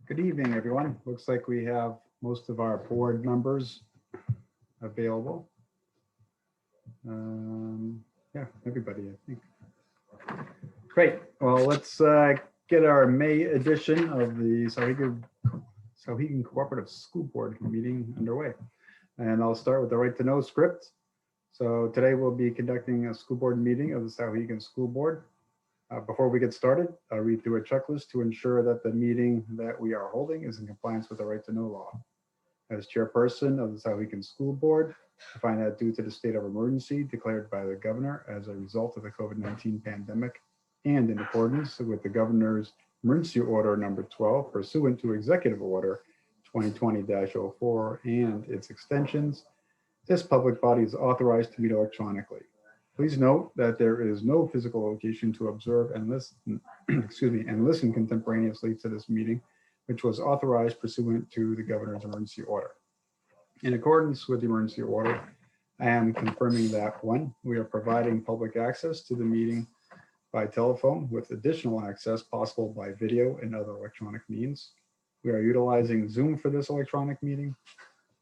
Good evening, everyone. Looks like we have most of our board members available. Yeah, everybody, I think. Great. Well, let's get our May edition of the Souhegan Cooperative School Board meeting underway. And I'll start with the right to know script. So today we'll be conducting a school board meeting of the Souhegan School Board. Before we get started, I'll read through a checklist to ensure that the meeting that we are holding is in compliance with the right to know law. As chairperson of the Souhegan School Board, I find that due to the state of emergency declared by the governor as a result of the COVID-19 pandemic and in accordance with the governor's emergency order number 12 pursuant to executive order 2020-04 and its extensions, this public body is authorized to meet electronically. Please note that there is no physical location to observe and listen, and listen contemporaneously to this meeting, which was authorized pursuant to the governor's emergency order. In accordance with the emergency order, I am confirming that 1, we are providing public access to the meeting by telephone with additional access possible by video and other electronic means. We are utilizing Zoom for this electronic meeting.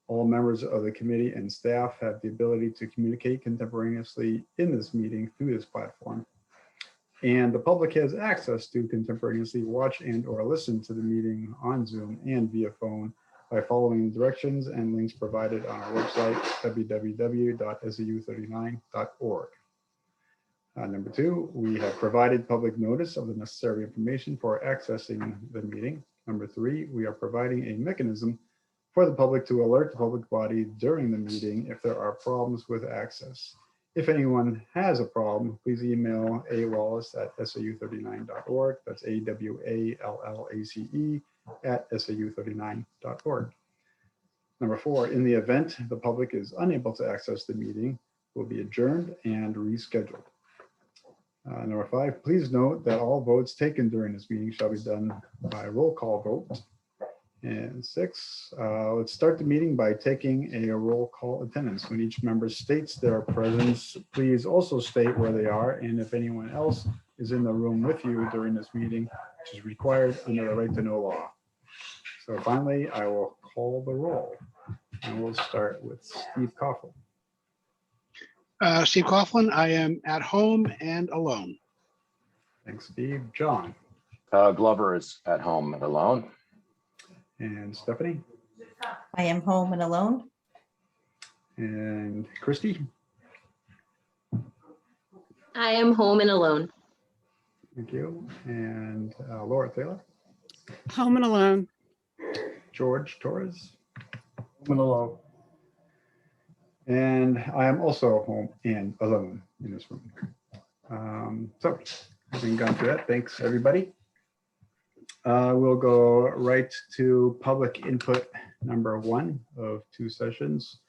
All members of the committee and staff have the ability to communicate contemporaneously in this meeting through this platform. And the public has access to contemporaneously watch and or listen to the meeting on Zoom and via phone by following directions and links provided on our website, www.sau39.org. Number 2, we have provided public notice of the necessary information for accessing the meeting. Number 3, we are providing a mechanism for the public to alert the public body during the meeting if there are problems with access. If anyone has a problem, please email awallace@sau39.org. That's AWALLACE @sau39.org. Number 4, in the event the public is unable to access the meeting, will be adjourned and rescheduled. Number 5, please note that all votes taken during this meeting shall be done by roll call vote. And 6, let's start the meeting by taking a roll call attendance. When each member states their presence, please also state where they are and if anyone else is in the room with you during this meeting, which is required under the right to know law. So finally, I will call the roll and we'll start with Steve Coughlan. Steve Coughlan, I am at home and alone. Thanks, Steve. John. Glover is at home and alone. And Stephanie. I am home and alone. And Christy. I am home and alone. Thank you. And Laura Taylor. Home and alone. George Torres. Home and alone. And I am also home and alone in this room. So having gone through that, thanks everybody. We'll go right to public input number 1 of 2 sessions.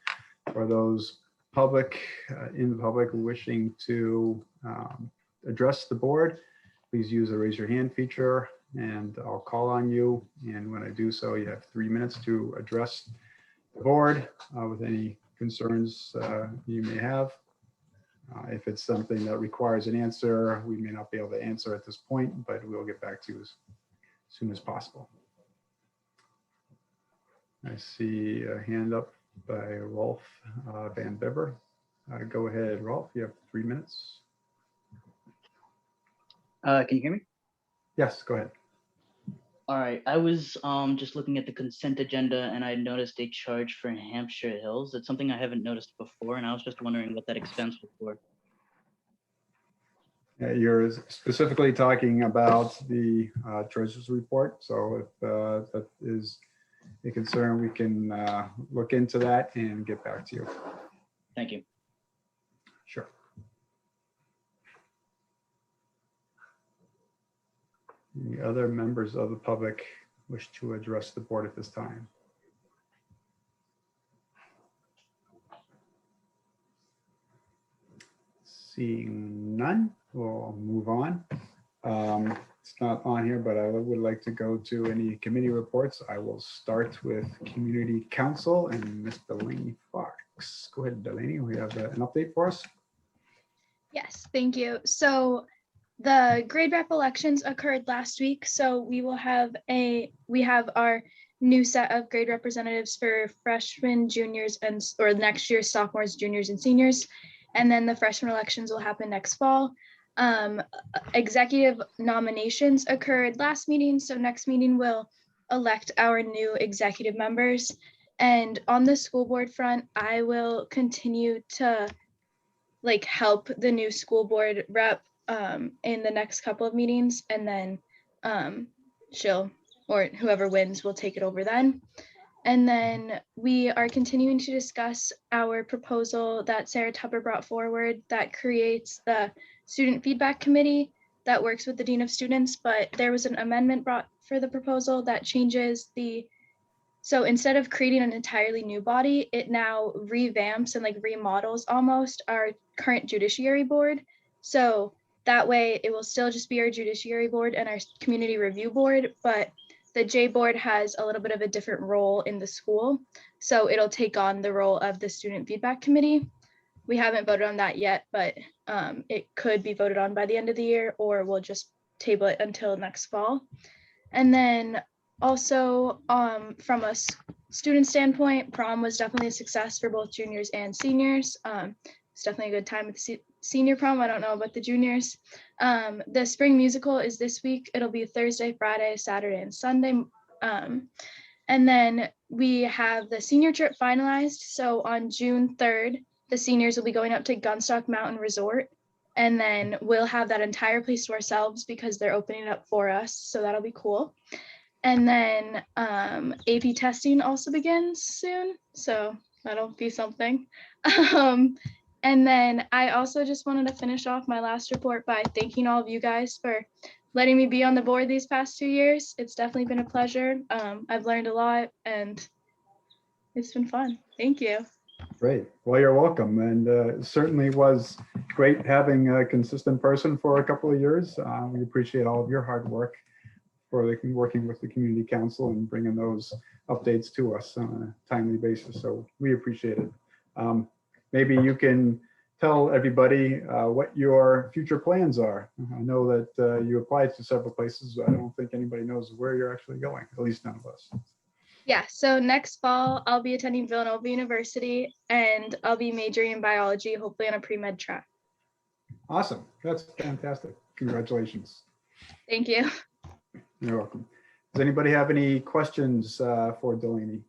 For those in the public wishing to address the board, please use the raise your hand feature and I'll call on you. And when I do so, you have 3 minutes to address the board with any concerns you may have. If it's something that requires an answer, we may not be able to answer at this point, but we'll get back to you as soon as possible. I see a hand up by Rolf Van Bever. Go ahead, Rolf, you have 3 minutes. Can you hear me? Yes, go ahead. All right, I was just looking at the consent agenda and I noticed a charge for Hampshire Hills. It's something I haven't noticed before and I was just wondering what that expense was for. You're specifically talking about the treasurer's report. So if that is a concern, we can look into that and get back to you. Thank you. Sure. Any other members of the public wish to address the board at this time? Seeing none, we'll move on. It's not on here, but I would like to go to any committee reports. I will start with Community Council and Ms. Delaney Facques. Go ahead, Delaney. We have an update for us. Yes, thank you. So The grade rep elections occurred last week, so we have our new set of grade representatives for freshmen, juniors, or next year's sophomores, juniors, and seniors. And then the freshman elections will happen next fall. Executive nominations occurred last meeting, so next meeting will elect our new executive members. And on the school board front, I will continue to help the new school board rep in the next couple of meetings, and then she'll, or whoever wins will take it over then. And then we are continuing to discuss our proposal that Sarah Tupper brought forward that creates the student feedback committee that works with the dean of students, but there was an amendment brought for the proposal that changes so instead of creating an entirely new body, it now revamps and remodels almost our current judiciary board. So that way it will still just be our judiciary board and our community review board, but the J board has a little bit of a different role in the school. So it'll take on the role of the student feedback committee. We haven't voted on that yet, but it could be voted on by the end of the year, or we'll just table it until next fall. And then also from a student standpoint, prom was definitely a success for both juniors and seniors. It's definitely a good time with the senior prom. I don't know about the juniors. The spring musical is this week. It'll be Thursday, Friday, Saturday, and Sunday. And then we have the senior trip finalized. So on June 3rd, the seniors will be going up to Gunstock Mountain Resort. And then we'll have that entire place to ourselves because they're opening it up for us. So that'll be cool. And then AP testing also begins soon. So that'll be something. And then I also just wanted to finish off my last report by thanking all of you guys for letting me be on the board these past 2 years. It's definitely been a pleasure. I've learned a lot and it's been fun. Thank you. Great. Well, you're welcome. And it certainly was great having a consistent person for a couple of years. We appreciate all of your hard work for working with the community council and bringing those updates to us on a timely basis. So we appreciate it. Maybe you can tell everybody what your future plans are. I know that you applied to several places. I don't think anybody knows where you're actually going, at least none of us. Yeah, so next fall, I'll be attending Villanova University and I'll be majoring in biology, hopefully on a pre-med track. Awesome. That's fantastic. Congratulations. Thank you. You're welcome. Does anybody have any questions for Delaney?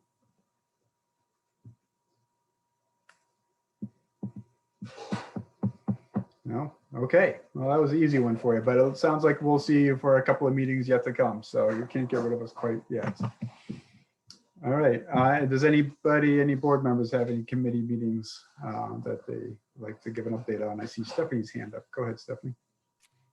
No? Okay. Well, that was an easy one for you, but it sounds like we'll see you for a couple of meetings yet to come. So you can't get rid of us quite yet. All right. Does any board members have any committee meetings that they like to give an update on? I see Stephanie's hand up. Go ahead, Stephanie.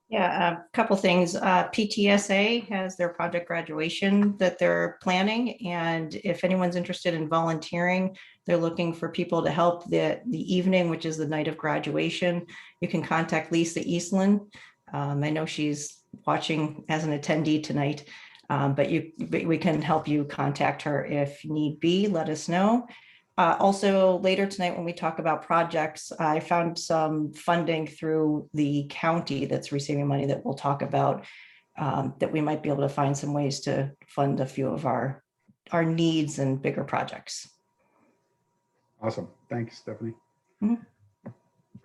Yeah, a couple things. PTSA has their project graduation that they're planning. And if anyone's interested in volunteering, they're looking for people to help the evening, which is the night of graduation. You can contact Lisa Eastland. I know she's watching as an attendee tonight. But we can help you contact her if need be. Let us know. Also, later tonight, when we talk about projects, I found some funding through the county that's receiving money that we'll talk about, that we might be able to find some ways to fund a few of our needs and bigger projects. Awesome. Thanks, Stephanie. Mm-hmm.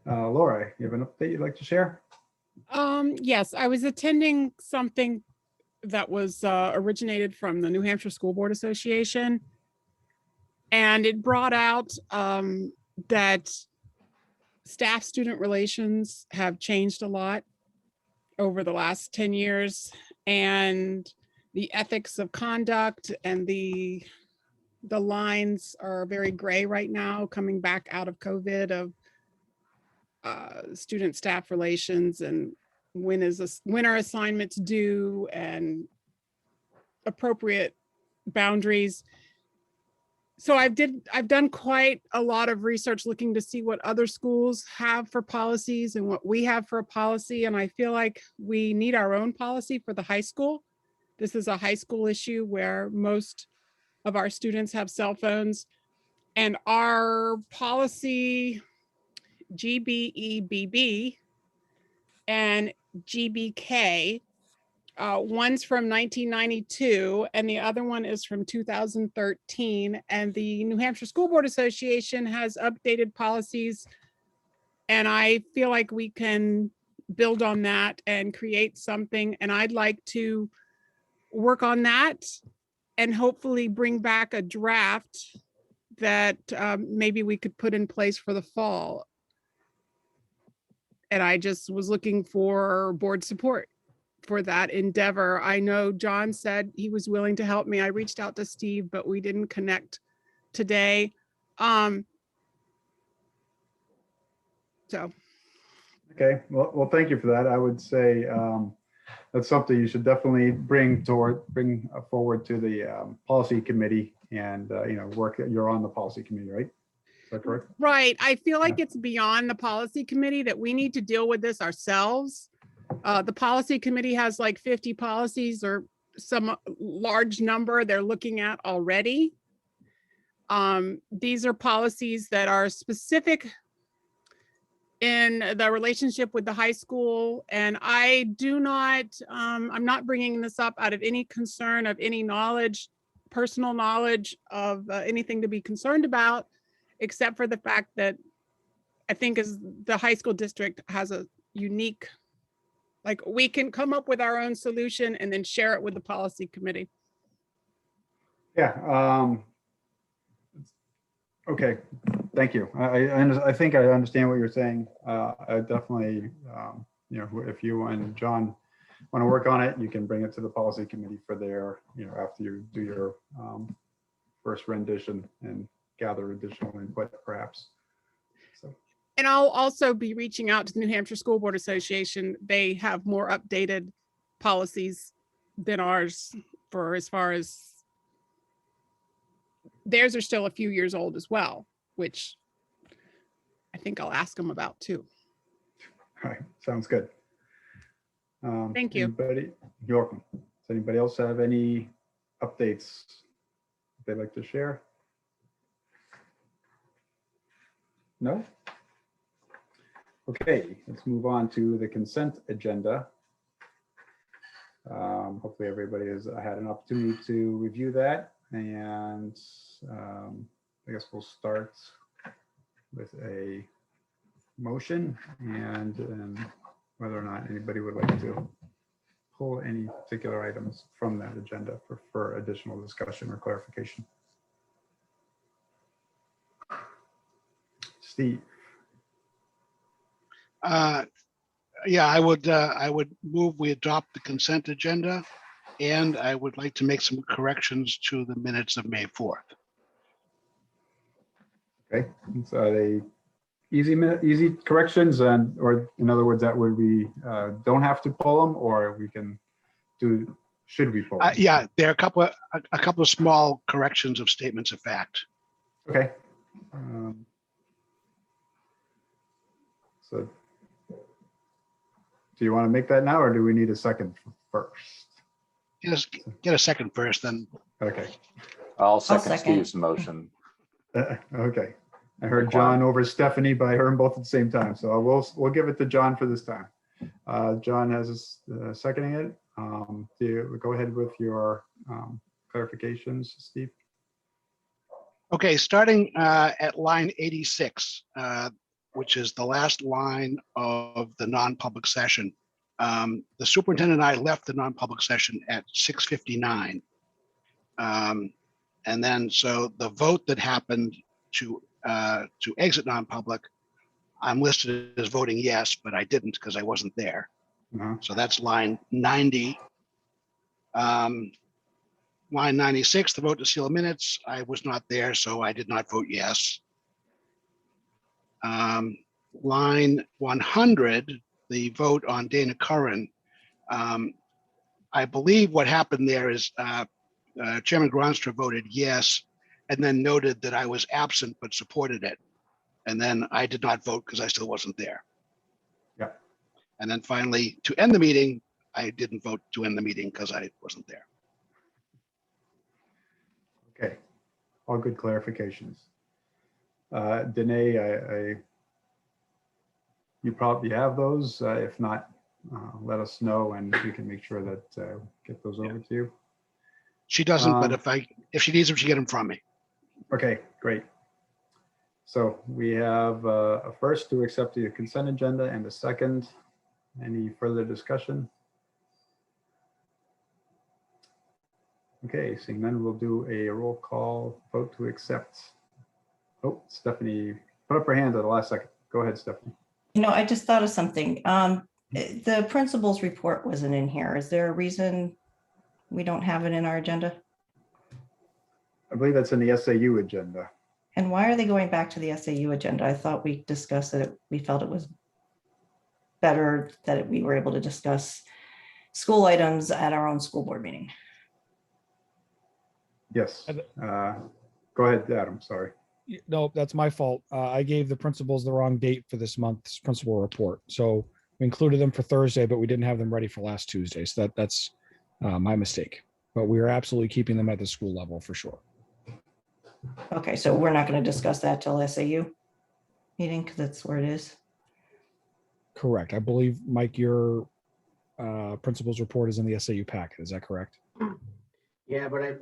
Laura, you have an update you'd like to share? Yes, I was attending something that was originated from the New Hampshire School Board Association. And it brought out that staff-student relations have changed a lot over the last 10 years. And the ethics of conduct and the lines are very gray right now, coming back out of COVID, of student-staff relations and when are assignments due and appropriate boundaries. So I've done quite a lot of research looking to see what other schools have for policies and what we have for a policy. And I feel like we need our own policy for the high school. This is a high school issue where most of our students have cell phones, and our policy GBEBB and GBK. One's from 1992 and the other one is from 2013. And the New Hampshire School Board Association has updated policies. And I feel like we can build on that and create something. And I'd like to work on that and hopefully bring back a draft that maybe we could put in place for the fall. And I just was looking for board support for that endeavor. I know John said he was willing to help me. I reached out to Steve, but we didn't connect today. So. Okay, well, thank you for that. I would say that's something you should definitely bring forward to the policy committee and, work that you're on the policy committee, right? Is that correct? Right. I feel like it's beyond the policy committee that we need to deal with this ourselves. The policy committee has like 50 policies or some large number they're looking at already. These are policies that are specific in the relationship with the high school. And I do not, I'm not bringing this up out of any concern of any knowledge, personal knowledge of anything to be concerned about, except for the fact that I think as the high school district has a unique, like we can come up with our own solution and then share it with the policy committee. Yeah. Okay. Thank you. I think I understand what you're saying. I definitely, if you and John want to work on it, you can bring it to the policy committee for their, after you do your first rendition and gather additional input, perhaps. So. And I'll also be reaching out to the New Hampshire School Board Association. They have more updated policies than ours for as far as theirs are still a few years old as well, which I think I'll ask them about too. All right, sounds good. Thank you. You're welcome. Does anybody else have any updates they'd like to share? No? Okay, let's move on to the consent agenda. Hopefully everybody has had an opportunity to review that, and I guess we'll start with a motion and whether or not anybody would like to pull any particular items from that agenda for additional discussion or clarification. Steve. Yeah, I would move we adopt the consent agenda, and I would like to make some corrections to the minutes of May 4th. Okay, so are they easy corrections, or in other words, that would we don't have to pull them, or we can do, should we pull them? Yeah, there are a couple of small corrections of statements of fact. Okay. So do you want to make that now, or do we need a second first? Just get a second first, then. Okay. I'll second second. Steve's motion. Okay. I heard John over Stephanie, but I heard them both at the same time. So we'll give it to John for this time. John has seconding it. Do you go ahead with your clarifications, Steve? Okay, starting at line 86, which is the last line of the non-public session. The superintendent and I left the non-public session at 6:59. And then so the vote that happened to exit non-public, I'm listed as voting yes, but I didn't because I wasn't there. So that's line 90. Line 96, the vote to seal minutes, I was not there, so I did not vote yes. Line 100, the vote on Dana Curran. I believe what happened there is Chairman Gronstra voted yes, and then noted that I was absent but supported it. And then I did not vote because I still wasn't there. Yeah. And then finally, to end the meeting, I didn't vote to end the meeting because I wasn't there. Okay. All good clarifications. Danae, you probably have those. If not, let us know and we can make sure that get those over to you. She doesn't, but Um, if she needs them, she get them from me. Okay, great. So we have a first to accept the consent agenda and a second. Any further discussion? Okay, seeing none, we'll do a roll call vote to accept. Oh, Stephanie put up her hand at the last second. Go ahead, Stephanie. I just thought of something. The principal's report wasn't in here. Is there a reason we don't have it in our agenda? I believe that's in the SAU agenda. And why are they going back to the SAU agenda? I thought we discussed that we felt it was better that we were able to discuss school items at our own school board meeting. Yes. Go ahead, Adam, sorry. No, that's my fault. I gave the principals the wrong date for this month's principal report. So we included them for Thursday, but we didn't have them ready for last Tuesday. So that's my mistake. But we are absolutely keeping them at the school level for sure. Okay, so we're not going to discuss that till SAU meeting because that's where it is. Correct. I believe, Mike, your principal's report is in the SAU packet. Is that correct? Yeah, but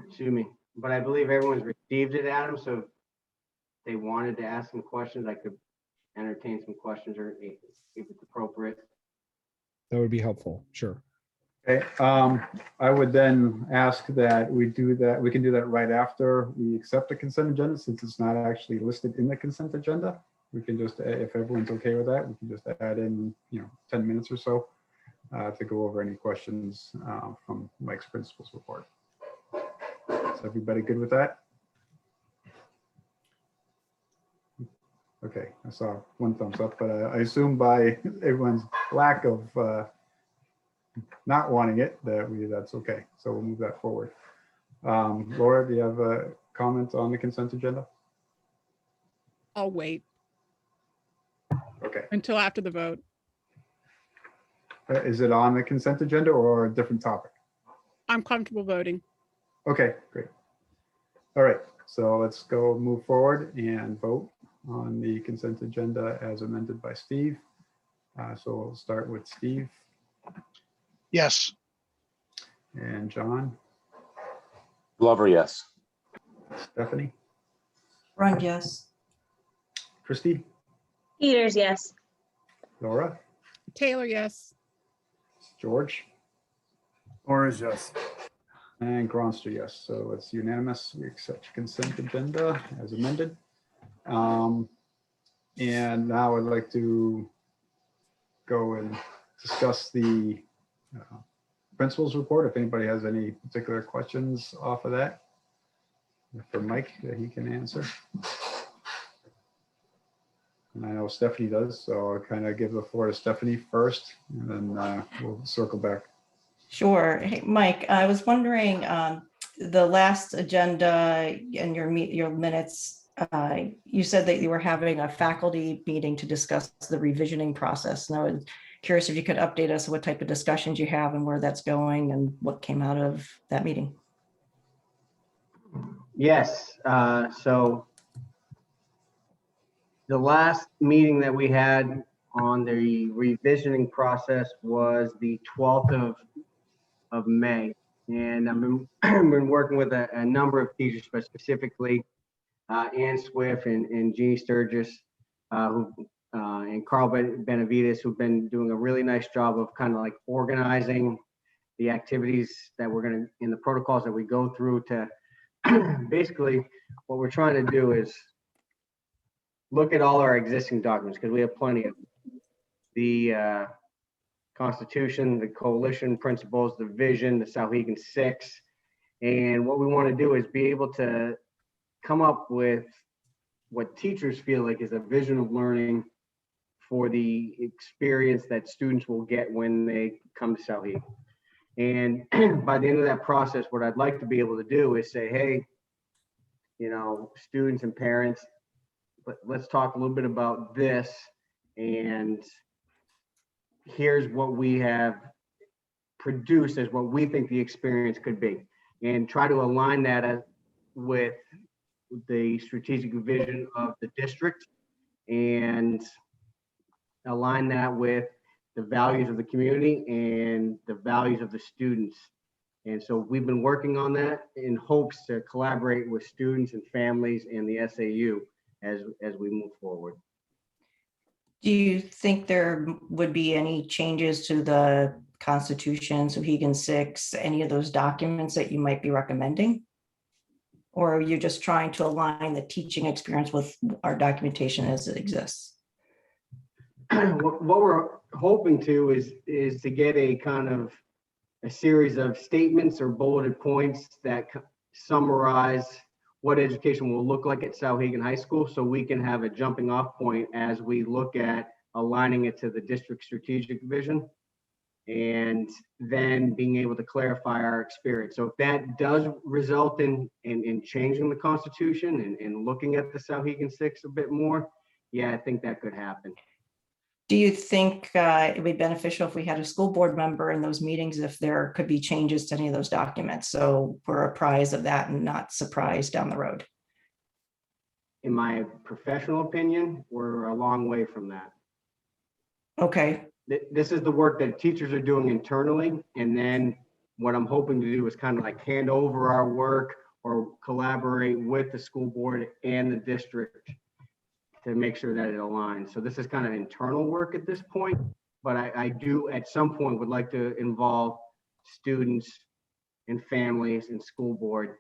excuse me, but I believe everyone's received it, Adam. So if they wanted to ask some questions, I could entertain some questions or if it's appropriate. That would be helpful. Sure. Okay, I would then ask that we do that. We can do that right after we accept the consent agenda, since it's not actually listed in the consent agenda. We can just, if everyone's okay with that, we can just add in, 10 minutes or so to go over any questions from Mike's principal's report. Is everybody good with that? Okay, I saw one thumbs up, but I assume by everyone's lack of not wanting it, that's okay. So we'll move that forward. Laura, do you have a comment on the consent agenda? I'll wait Okay. until after the vote. Is it on the consent agenda or a different topic? I'm comfortable voting. Okay, great. All right, so let's go move forward and vote on the consent agenda as amended by Steve. So we'll start with Steve Yes. and John, Glover, yes. Stephanie, Run, yes. Christy, Peters, yes. Laura, Taylor, yes. George, Laura's yes. and Gronster, yes. So it's unanimous. We accept consent agenda as amended. And now I'd like to go and discuss the principal's report. If anybody has any particular questions off of that for Mike that he can answer. And I know Stephanie does, so I'll kind of give the floor to Stephanie first, and then we'll circle back. Sure. Hey, Mike, I was wondering, the last agenda and your minutes, you said that you were having a faculty meeting to discuss the revisioning process. And I was curious if you could update us on what type of discussions you have and where that's going and what came out of that meeting. Yes. So the last meeting that we had on the revisioning process was the 12th of May. And I've been working with a number of teachers, but specifically Ann Swift and Jeannie Sturgis and Carl Benavides, who've been doing a really nice job of kind of like organizing the activities that we're going to, in the protocols that we go through to basically what we're trying to do is look at all our existing documents, because we have plenty of the Constitution, the coalition principles, the vision, the Souhegan 6. And what we want to do is be able to come up with what teachers feel like is a vision of learning for the experience that students will get when they come to Souhegan. And by the end of that process, what I'd like to be able to do is say, hey, students and parents, let's talk a little bit about this, and here's what we have produced as what we think the experience could be, and try to align that with the strategic vision of the district and align that with the values of the community and the values of the students. And so we've been working on that in hopes to collaborate with students and families and the SAU as we move forward. Do you think there would be any changes to the Constitution, Souhegan 6, any of those documents that you might be recommending? Or are you just trying to align the teaching experience with our documentation as it exists? What we're hoping to is to get a kind of a series of statements or bulleted points that summarize what education will look like at Souhegan High School, so we can have a jumping off point as we look at aligning it to the district strategic vision, and then being able to clarify our experience. So if that does result in changing the Constitution and looking at the Souhegan 6 a bit more, yeah, I think that could happen. Do you think it would be beneficial if we had a school board member in those meetings if there could be changes to any of those documents? So we're apprised of that and not surprised down the road. In my professional opinion, we're a long way from that. Okay. This is the work that teachers are doing internally. And then what I'm hoping to do is kind of like hand over our work or collaborate with the school board and the district to make sure that it aligns. So this is kind of internal work at this point, but I do at some point would like to involve students and families and school board.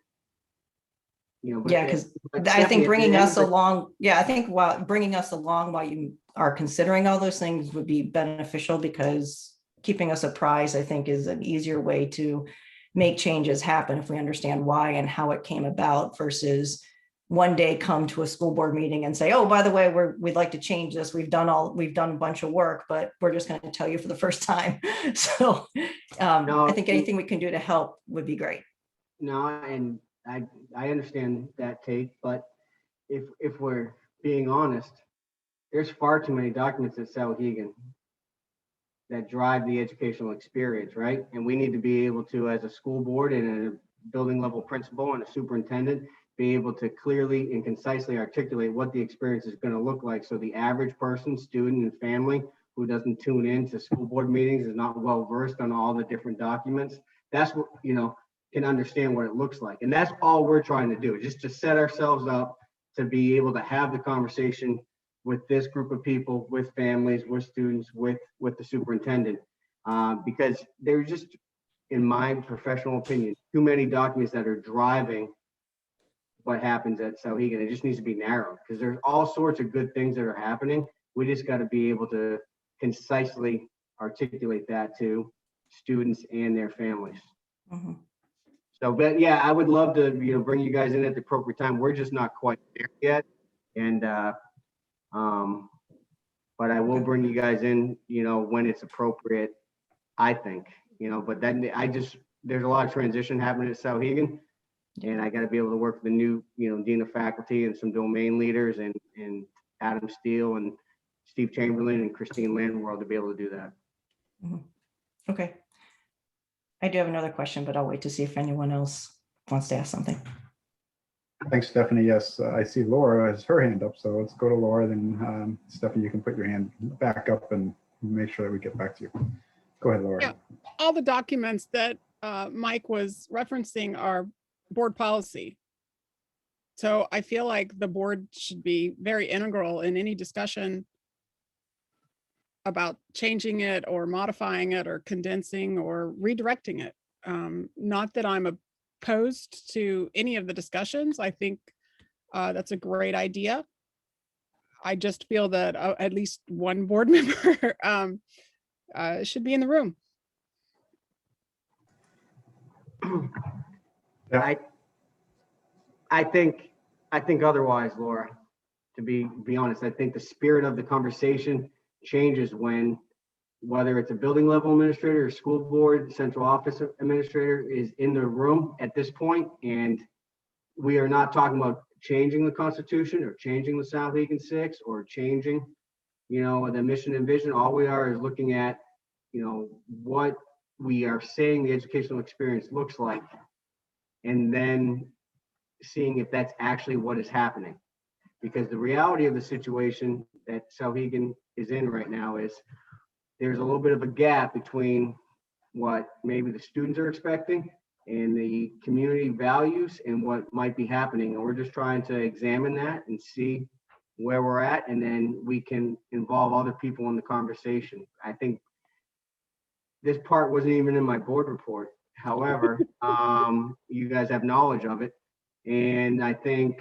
You know, but Yeah, because I think bringing us along, I think while bringing us along while you are considering all those things would be beneficial, because keeping us apprised, I think, is an easier way to make changes happen if we understand why and how it came about, versus one day come to a school board meeting and say, oh, by the way, we'd like to change this. We've done a bunch of work, but we're just going to tell you for the first time. So I think anything we can do to help would be great. No, and I understand that take, but if we're being honest, there's far too many documents at Souhegan that drive the educational experience, right? And we need to be able to, as a school board and a building level principal and a superintendent, be able to clearly and concisely articulate what the experience is going to look like. So the average person, student, and family who doesn't tune in to school board meetings is not well versed on all the different documents. That's what, can understand what it looks like. And that's all we're trying to do, just to set ourselves up to be able to have the conversation with this group of people, with families, with students, with the superintendent, because there's just, in my professional opinion, too many documents that are driving what happens at Souhegan. It just needs to be narrowed, because there's all sorts of good things that are happening. We just got to be able to concisely articulate that to students and their families. Mm-hmm. So, but yeah, I would love to, bring you guys in at the appropriate time. We're just not quite there yet. And, but I will bring you guys in, when it's appropriate, I think, but then there's a lot of transition happening at Souhegan, and I got to be able to work with the new, dean of faculty and some domain leaders and Adam Steele and Steve Chamberlain and Christine Landworld to be able to do that. Mm-hmm. Okay. I do have another question, but I'll wait to see if anyone else wants to ask something. Thanks, Stephanie. Yes, I see Laura has her hand up, so let's go to Laura. Then Stephanie, you can put your hand back up and make sure that we get back to you. Go ahead, Laura. Yeah, all the documents that Mike was referencing are board policy. So I feel like the board should be very integral in any discussion about changing it or modifying it or condensing or redirecting it. Not that I'm opposed to any of the discussions. I think that's a great idea. I just feel that at least one board member should be in the room. Yeah. I think otherwise, Laura. To be honest, I think the spirit of the conversation changes when, whether it's a building level administrator or school board, central office administrator is in the room at this point, and we are not talking about changing the Constitution or changing the Souhegan 6 or changing, the mission and vision. All we are is looking at, what we are saying the educational experience looks like, and then seeing if that's actually what is happening. Because the reality of the situation that Souhegan is in right now is there's a little bit of a gap between what maybe the students are expecting and the community values and what might be happening. And we're just trying to examine that and see where we're at, and then we can involve other people in the conversation. I think this part wasn't even in my board report. However, you guys have knowledge of it. And I think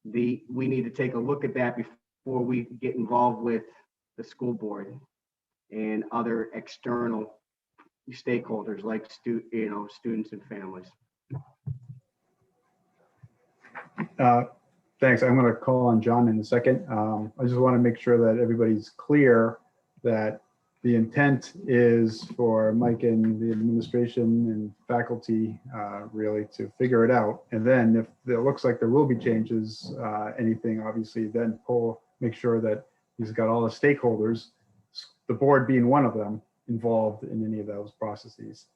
we need to take a look at that before we get involved with the school board and other external stakeholders like students and families. Thanks. I'm going to call on John in a second. I just want to make sure that everybody's clear that the intent is for Mike and the administration and faculty really to figure it out. And then if it looks like there will be changes, anything, obviously, then make sure that he's got all the stakeholders, the board being one of them, involved in any of those processes.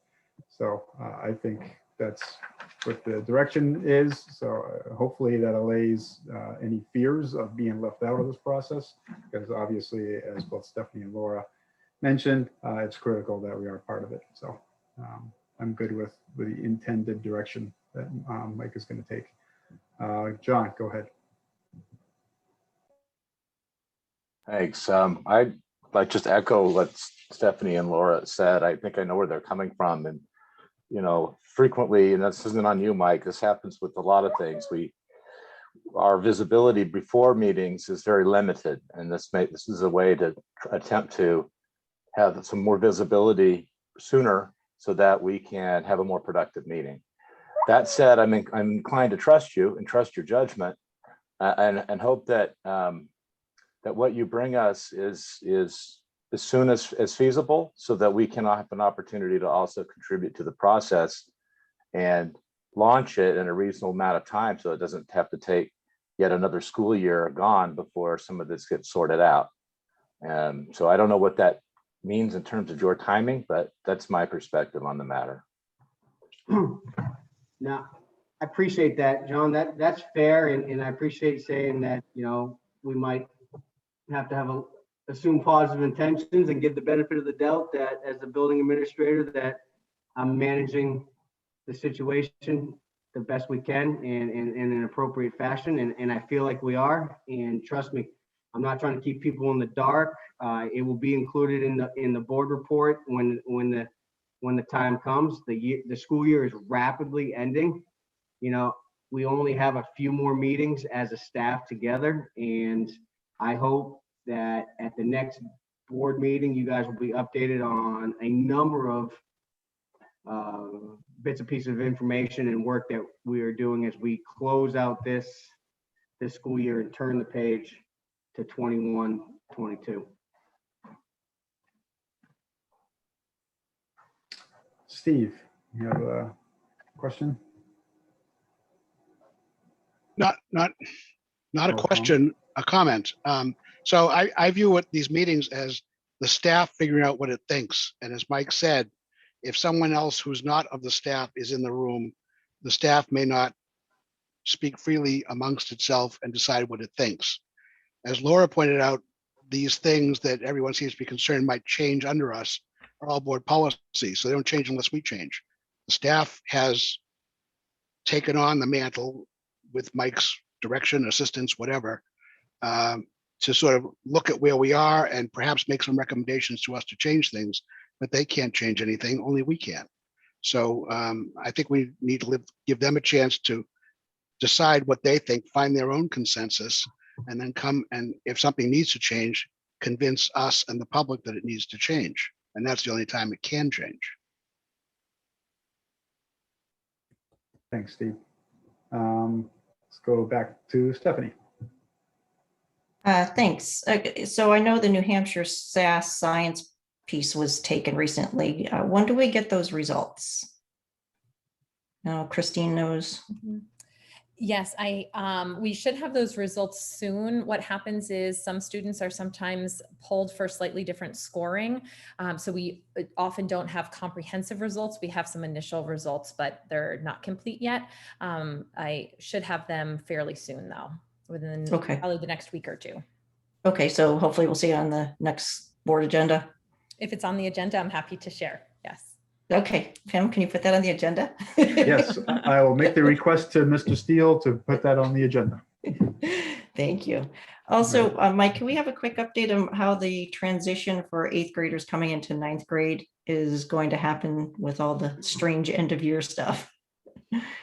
So I think that's what the direction is. So hopefully that allays any fears of being left out of this process, because obviously, as both Stephanie and Laura mentioned, it's critical that we are part of it. So I'm good with the intended direction that Mike is going to take. John, go ahead. Thanks. I'd like just echo what Stephanie and Laura said. I think I know where they're coming from. And, you know, frequently, and this isn't on you, Mike, this happens with a lot of things. Our visibility before meetings is very limited. And this is a way to attempt to have some more visibility sooner so that we can have a more productive meeting. That said, I'm inclined to trust you and trust your judgment and hope that that what you bring us is as soon as feasible, so that we can have an opportunity to also contribute to the process and launch it in a reasonable amount of time, so it doesn't have to take yet another school year gone before some of this gets sorted out. So I don't know what that means in terms of your timing, but that's my perspective on the matter. Now, I appreciate that, John. That's fair, and I appreciate saying that, you know, we might have to assume positive intentions and give the benefit of the doubt that as the building administrator that I'm managing the situation the best we can and in an appropriate fashion, and I feel like we are. And trust me, I'm not trying to keep people in the dark. It will be included in the board report when the time comes. The school year is rapidly ending. You know, we only have a few more meetings as a staff together, and I hope that at the next board meeting, you guys will be updated on a number of bits and pieces of information and work that we are doing as we close out this school year and turn the page to 21-22. Steve, you have a question? Not a question, a comment. So I view these meetings as the staff figuring out what it thinks. And as Mike said, if someone else who's not of the staff is in the room, the staff may not speak freely amongst itself and decide what it thinks. As Laura pointed out, these things that everyone seems to be concerned might change under us are all board policy, so they don't change unless we change. The staff has taken on the mantle with Mike's direction, assistance, whatever, to sort of look at where we are and perhaps make some recommendations to us to change things, but they can't change anything, only we can. So I think we need to give them a chance to decide what they think, find their own consensus, and then come and if something needs to change, convince us and the public that it needs to change. And that's the only time it can change. Thanks, Steve. Let's go back to Stephanie. Thanks. So I know the New Hampshire SAS science piece was taken recently. When do we get those results? Christine knows. Yes, we should have those results soon. What happens is some students are sometimes pulled for slightly different scoring. So we often don't have comprehensive results. We have some initial results, but they're not complete yet. I should have them fairly soon though, within probably the next week or two. Okay, so hopefully we'll see it on the next board agenda. If it's on the agenda, I'm happy to share. Yes. Okay, Pam, can you put that on the agenda? Yes, I will make the request to Mr. Steele to put that on the agenda. Thank you. Also, Mike, can we have a quick update on how the transition for 8th graders coming into 9th grade is going to happen with all the strange end of year stuff?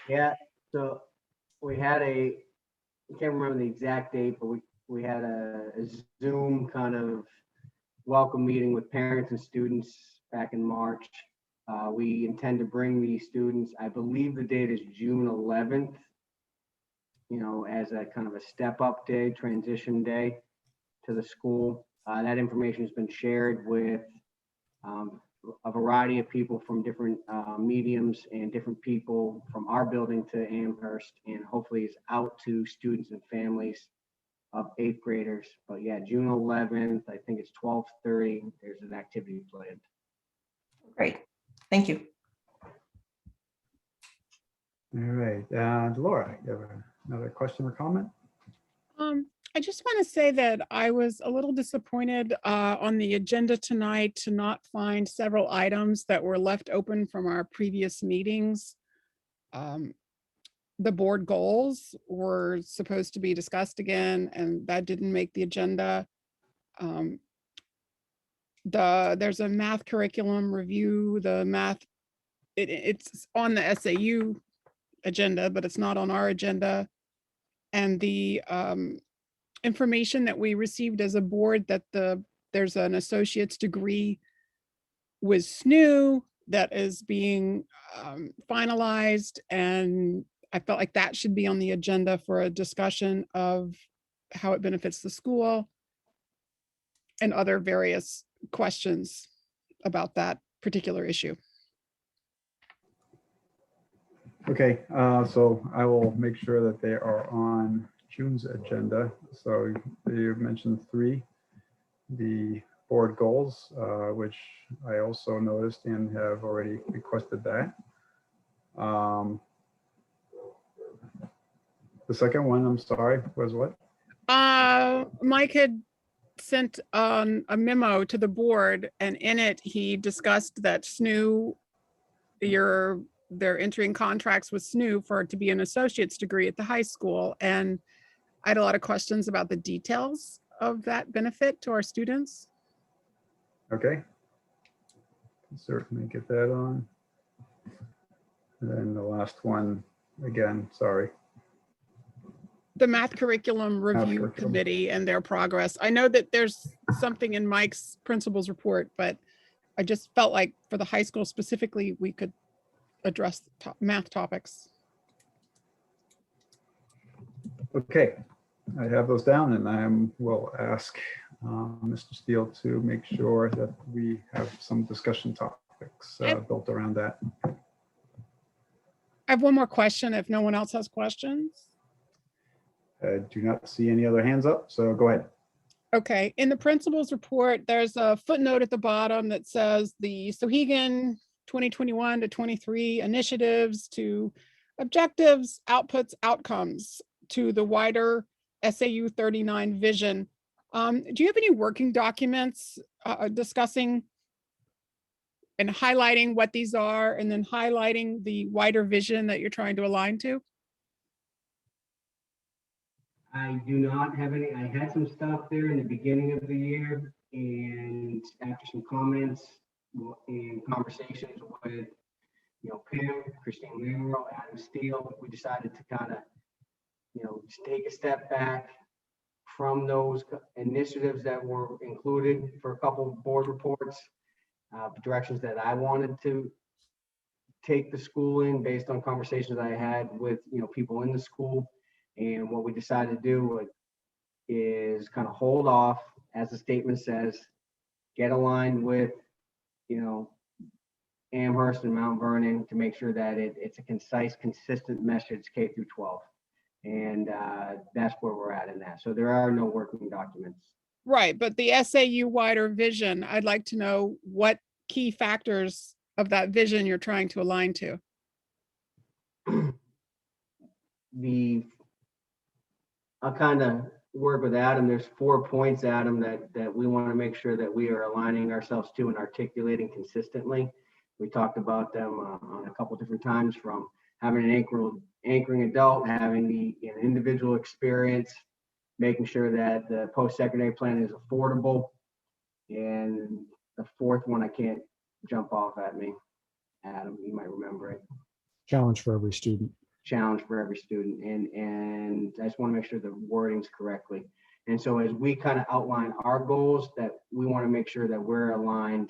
Yeah, so we had I can't remember the exact date, but we had a Zoom kind of welcome meeting with parents and students back in March. We intend to bring the students, I believe the date is June 11th, as a kind of a step up day, transition day to the school. That information has been shared with a variety of people from different mediums and different people from our building to Amherst, and hopefully is out to students and families of 8th graders. But yeah, June 11th, I think it's 12:30. There's an activity planned. Great, thank you. All right, Laura, you have another question or comment? I just want to say that I was a little disappointed on the agenda tonight to not find several items that were left open from our previous meetings. The board goals were supposed to be discussed again, and that didn't make the agenda. There's a math curriculum review, it's on the SAU agenda, but it's not on our agenda. And the information that we received as a board that there's an associate's degree with SNU that is being finalized, and I felt like that should be on the agenda for a discussion of how it benefits the school and other various questions about that particular issue. Okay, so I will make sure that they are on June's agenda. So you mentioned 3, the board goals, which I also noticed and have already requested that. The second one, I'm sorry, was what? Mike had sent a memo to the board, and in it he discussed that SNU, they're entering contracts with SNU for it to be an associate's degree at the high school. And I had a lot of questions about the details of that benefit to our students. Okay. Can certainly get that on. And then the last one, again, sorry. The math curriculum review curriculum. committee and their progress. I know that there's something in Mike's principal's report, but I just felt like for the high school specifically, we could address math topics. Okay, I have those down, and I will ask Mr. Steele to make sure that we have some discussion topics built around that. I have one more question if no one else has questions. I do not see any other hands up, so go ahead. Okay, in the principal's report, there's a footnote at the bottom that says the Souhegan 2021 to 23 initiatives to objectives, outputs, outcomes to the wider SAU 39 vision. Do you have any working documents discussing and highlighting what these are, and then highlighting the wider vision that you're trying to align to? I do not have any. I had some stuff there in the beginning of the year, and after some comments and conversations with, Pam, Christine Lero, Adam Steele, we decided to kind of, just take a step back from those initiatives that were included for a couple of board reports, directions that I wanted to take the school in based on conversations I had with, people in the school. And what we decided to do is kind of hold off, as the statement says, get aligned with, Amherst and Mount Vernon to make sure that it's a concise, consistent message K through 12. And that's where we're at in that. So there are no working documents. Right, but the SAU wider vision, I'd like to know what key factors of that vision you're trying to align to. I'll kind of work with Adam. There's 4 points, Adam, that we want to make sure that we are aligning ourselves to and articulating consistently. We talked about them on a couple different times, from having an anchoring adult, having an individual experience, making sure that the post-secondary plan is affordable. And the 4th one, I can't jump off at me. Adam, you might remember it. Challenge for every student. Challenge for every student. And I just want to make sure the wording's correctly. And so as we kind of outline our goals, that we want to make sure that we're aligned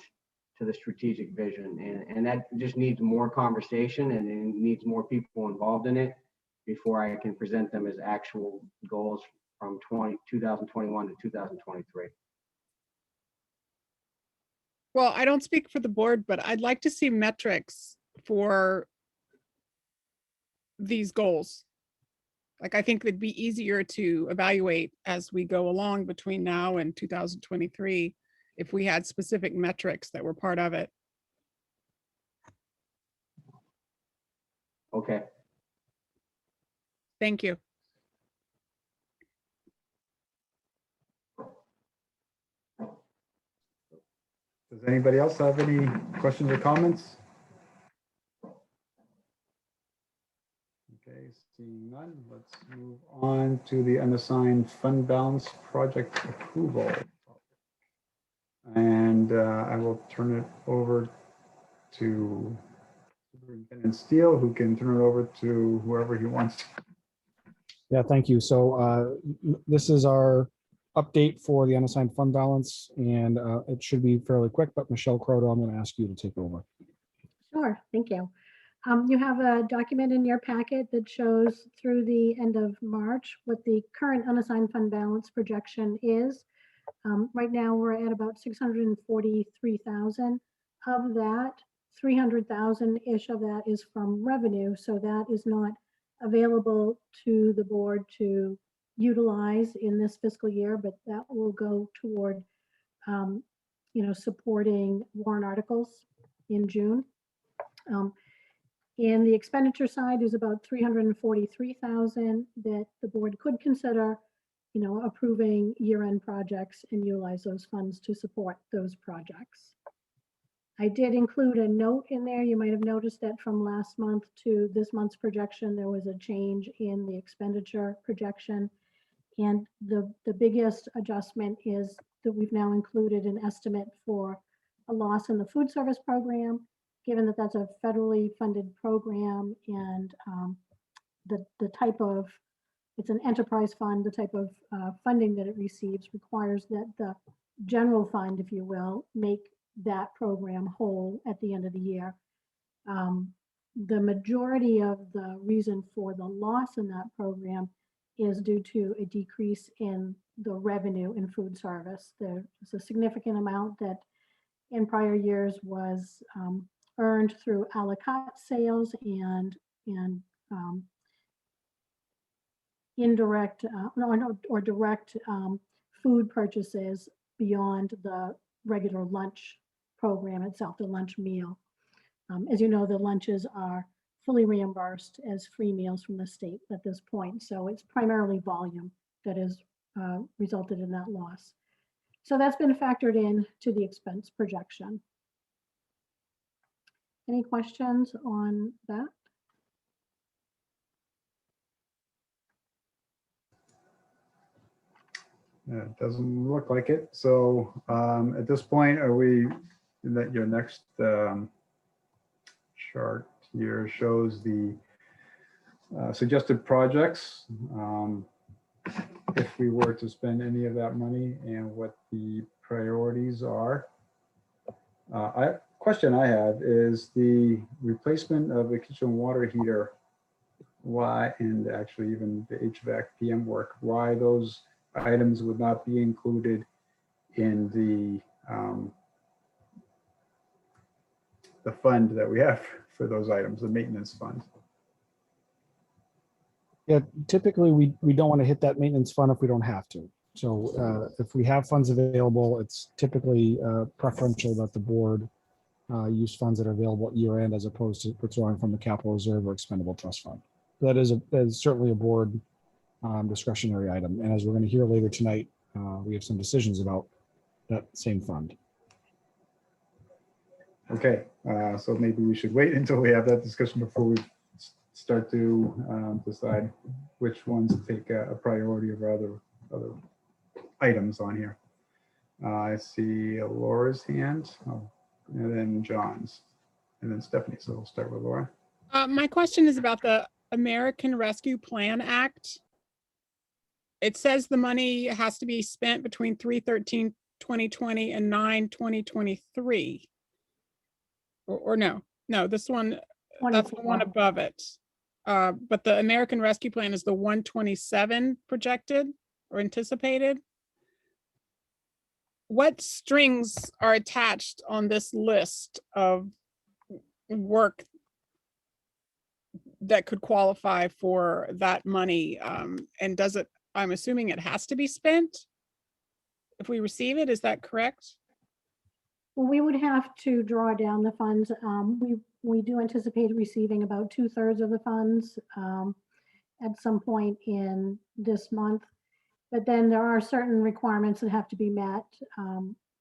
to the strategic vision. And that just needs more conversation, and it needs more people involved in it before I can present them as actual goals from 2021 to 2023. Well, I don't speak for the board, but I'd like to see metrics for these goals. Like, I think it'd be easier to evaluate as we go along between now and 2023 if we had specific metrics that were part of it. Okay. Thank you. Does anybody else have any questions or comments? Okay, seeing none, let's move on to the unassigned fund balance project approval. And I will turn it over to Superintendent Steele, who can turn it over to whoever he wants to. Yeah, thank you. So this is our update for the unassigned fund balance, and it should be fairly quick, but Michelle Croto, I'm going to ask you to take over. Sure, thank you. You have a document in your packet that shows through the end of March what the current unassigned fund balance projection is. Right now, we're at about 643,000. Of that, 300,000-ish of that is from revenue, so that is not available to the board to utilize in this fiscal year, but that will go toward, supporting warrant articles in June. And the expenditure side is about 343,000 that the board could consider, approving year-end projects and utilize those funds to support those projects. I did include a note in there. You might have noticed that from last month to this month's projection, there was a change in the expenditure projection. And the biggest adjustment is that we've now included an estimate for a loss in the food service program, given that that's a federally funded program, and the type of, it's an enterprise fund, the type of funding that it receives requires that the general fund, if you will, make that program whole at the end of the year. The majority of the reason for the loss in that program is due to a decrease in the revenue in food service. There's a significant amount that in prior years was earned through a la carte sales and indirect or direct food purchases beyond the regular lunch program itself, the lunch meal. As you know, the lunches are fully reimbursed as free meals from the state at this point. So it's primarily volume that has resulted in that loss. So that's been factored in to the expense projection. Any questions on that? It doesn't look like it. So at this point, are we, that your next chart here shows the suggested projects, if we were to spend any of that money, and what the priorities are. Question I have is the replacement of the kitchen water heater, why, and actually even the HVAC PM work, why those items would not be included in the fund that we have for those items, the maintenance fund. Yeah, typically we don't want to hit that maintenance fund if we don't have to. So if we have funds available, it's typically preferential that the board use funds that are available at year end as opposed to withdrawing from the capital reserve or expendable trust fund. That is certainly a board discretionary item. And as we're going to hear later tonight, we have some decisions about that same fund. Okay, so maybe we should wait until we have that discussion before we start to decide which ones take a priority over other items on here. I see Laura's hand, and then John's, and then Stephanie. So we'll start with Laura. My question is about the American Rescue Plan Act. It says the money has to be spent between 3/13/2020 and 9/2023. Or no, this one, that's the one above it. But the American Rescue Plan is the 127 projected or anticipated. What strings are attached on this list of work that could qualify for that money? And does it, I'm assuming it has to be spent if we receive it, is that correct? Well, we would have to draw down the funds. We do anticipate receiving about 2/3 of the funds at some point in this month. But then there are certain requirements that have to be met.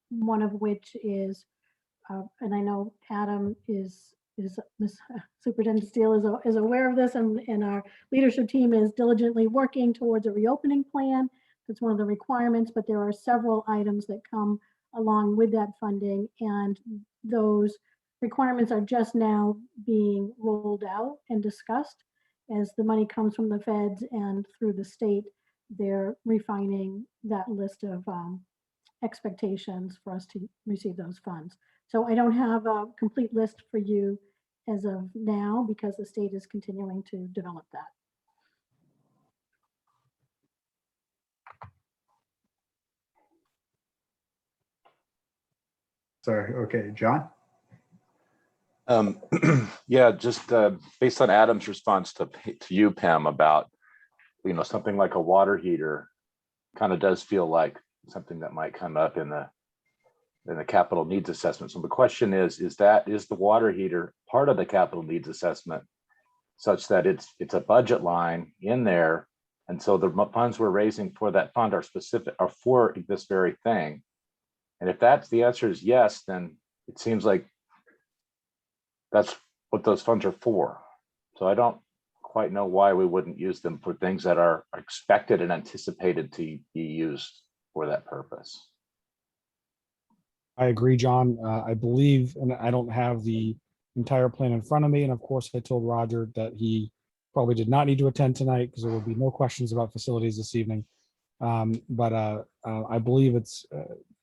One of which is, and I know Adam is Superintendent Steele is aware of this, and our leadership team is diligently working towards a reopening plan. That's one of the requirements, but there are several items that come along with that funding, and those requirements are just now being rolled out and discussed. As the money comes from the feds and through the state, they're refining that list of expectations for us to receive those funds. So I don't have a complete list for you as of now because the state is continuing to develop that. Sorry, okay, John? Yeah, just based on Adam's response to you, Pam, about, something like a water heater kind of does feel like something that might come up in the capital needs assessment. So the question is the water heater part of the capital needs assessment such that it's a budget line in there, and so the funds we're raising for that fund are for this very thing? And if that's the answer is yes, then it seems like that's what those funds are for. So I don't quite know why we wouldn't use them for things that are expected and anticipated to be used for that purpose. I agree, John. I believe, and I don't have the entire plan in front of me. And of course, I told Roger that he probably did not need to attend tonight because there will be no questions about facilities this evening. But I believe it's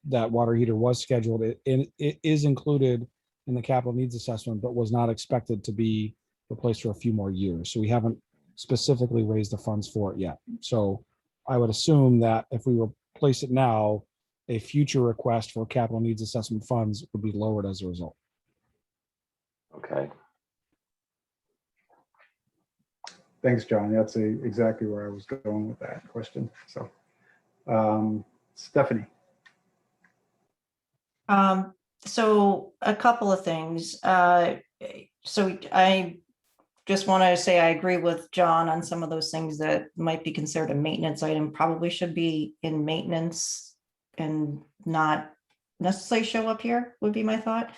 that water heater was scheduled. It is included in the capital needs assessment, but was not expected to be replaced for a few more years. So we haven't specifically raised the funds for it yet. So I would assume that if we replace it now, a future request for capital needs assessment funds would be lowered as a result. Okay. Thanks, John. That's exactly where I was going with that question. So, Stephanie. So a couple of things. So I just want to say I agree with John on some of those things that might be considered a maintenance item, probably should be in maintenance and not necessarily show up here, would be my thought.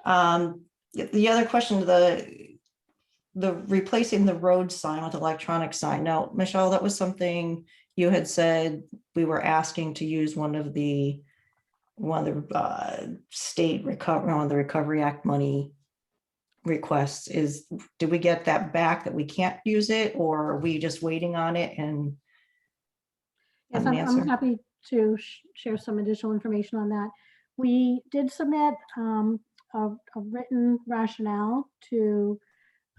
The other question, the replacing the road sign with electronic sign. Now, Michelle, that was something you had said we were asking to use one of the state recovery, one of the Recovery Act money requests. Did we get that back that we can't use it, or are we just waiting on it? And yes, I'm happy to share some additional information on that. We did submit a written rationale to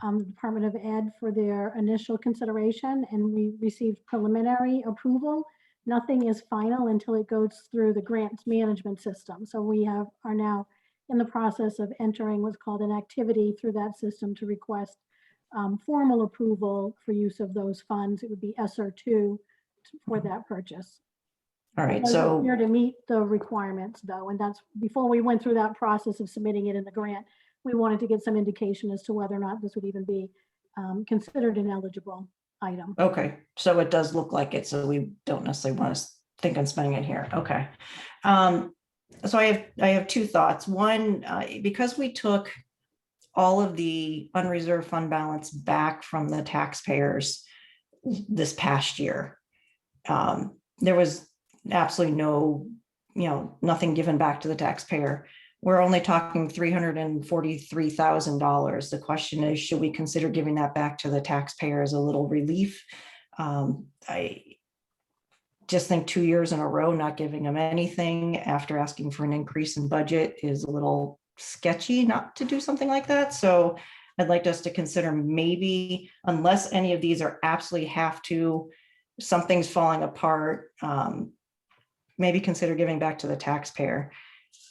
the Department of Ed for their initial consideration, and we received preliminary approval. Nothing is final until it goes through the grants management system. So we are now in the process of entering what's called an activity through that system to request formal approval for use of those funds. It would be ESSER 2 for that purchase. All right, so here to meet the requirements though, and that's before we went through that process of submitting it in the grant, we wanted to get some indication as to whether or not this would even be considered ineligible item. Okay, so it does look like it, so we don't necessarily want to think on spending it here. Okay. So I have two thoughts. One, because we took all of the unreserved fund balance back from the taxpayers this past year, there was absolutely no, nothing given back to the taxpayer. We're only talking $343,000. The question is, should we consider giving that back to the taxpayer as a little relief? I just think 2 years in a row not giving them anything after asking for an increase in budget is a little sketchy not to do something like that. So I'd like us to consider, maybe, unless any of these are absolutely have to, something's falling apart, maybe consider giving back to the taxpayer.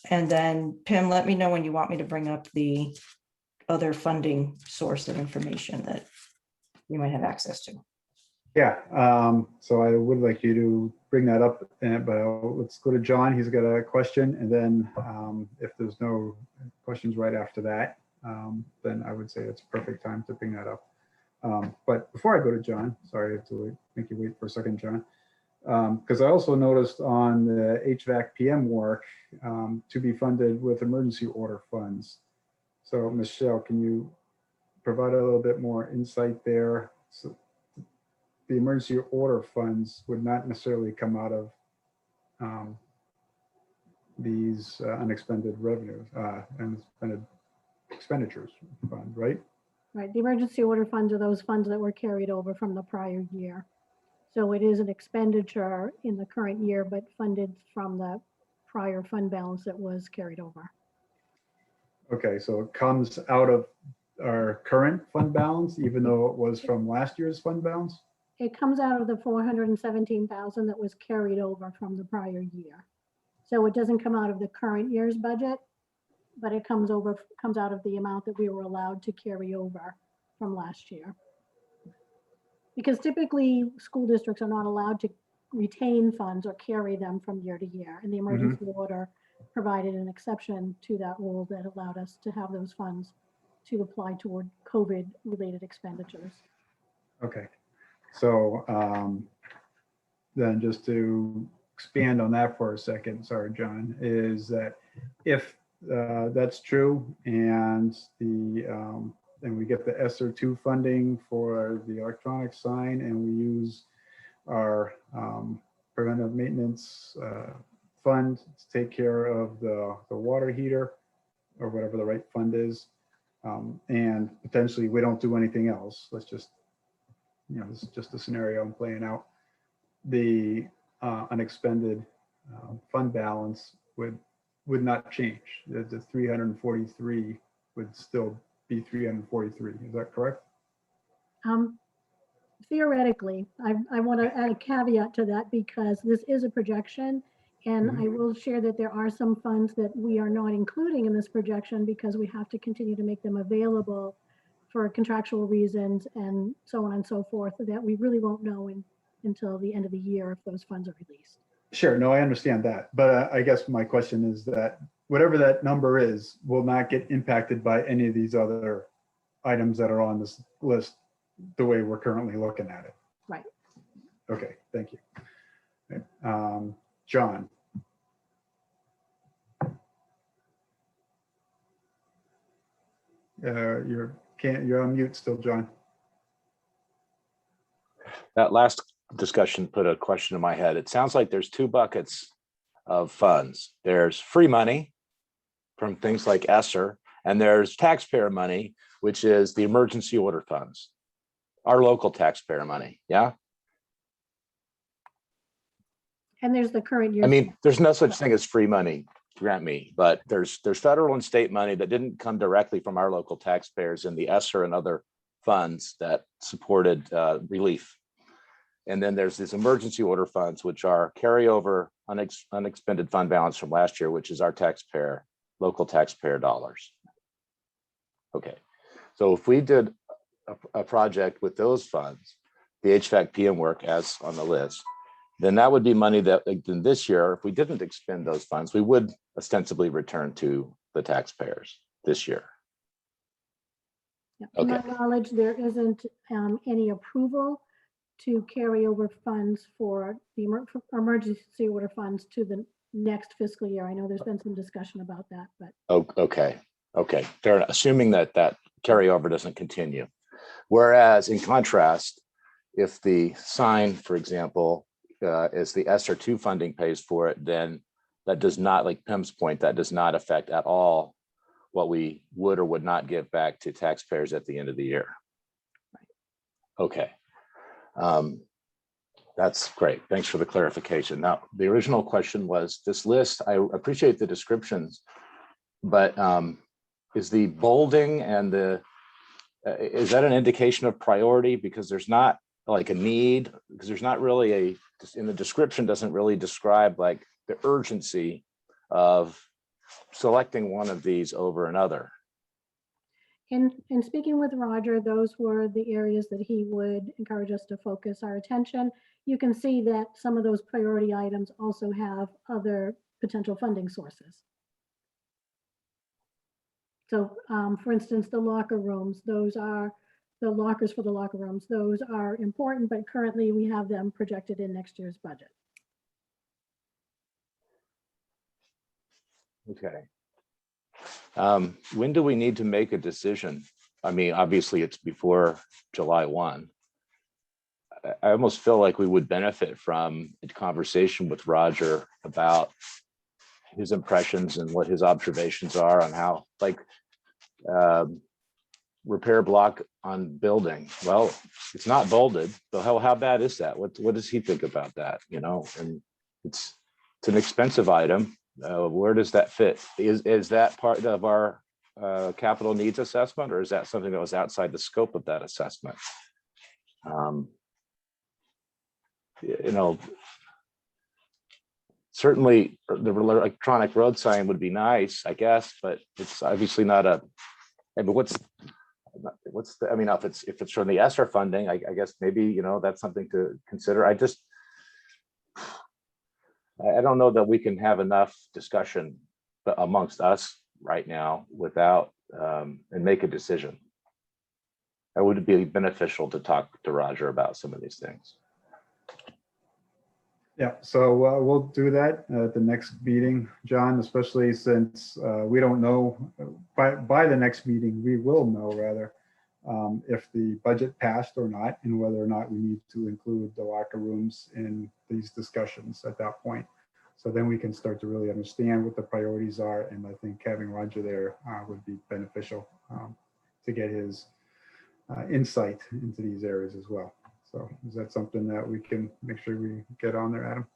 And then Pim, let me know when you want me to bring up the other funding source of information that you might have access to. Yeah, so I would like you to bring that up, but let's go to John. He's got a question, and then if there's no questions right after that, then I would say it's a perfect time to bring that up. But before I go to John, sorry, I have to make you wait for a second, John, because I also noticed on the HVAC PM work to be funded with emergency order funds. So Michelle, can you provide a little bit more insight there? So the emergency order funds would not necessarily come out of these unexpended revenues, unexpended expenditures fund, right? Right, the emergency order funds are those funds that were carried over from the prior year. So it is an expenditure in the current year, but funded from the prior fund balance that was carried over. Okay, so it comes out of our current fund balance, even though it was from last year's fund balance? It comes out of the 417,000 that was carried over from the prior year. So it doesn't come out of the current year's budget, but it comes out of the amount that we were allowed to carry over from last year. Because typically school districts are not allowed to retain funds or carry them from year to year. And the emergency order provided an exception to that rule that allowed us to have those funds to apply toward COVID related expenditures. Okay, so then just to expand on that for a second, sorry, John, is that if that's true and we get the ESSER 2 funding for the electronic sign, and we use our preventive maintenance fund to take care of the water heater or whatever the right fund is, and potentially we don't do anything else. Let's just, this is just a scenario I'm playing out. The unexpended fund balance would not change. The 343 would still be 343. Is that correct? Theoretically, I want to add a caveat to that because this is a projection, and I will share that there are some funds that we are not including in this projection because we have to continue to make them available for contractual reasons and so on and so forth, that we really won't know until the end of the year if those funds are released. Sure, no, I understand that. But I guess my question is that whatever that number is will not get impacted by any of these other items that are on this list the way we're currently looking at it. Right. Okay, thank you. John. You're on mute still, John. That last discussion put a question in my head. It sounds like there's two buckets of funds. There's free money from things like ESSER, and there's taxpayer money, which is the emergency order funds, our local taxpayer money. Yeah. And there's the current year. I mean, there's no such thing as free money, grant me, but there's federal and state money that didn't come directly from our local taxpayers in the ESSER and other funds that supported relief. And then there's these emergency order funds, which are carryover unexpended fund balance from last year, which is our local taxpayer dollars. Okay, so if we did a project with those funds, the HVAC PM work as on the list, then that would be money that in this year, if we didn't expend those funds, we would ostensibly return to the taxpayers this year. To my knowledge, there isn't any approval to carry over funds for the emergency order funds to the next fiscal year. I know there's been some discussion about that, but Oh, okay. Fair enough. Assuming that carryover doesn't continue. Whereas in contrast, if the sign, for example, is the SR2 funding pays for it, then that does not, like Pam's point, that does not affect at all what we would or would not give back to taxpayers at the end of the year. Okay. That's great. Thanks for the clarification. Now, the original question was this list. I appreciate the descriptions, but is the bolding and is that an indication of priority? Because there's not like a need, because there's not really in the description doesn't really describe like the urgency of selecting one of these over another. in speaking with Roger, those were the areas that he would encourage us to focus our attention. You can see that some of those priority items also have other potential funding sources. So for instance, the locker rooms, those are the lockers for the locker rooms. Those are important, but currently we have them projected in next year's budget. Okay. When do we need to make a decision? I mean, obviously it's before July 1. I almost feel like we would benefit from a conversation with Roger about his impressions and what his observations are on how, like, repair block on building. Well, it's not bolded, so how bad is that? What does he think about that? You know, and it's an expensive item. Where does that fit? Is that part of our capital needs assessment, or is that something that was outside the scope of that assessment? You know, certainly the electronic road sign would be nice, I guess, but it's obviously not a. I mean, what's the? I mean, if it's from the ESSER funding, I guess maybe, you know, that's something to consider. I don't know that we can have enough discussion amongst us right now without and make a decision. It would be beneficial to talk to Roger about some of these things. Yeah, so we'll do that at the next meeting, John, especially since we don't know, by the next meeting, we will know rather, if the budget passed or not, and whether or not we need to include the locker rooms in these discussions at that point. So then we can start to really understand what the priorities are, and I think having Roger there would be beneficial to get his insight into these areas as well. So is that something that we can make sure we get on there, Adam?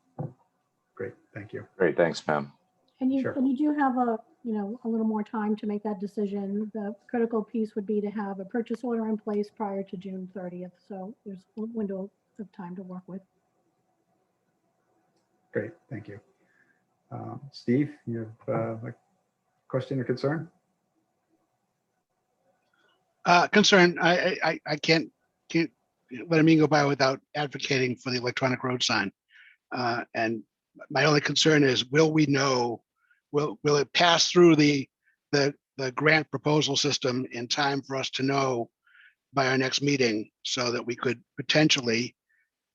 Great, thank you. Great, thanks, Pam. And you, Sure. and you do have a little more time to make that decision. The critical piece would be to have a purchase order in place prior to June 30th. So there's a window of time to work with. Great, thank you. Steve, you have a question or concern? Concern, I can't let a meeting go by without advocating for the electronic road sign. And my only concern is, will we know, will it pass through the grant proposal system in time for us to know by our next meeting, so that we could potentially,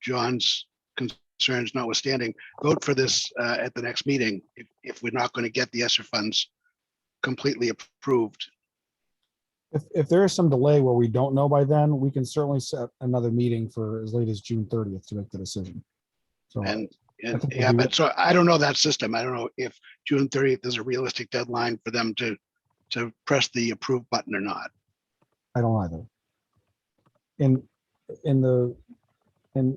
John's concerns notwithstanding, vote for this at the next meeting if we're not going to get the ESSER funds completely approved. If there is some delay where we don't know by then, we can certainly set another meeting for as late as June 30th to make the decision. So And think we'll yeah, be- but so I don't know that system. I don't know if June 30th is a realistic deadline for them to press the approve button or not. I don't either. And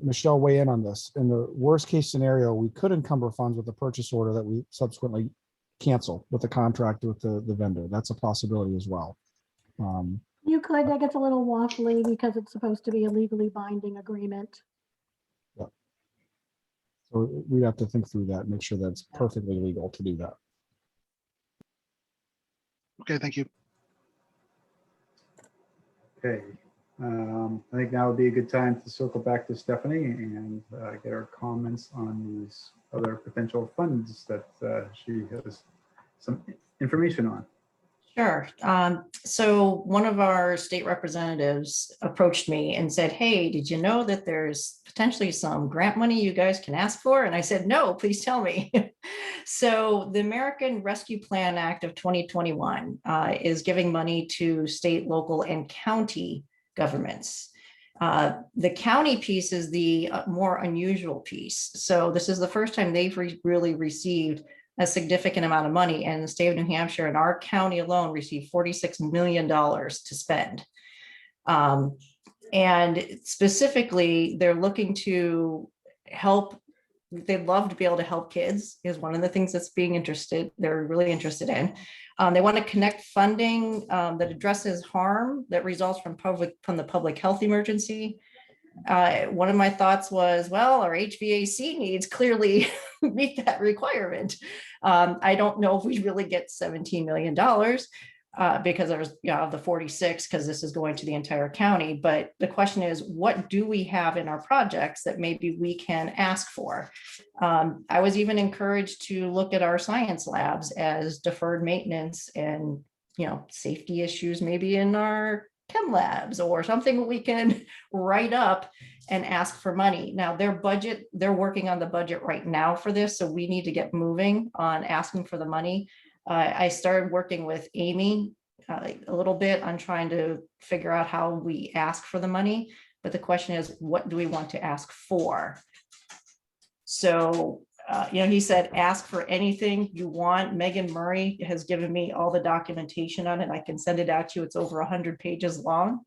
Michelle, weigh in on this. In the worst case scenario, we could encumber funds with a purchase order that we subsequently cancel with the contract with the vendor. That's a possibility as well. You could, that gets a little waffly because it's supposed to be a legally binding agreement. So we have to think through that, and make sure that's perfectly legal to do that. Okay, thank you. Okay, I think now would be a good time to circle back to Stephanie and get her comments on these other potential funds that she has some information on. Sure. So one of our state representatives approached me and said, "Hey, did you know that there's potentially some grant money you guys can ask for?" And I said, "No, please tell me." So the American Rescue Plan Act of 2021 is giving money to state, local, and county governments. The county piece is the more unusual piece. So this is the first time they've really received a significant amount of money, and the state of New Hampshire and our county alone received $46 million to spend. And specifically, they're looking to help. They'd love to be able to help kids is one of the things they're really interested in. They want to connect funding that addresses harm that results from the public health emergency. One of my thoughts was, well, our HVAC needs clearly meet that requirement. I don't know if we really get $17 million because there's the 46, because this is going to the entire county. But the question is, what do we have in our projects that maybe we can ask for? I was even encouraged to look at our science labs as deferred maintenance and safety issues maybe in our chem labs or something we can write up and ask for money. Now they're working on the budget right now for this, so we need to get moving on asking for the money. I started working with Amy a little bit on trying to figure out how we ask for the money, but the question is, what do we want to ask for? So he said, ask for anything you want. Megan Murray has given me all the documentation on it. I can send it out to you. It's over 100 pages long,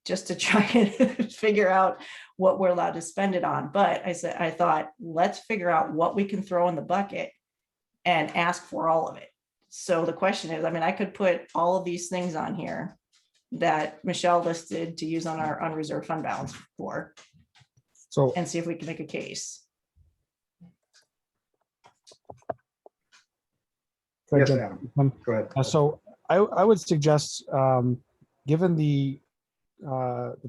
just to try and figure out what we're allowed to spend it on. But I thought, let's figure out what we can throw in the bucket and ask for all of it. So the question is, I could put all of these things on here that Michelle listed to use on our unreserved fund balance for, So and see if we can make a case. Yes, Adam. Go ahead. So I would suggest, given the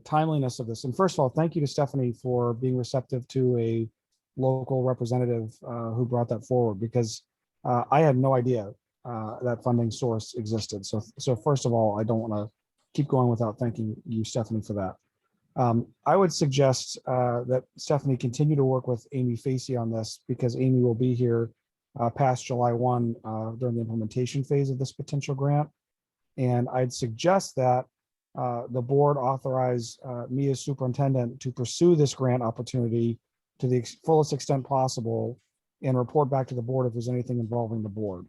timeliness of this, and first of all, thank you to Stephanie for being receptive to a local representative who brought that forward, because I had no idea that funding source existed. So first of all, I don't want to keep going without thanking you, Stephanie, for that. I would suggest that Stephanie continue to work with Amy Facques on this, because Amy will be here past July 1 during the implementation phase of this potential grant. And I'd suggest that the board authorize me as superintendent to pursue this grant opportunity to the fullest extent possible and report back to the board if there's anything involving the board.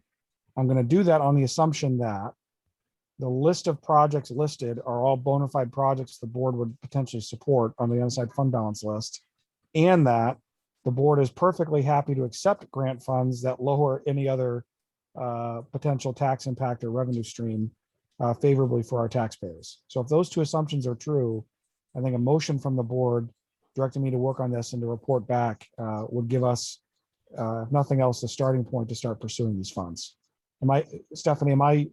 I'm going to do that on the assumption that the list of projects listed are all bona fide projects the board would potentially support on the unassigned fund balance list, and that the board is perfectly happy to accept grant funds that lower any other potential tax impact or revenue stream favorably for our taxpayers. So if those two assumptions are true, I think a motion from the board directing me to work on this and to report back would give us, if nothing else, a starting point to start pursuing these funds. Stephanie, am I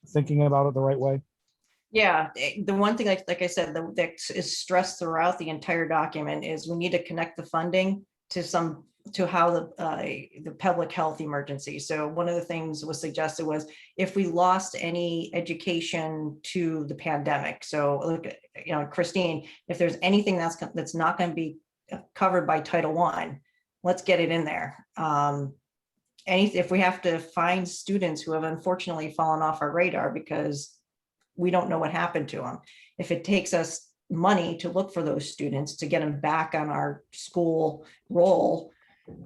thinking about it the right way? Yeah, the one thing, like I said, that is stressed throughout the entire document is we need to connect the funding to how the public health emergency. So one of the things was suggested was if we lost any education to the pandemic. So look, Christine, if there's anything that's not going to be covered by Title I, let's get it in there. If we have to find students who have unfortunately fallen off our radar because we don't know what happened to them, if it takes us money to look for those students to get them back on our school roll,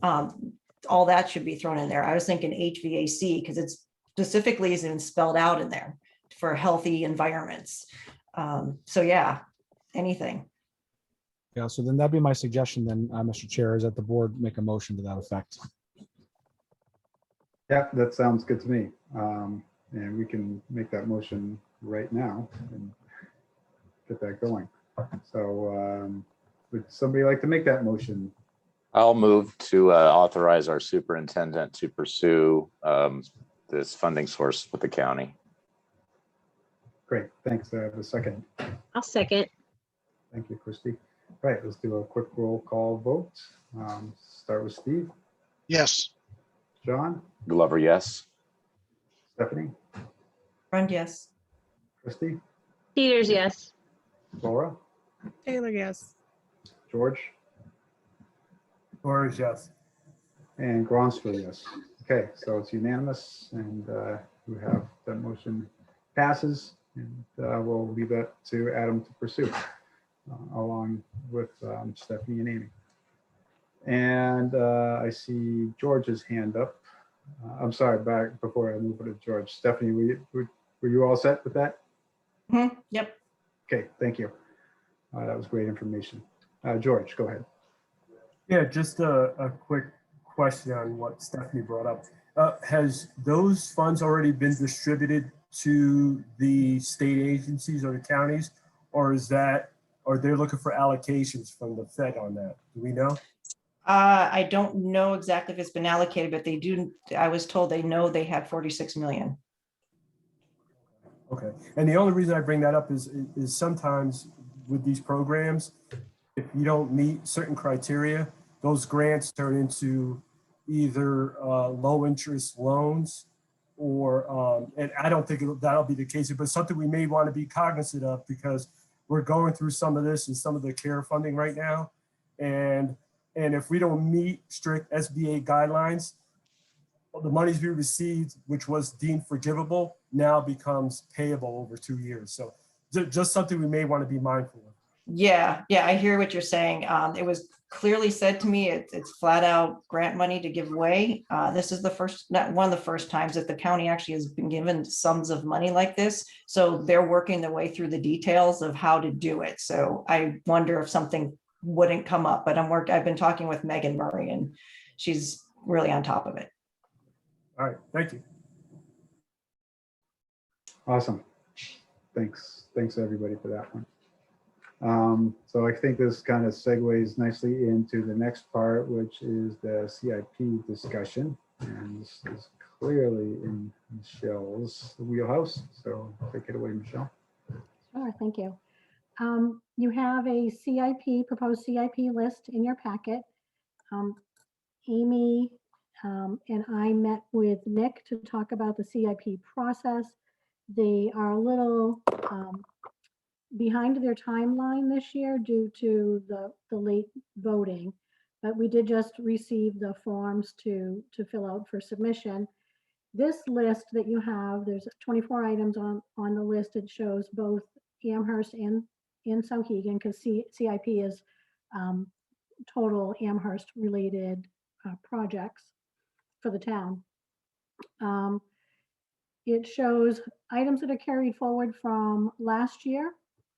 all that should be thrown in there. I was thinking HVAC because it's specifically isn't spelled out in there for healthy environments. So yeah, anything. Yeah, so then that'd be my suggestion then, Mr. Chair, is that the board make a motion to that effect. Yeah, that sounds good to me. And we can make that motion right now and get that going. So would somebody like to make that motion? I'll move to authorize our superintendent to pursue this funding source with the county. Great, thanks. I have a second. I'll second. Thank you, Christy. Right, let's do a quick roll call vote. Start with Steve. Yes. John? Glover, yes. Stephanie? Friend, yes. Christie, Peters, yes. Laura, Taylor, yes. George, Torres, yes. and Gronster, yes. Okay, so it's unanimous, and we have that motion passes, and we'll leave that to Adam to pursue along with Stephanie and Amy. And I see George's hand up. I'm sorry, back before I move it to George. Stephanie, were you all set with that? Yep. Okay, thank you. That was great information. George, go ahead. Yeah, just a quick question on what Stephanie brought up. Has those funds already been distributed to the state agencies or the counties, or are they looking for allocations from the Fed on that? Do we know? I don't know exactly if it's been allocated, but they do. I was told they know they had 46 million. Okay, and the only reason I bring that up is sometimes with these programs, if you don't meet certain criteria, those grants turn into either low interest loans or, and I don't think that'll be the case, but something we may want to be cognizant of because we're going through some of this and some of the CARE funding right now. And if we don't meet strict SBA guidelines, the monies we received, which was deemed forgivable, now becomes payable over 2 years. So just something we may want to be mindful of. Yeah, I hear what you're saying. It was clearly said to me, it's flat out grant money to give away. This is not one of the first times that the county actually has been given sums of money like this. So they're working their way through the details of how to do it. So I wonder if something wouldn't come up, but I've been talking with Megan Murray and she's really on top of it. All right, thank you. Awesome. Thanks everybody for that one. So I think this kind of segues nicely into the next part, which is the CIP discussion. And this is clearly in Michelle's wheelhouse. So take it away, Michelle. Sure, thank you. You have a proposed CIP list in your packet. Amy and I met with Nick to talk about the CIP process. They are a little behind their timeline this year due to the late voting, but we did just receive the forms to fill out for submission. This list that you have, there's 24 items on the list. It shows both Amherst and Souhegan because CIP is total Amherst related projects for the town. It shows items that are carried forward from last year,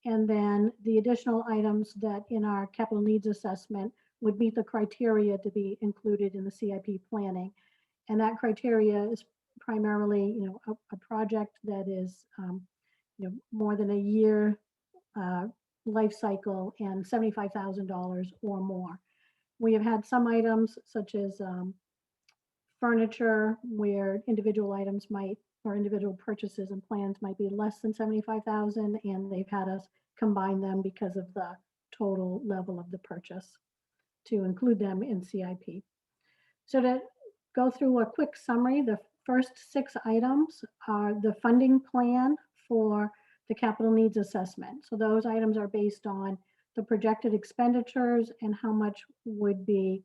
and then the additional items that in our capital needs assessment would meet the criteria to be included in the CIP planning. And that criteria is primarily, a project that is, more than a year life cycle and $75,000 or more. We have had some items such as furniture where individual items or individual purchases and plans might be less than 75,000, and they've had us combine them because of the total level of the purchase to include them in CIP. So to go through a quick summary, the first 6 items are the funding plan for the capital needs assessment. So those items are based on the projected expenditures and how much would be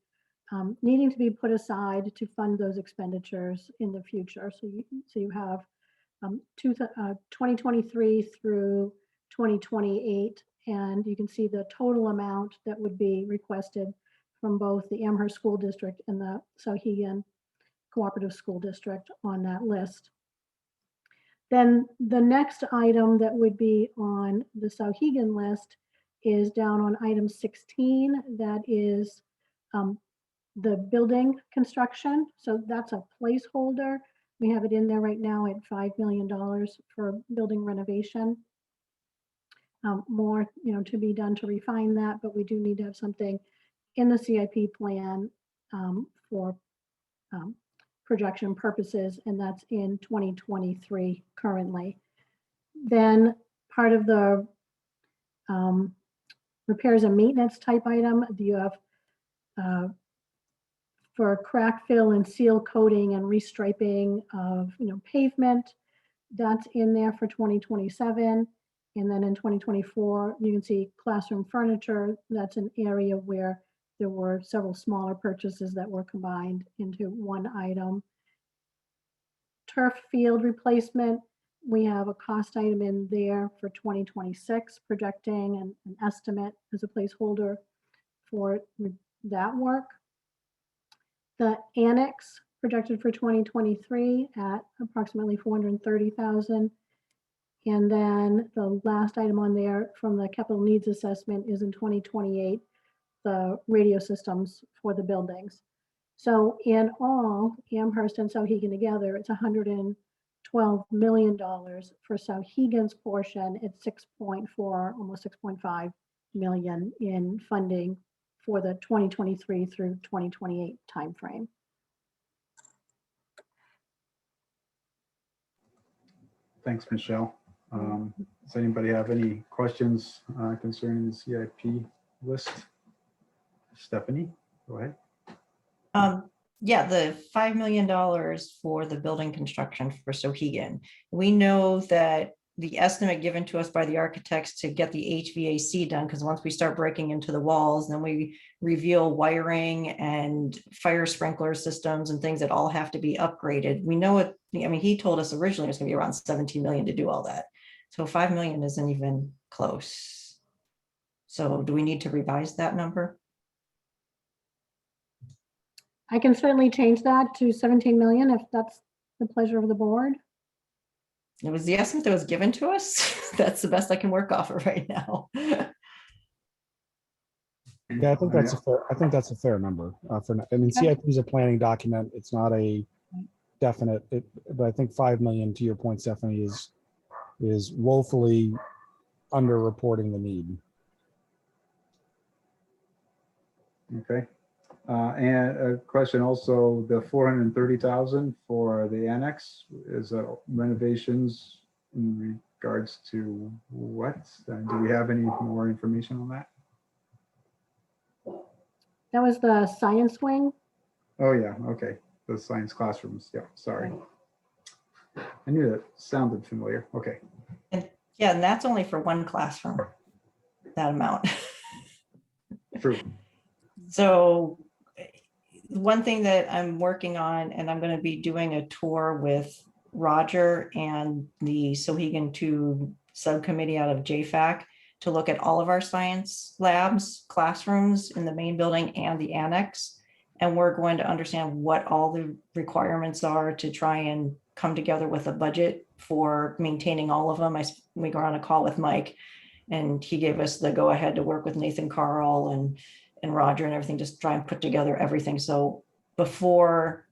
needing to be put aside to fund those expenditures in the future. So you have 2023 through 2028, and you can see the total amount that would be requested from both the Amherst School District and the Souhegan Cooperative School District on that list. Then the next item that would be on the Souhegan list is down on item 16. That is the building construction. So that's a placeholder. We have it in there right now at $5 million for building renovation. More, to be done to refine that, but we do need to have something in the CIP plan for projection purposes, and that's in 2023 currently. Then part of the repairs and maintenance type item, you have for crack fill and seal coating and restriping of pavement. That's in there for 2027. And then in 2024, you can see classroom furniture. That's an area where there were several smaller purchases that were combined into one item. Turf field replacement, we have a cost item in there for 2026, projecting an estimate as a placeholder for that work. The annex projected for 2023 at approximately 430,000. And then the last item on there from the capital needs assessment is in 2028, the radio systems for the buildings. So in all, Amherst and Souhegan together, it's $112 million for Souhegan's portion. It's 6.4, almost 6.5 million in funding for the 2023 through 2028 timeframe. Thanks, Michelle. Does anybody have any questions concerning the CIP list? Stephanie, go ahead. Yeah, the $5 million for the building construction for Souhegan. We know that the estimate given to us by the architects to get the HVAC done, because once we start breaking into the walls, then we reveal wiring and fire sprinkler systems and things that all have to be upgraded. We know it, I mean, he told us originally it was gonna be around 17 million to do all that. So 5 million isn't even close. So do we need to revise that number? I can certainly change that to 17 million if that's the pleasure of the board. It was the estimate that was given to us. That's the best I can work off of right now. Yeah, I think that's a fair number. I mean, CIP is a planning document. It's not a definite, but I think 5 million, to your point, Stephanie, is woefully underreporting the need. Okay. And a question also, the 430,000 for the annex, is that renovations in regards to what? Do we have any more information on that? That was the science wing. Oh yeah, okay. The science classrooms. Yeah, sorry. I knew that sounded familiar. Okay. Yeah, and that's only for one classroom, that amount. True. So one thing that I'm working on, and I'm going to be doing a tour with Roger and the Souhegan 2 subcommittee out of JFAC to look at all of our science labs, classrooms in the main building and the annex. And we're going to understand what all the requirements are to try and come together with a budget for maintaining all of them. We got on a call with Mike and he gave us the go ahead to work with Nathan Carl and Roger and everything, just try and put together everything. So before,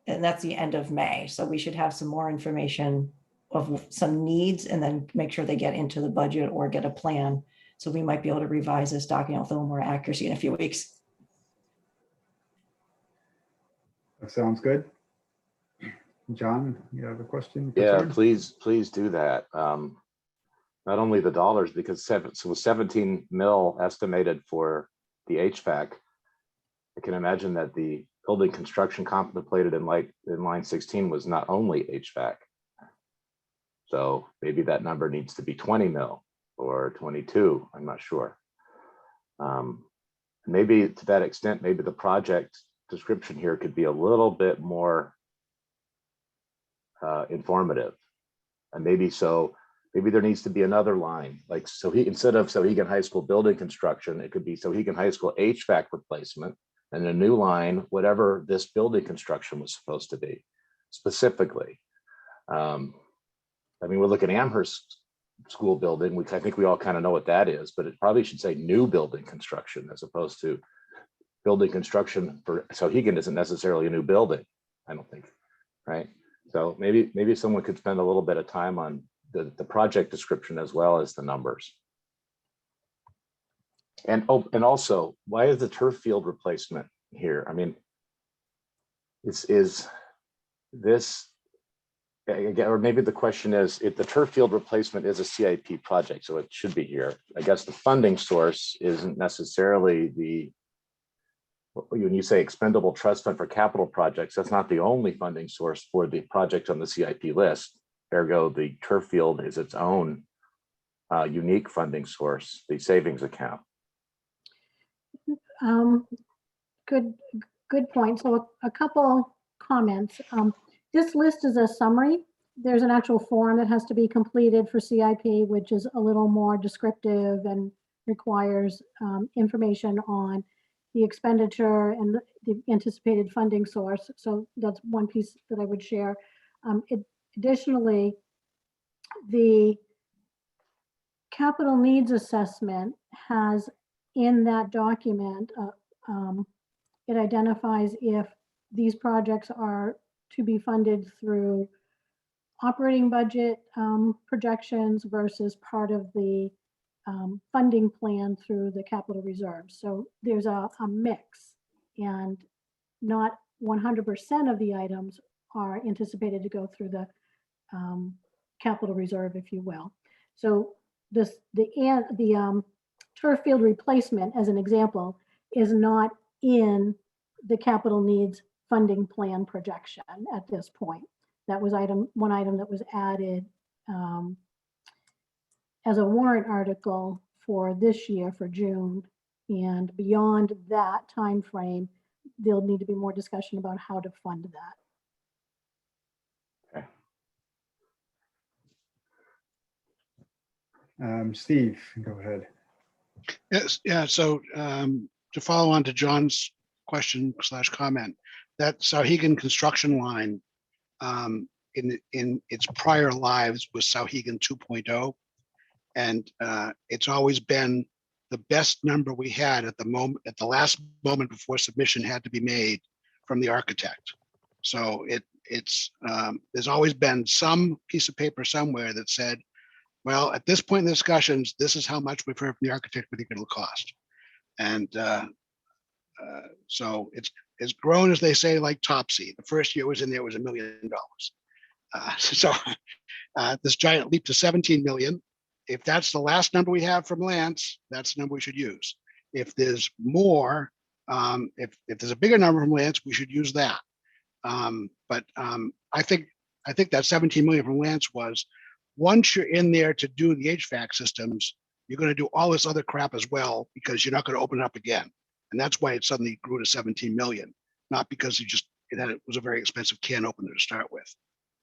and that's the end of May. So we should have some more information of some needs and then make sure they get into the budget or get a plan. So we might be able to revise this document with a little more accuracy in a few weeks. That sounds good. John, you have a question? Yeah, concern? please do that. Not only the dollars, because 17 mil estimated for the HVAC. I can imagine that the building construction contemplated in line 16 was not only HVAC. So maybe that number needs to be 20 mil or 22, I'm not sure. Maybe to that extent, maybe the project description here could be a little bit more informative. And maybe there needs to be another line, like instead of Souhegan High School building construction, it could be Souhegan High School HVAC replacement, and a new line, whatever this building construction was supposed to be specifically. I mean, we're looking at Amherst School building, which I think we all kind of know what that is, but it probably should say new building construction as opposed to building construction for Souhegan isn't necessarily a new building, I don't think, right? So maybe someone could spend a little bit of time on the project description as well as the numbers. And also, why is the turf field replacement here? I mean, is this, or maybe the question is, if the turf field replacement is a CIP project, so it should be here. I guess the funding source isn't necessarily when you say expendable trust fund for capital projects, that's not the only funding source for the project on the CIP list. Ergo, the turf field is its own unique funding source, the savings account. Good point. So a couple comments. This list is a summary. There's an actual form that has to be completed for CIP, which is a little more descriptive and requires information on the expenditure and the anticipated funding source. So that's one piece that I would share. Additionally, the capital needs assessment has in that document, it identifies if these projects are to be funded through operating budget projections versus part of the funding plan through the capital reserves. So there's a mix, and not 100% of the items are anticipated to go through the capital reserve, if you will. So the turf field replacement, as an example, is not in the capital needs funding plan projection at this point. That was one item that was added as a warrant article for this year, for June. And beyond that time frame, there'll need to be more discussion about how to fund that. Okay. Steve, go ahead. Yes, yeah. So to follow on to John's question / comment, that Souhegan construction line in its prior lives was Souhegan 2.0, and it's always been the best number we had at the last moment before submission had to be made from the architect. So it's there's always been some piece of paper somewhere that said, well, at this point in the discussions, this is how much we've heard from the architect we think it'll cost. And so it's grown, as they say, like Topsy. The first year was in there was $1 million. So this giant leap to 17 million. If that's the last number we have from Lance, that's the number we should use. If there's more, if there's a bigger number from Lance, we should use that. But I think that 17 million from Lance was, once you're in there to do the HVAC systems, you're going to do all this other crap as well, because you're not going to open it up again. And that's why it suddenly grew to 17 million, not because it was a very expensive can opener to start with.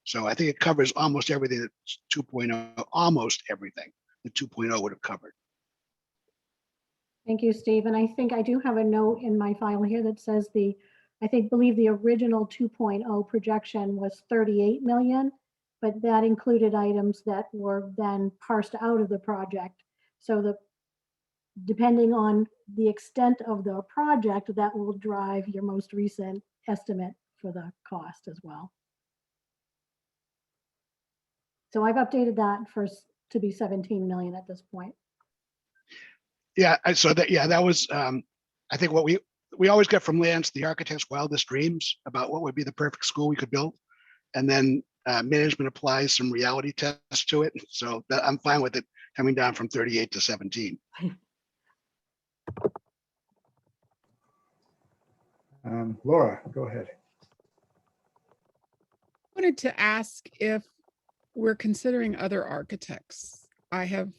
So I think it covers almost everything that 2.0, almost everything that 2.0 would have covered. Thank you, Steve. And I think I do have a note in my file here that says believe the original 2.0 projection was 38 million, but that included items that were then parsed out of the project. So depending on the extent of the project, that will drive your most recent estimate for the cost as well. So I've updated that to be 17 million at this point. Yeah, that was I think what we always get from Lance, the architect's wildest dreams about what would be the perfect school we could build, and then management applies some reality tests to it. So I'm fine with it coming down from 38 to 17. Laura, go ahead. I wanted to ask if we're considering other architects. I have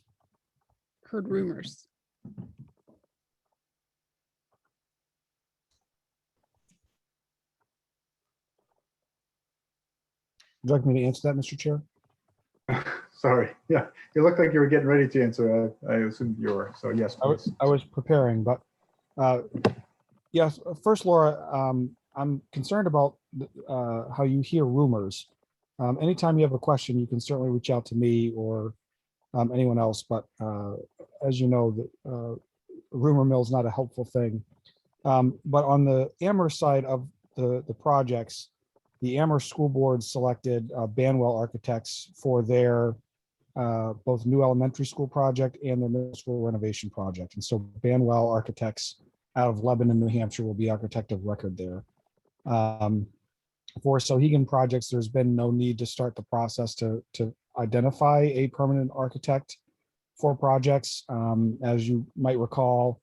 heard rumors. Would you like me to answer that, Mr. Chair? Sorry. Yeah, you looked like you were getting ready to answer. I assumed you were. So yes, please. I was preparing, but yes. First, Laura, I'm concerned about how you hear rumors. Anytime you have a question, you can certainly reach out to me or anyone else. But as you know, the rumor mill is not a helpful thing. But on the Amherst side of the projects, the Amherst School Board selected Banwell Architects for their both new elementary school project and their middle school renovation project. And so Banwell Architects out of Lebanon, New Hampshire will be architect of record there. For Souhegan projects, there's been no need to start the process to identify a permanent architect for projects. As you might recall,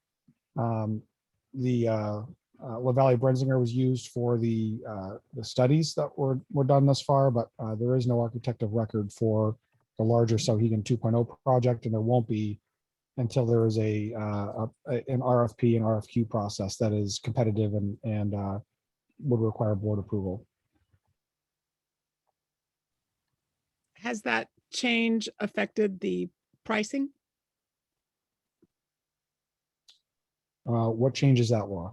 the LaValle Brenzinger was used for the studies that were done thus far, but there is no architect of record for the larger Souhegan 2.0 project, and there won't be until there is an RFP and RFQ process that is competitive and would require board approval. Has that change affected the pricing? What changes that, Laura?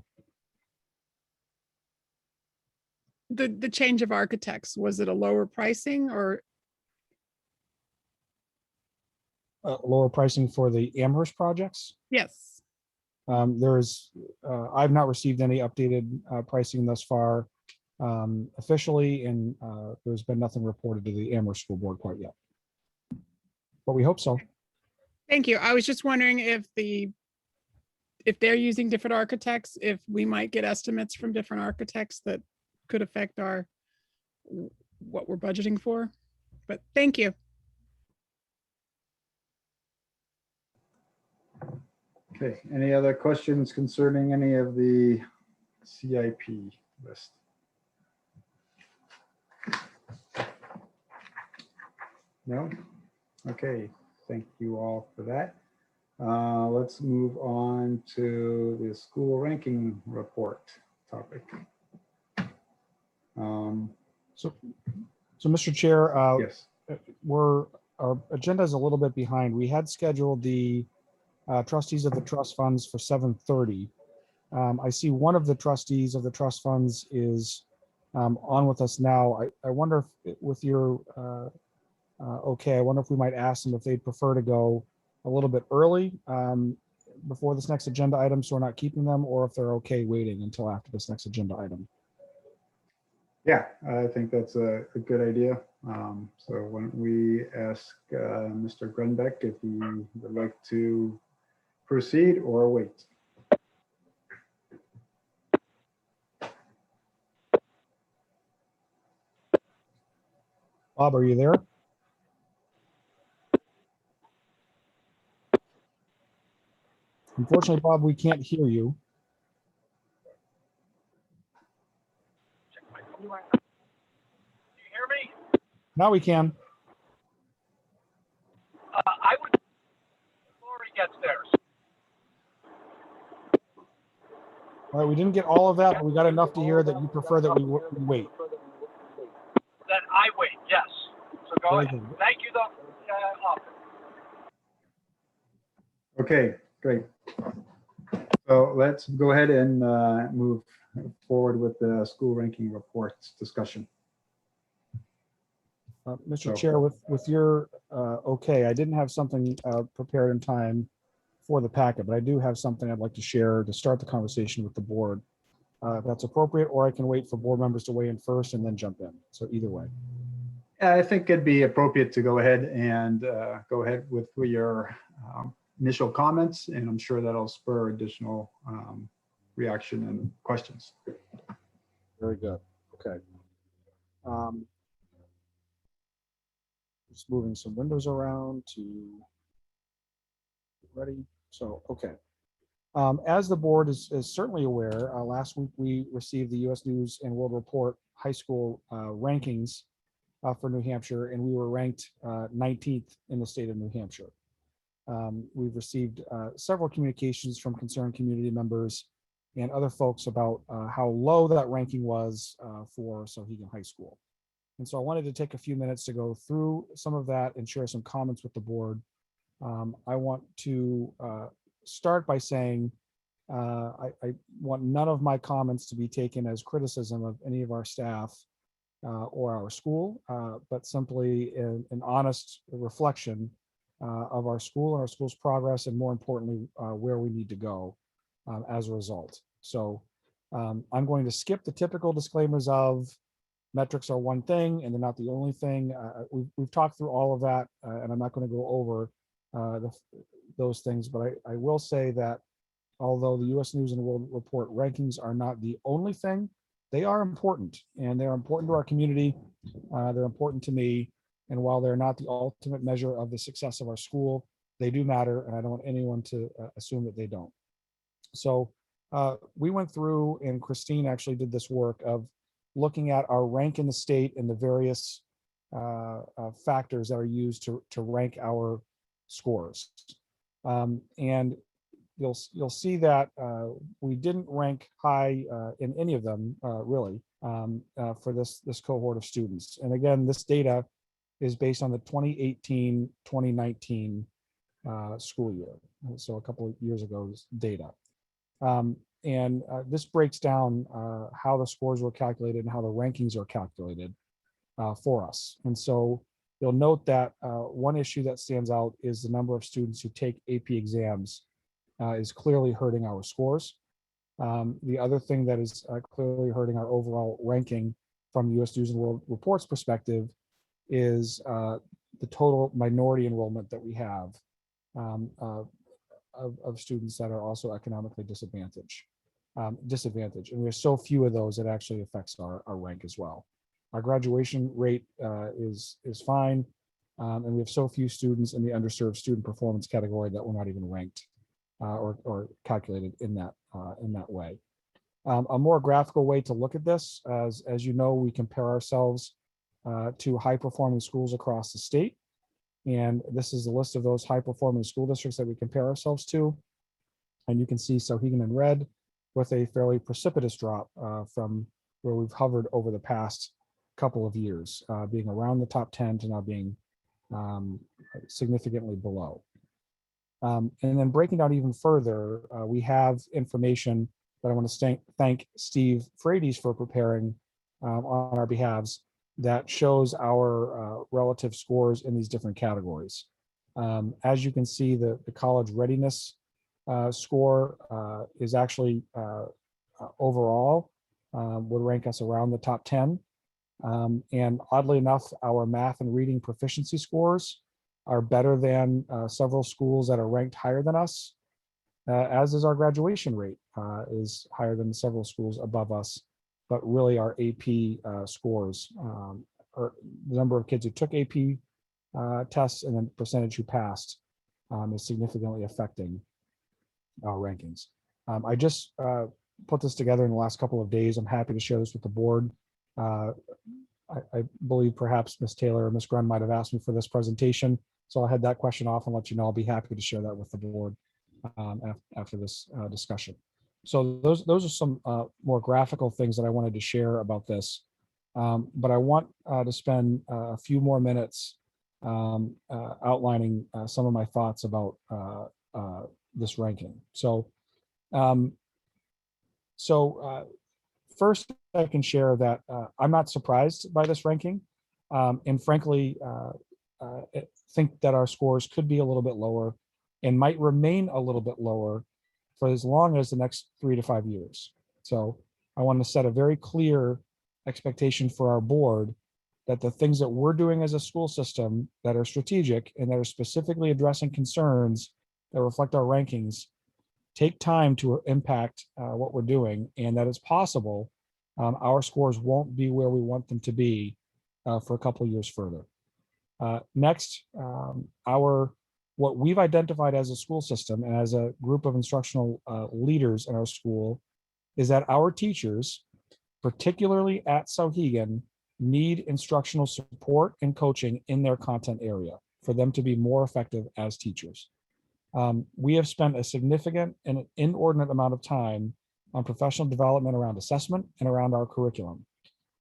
The change of architects, was it a lower pricing or? Lower pricing for the Amherst projects? Yes. I've not received any updated pricing thus far officially, and there's been nothing reported to the Amherst School Board quite yet. But we hope so. Thank you. I was just wondering if they're using different architects, if we might get estimates from different architects that could affect what we're budgeting for. But thank you. Okay, any other questions concerning any of the CIP list? No? Okay, thank you all for that. Let's move on to the school ranking report topic. So Mr. Chair, yes, our agenda is a little bit behind. We had scheduled the trustees of the trust funds for 7:30. I see one of the trustees of the trust funds is on with us now. I wonder if, with your okay, I wonder if we might ask them if they'd prefer to go a little bit early before this next agenda item, so we're not keeping them, or if they're okay waiting until after this next agenda item. yeah, I think that's a good idea. So why don't we ask Mr. Grenbeck if he would like to proceed or wait? Bob, are you there? Unfortunately, Bob, we can't hear you. Can you hear me? Now we can. I would, Lori gets theirs. All right, we didn't get all of that, but we got enough to hear that you prefer that we wait. Then I wait, yes. So go Very ahead. good. Thank you, though. Okay, great. So let's go ahead and move forward with the school ranking reports discussion. Mr. Chair, with your okay, I didn't have something prepared in time for the packet, but I do have something I'd like to share to start the conversation with the board. If that's appropriate, or I can wait for board members to weigh in first and then jump in. So either way. I think it'd be appropriate to go ahead and go ahead with your initial comments, and I'm sure that'll spur additional reaction and questions. Very good. Okay. Just moving some windows around to get ready. So, okay. As the board is certainly aware, last week we received the U.S. News and World Report high school rankings for New Hampshire, and we were ranked 19th in the state of New Hampshire. We've received several communications from concerned community members and other folks about how low that ranking was for Souhegan High School. And so I wanted to take a few minutes to go through some of that and share some comments with the board. I want to start by saying I want none of my comments to be taken as criticism of any of our staff or our school, but simply an honest reflection of our school and our school's progress, and more importantly, where we need to go as a result. So I'm going to skip the typical disclaimers of metrics are one thing and they're not the only thing. We've talked through all of that, and I'm not going to go over those things, but I will say that although the U.S. News and World Report rankings are not the only thing, they are important, and they're important to our community. They're important to me. And while they're not the ultimate measure of the success of our school, they do matter, and I don't want anyone to assume that they don't. So we went through, and Christine actually did this work of looking at our rank in the state and the various factors that are used to rank our scores. And you'll see that we didn't rank high in any of them really for this cohort of students. And again, this data is based on the 2018-2019 school year. So a couple of years ago's data. And this breaks down how the scores were calculated and how the rankings are calculated for us. And so you'll note that one issue that stands out is the number of students who take AP exams is clearly hurting our scores. The other thing that is clearly hurting our overall ranking from U.S. News and World Report's perspective is the total minority enrollment that we have of students that are also economically disadvantaged. And we have so few of those that actually affects our rank as well. Our graduation rate is fine, and we have so few students in the underserved student performance category that we're not even ranked or calculated in that way. A more graphical way to look at this, as you know, we compare ourselves to high performing schools across the state. And this is a list of those high performing school districts that we compare ourselves to. And you can see Souhegan in red with a fairly precipitous drop from where we've hovered over the past couple of years, being around the top 10 to now being significantly below. And then breaking down even further, we have information that I want to thank Steve Frades for preparing on our behalves that shows our relative scores in these different categories. As you can see, the college readiness score is actually overall would rank us around the top 10. And oddly enough, our math and reading proficiency scores are better than several schools that are ranked higher than us, as is our graduation rate is higher than several schools above us. But really our AP scores, or the number of kids who took AP tests and then percentage who passed is significantly affecting our rankings. I just put this together in the last couple of days. I'm happy to share this with the board. I believe perhaps Ms. Taylor or Ms. Grun might have asked me for this presentation. So I'll head that question off and let you know. I'll be happy to share that with the board after this discussion. So those are some more graphical things that I wanted to share about this. But I want to spend a few more minutes outlining some of my thoughts about this ranking. So, first, I can share that I'm not surprised by this ranking, and frankly, think that our scores could be a little bit lower and might remain a little bit lower for as long as the next 3 to 5 years. So I want to set a very clear expectation for our board that the things that we're doing as a school system that are strategic and that are specifically addressing concerns that reflect our rankings take time to impact what we're doing, and that it's possible our scores won't be where we want them to be for a couple of years further. Next, what we've identified as a school system and as a group of instructional leaders in our school is that our teachers, particularly at Souhegan, need instructional support and coaching in their content area for them to be more effective as teachers. We have spent a significant and inordinate amount of time on professional development around assessment and around our curriculum.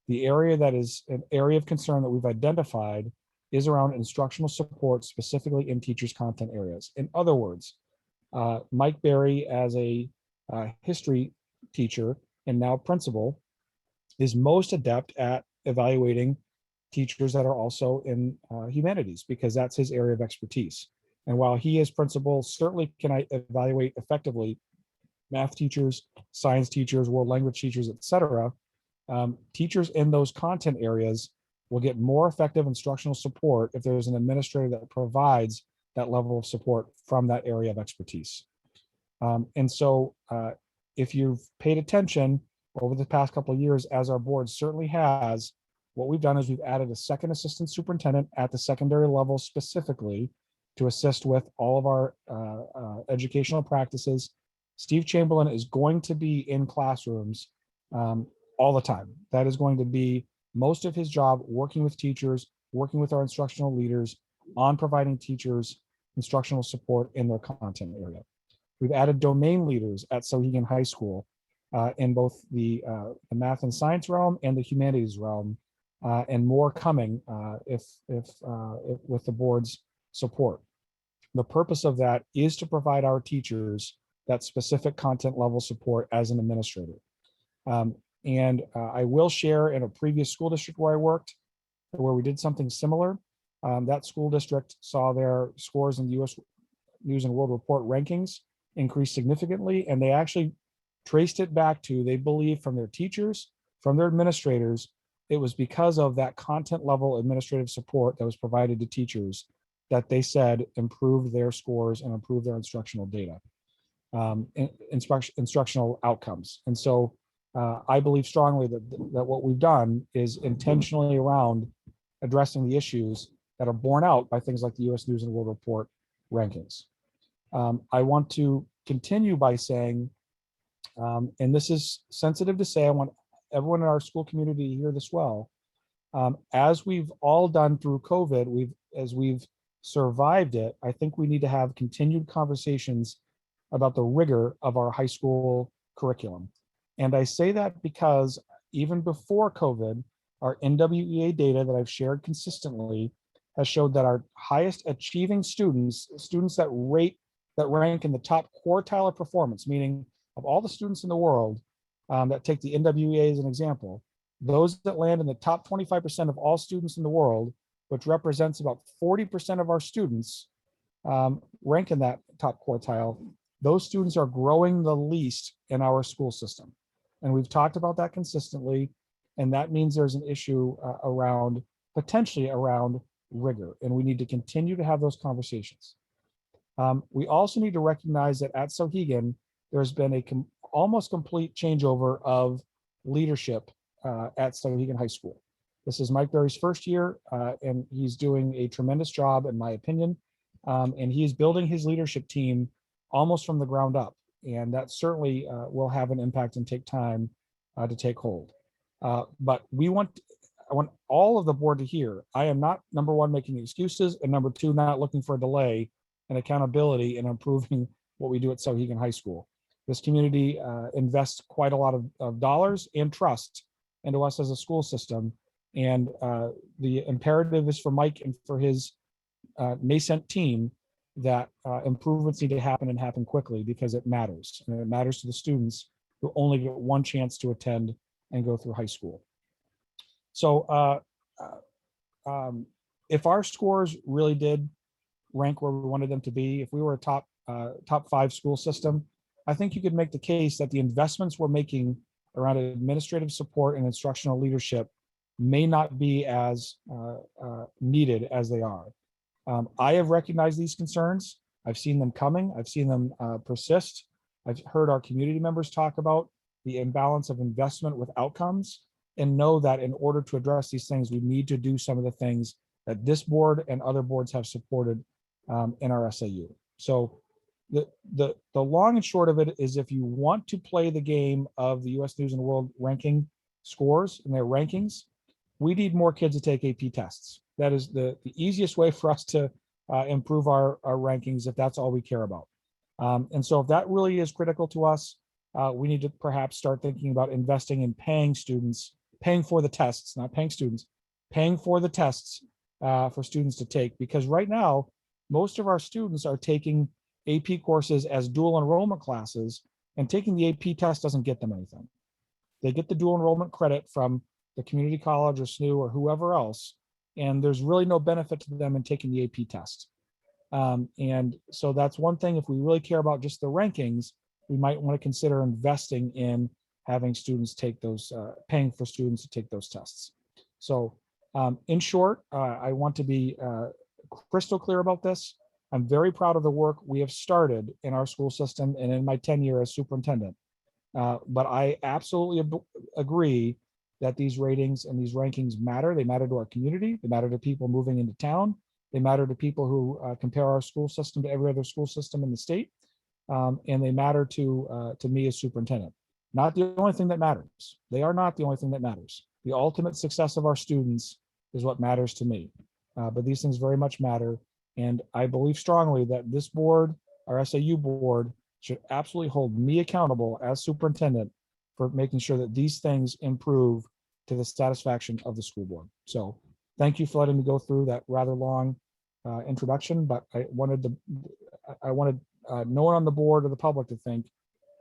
The area that is an area of concern that we've identified is around instructional support, specifically in teachers' content areas. In other words, Mike Berry, as a history teacher and now principal, is most adept at evaluating teachers that are also in humanities, because that's his area of expertise. And while he is principal, certainly can evaluate effectively math teachers, science teachers, world language teachers, etc. Teachers in those content areas will get more effective instructional support if there's an administrator that provides that level of support from that area of expertise. And so if you've paid attention over the past couple of years, as our board certainly has, what we've done is we've added a second assistant superintendent at the secondary level specifically to assist with all of our educational practices Steve Chamberlain is going to be in classrooms all the time. That is going to be most of his job, working with teachers, working with our instructional leaders on providing teachers instructional support in their content area. We've added domain leaders at Souhegan High School in both the math and science realm and the humanities realm, and more coming if with the board's support. The purpose of that is to provide our teachers that specific content level support as an administrator. I will share in a previous school district where I worked, where we did something similar. That school district saw their scores in the U.S. News and World Report rankings increase significantly, and they actually traced it back to, they believe, from their teachers, from their administrators, it was because of that content level administrative support that was provided to teachers that they said improved their scores and improved their instructional data, instructional outcomes. And so I believe strongly that what we've done is intentionally around addressing the issues that are borne out by things like the U.S. News and World Report rankings. I want to continue by saying, and this is sensitive to say, I want everyone in our school community to hear this well. As we've all done through COVID, as we've survived it, I think we need to have continued conversations about the rigor of our high school curriculum. And I say that because even before COVID, our NWEA data that I've shared consistently has showed that our highest achieving students that rank in the top quartile of performance, meaning of all the students in the world that take the NWEA as an example, those that land in the top 25% of all students in the world, which represents about 40% of our students rank in that top quartile, those students are growing the least in our school system. And we've talked about that consistently. And that means there's an issue potentially around rigor. And we need to continue to have those conversations. We also need to recognize that at Souhegan, there's been a almost complete changeover of leadership at Souhegan High School. This is Mike Berry's first year, and he's doing a tremendous job, in my opinion. And he's building his leadership team almost from the ground up. And that certainly will have an impact and take time to take hold. But I want all of the board to hear, I am not, number one, making excuses, and number two, not looking for a delay and accountability in improving what we do at Souhegan High School. This community invests quite a lot of dollars and trust into us as a school system. And the imperative is for Mike and for his nascent team that improvements need to happen and happen quickly, because it matters. And it matters to the students who only get one chance to attend and go through high school. So if our scores really did rank where we wanted them to be, if we were a top 5 school system, I think you could make the case that the investments we're making around administrative support and instructional leadership may not be as needed as they are. I have recognized these concerns. I've seen them coming. I've seen them persist. I've heard our community members talk about the imbalance of investment with outcomes, and know that in order to address these things, we need to do some of the things that this board and other boards have supported in our SAU. So the long and short of it is, if you want to play the game of the U.S. News and World ranking scores and their rankings, we need more kids to take AP tests. That is the easiest way for us to improve our rankings, if that's all we care about. And so if that really is critical to us, we need to perhaps start thinking about investing in paying for the tests, not paying students, paying for the tests for students to take. Because right now, most of our students are taking AP courses as dual enrollment classes, and taking the AP test doesn't get them anything. They get the dual enrollment credit from the community college or SNU or whoever else, and there's really no benefit to them in taking the AP test. And so that's one thing. If we really care about just the rankings, we might want to consider investing in having students take those, paying for students to take those tests. So in short, I want to be crystal clear about this. I'm very proud of the work we have started in our school system and in my tenure as superintendent. But I absolutely agree that these ratings and these rankings matter. They matter to our community. They matter to people moving into town. They matter to people who compare our school system to every other school system in the state. and they matter to me as superintendent. Not the only thing that matters. They are not the only thing that matters. The ultimate success of our students is what matters to me. But these things very much matter. And I believe strongly that this board, our SAU board, should absolutely hold me accountable as superintendent for making sure that these things improve to the satisfaction of the school board. So thank you for letting me go through that rather long introduction, but I wanted no one on the board or the public to think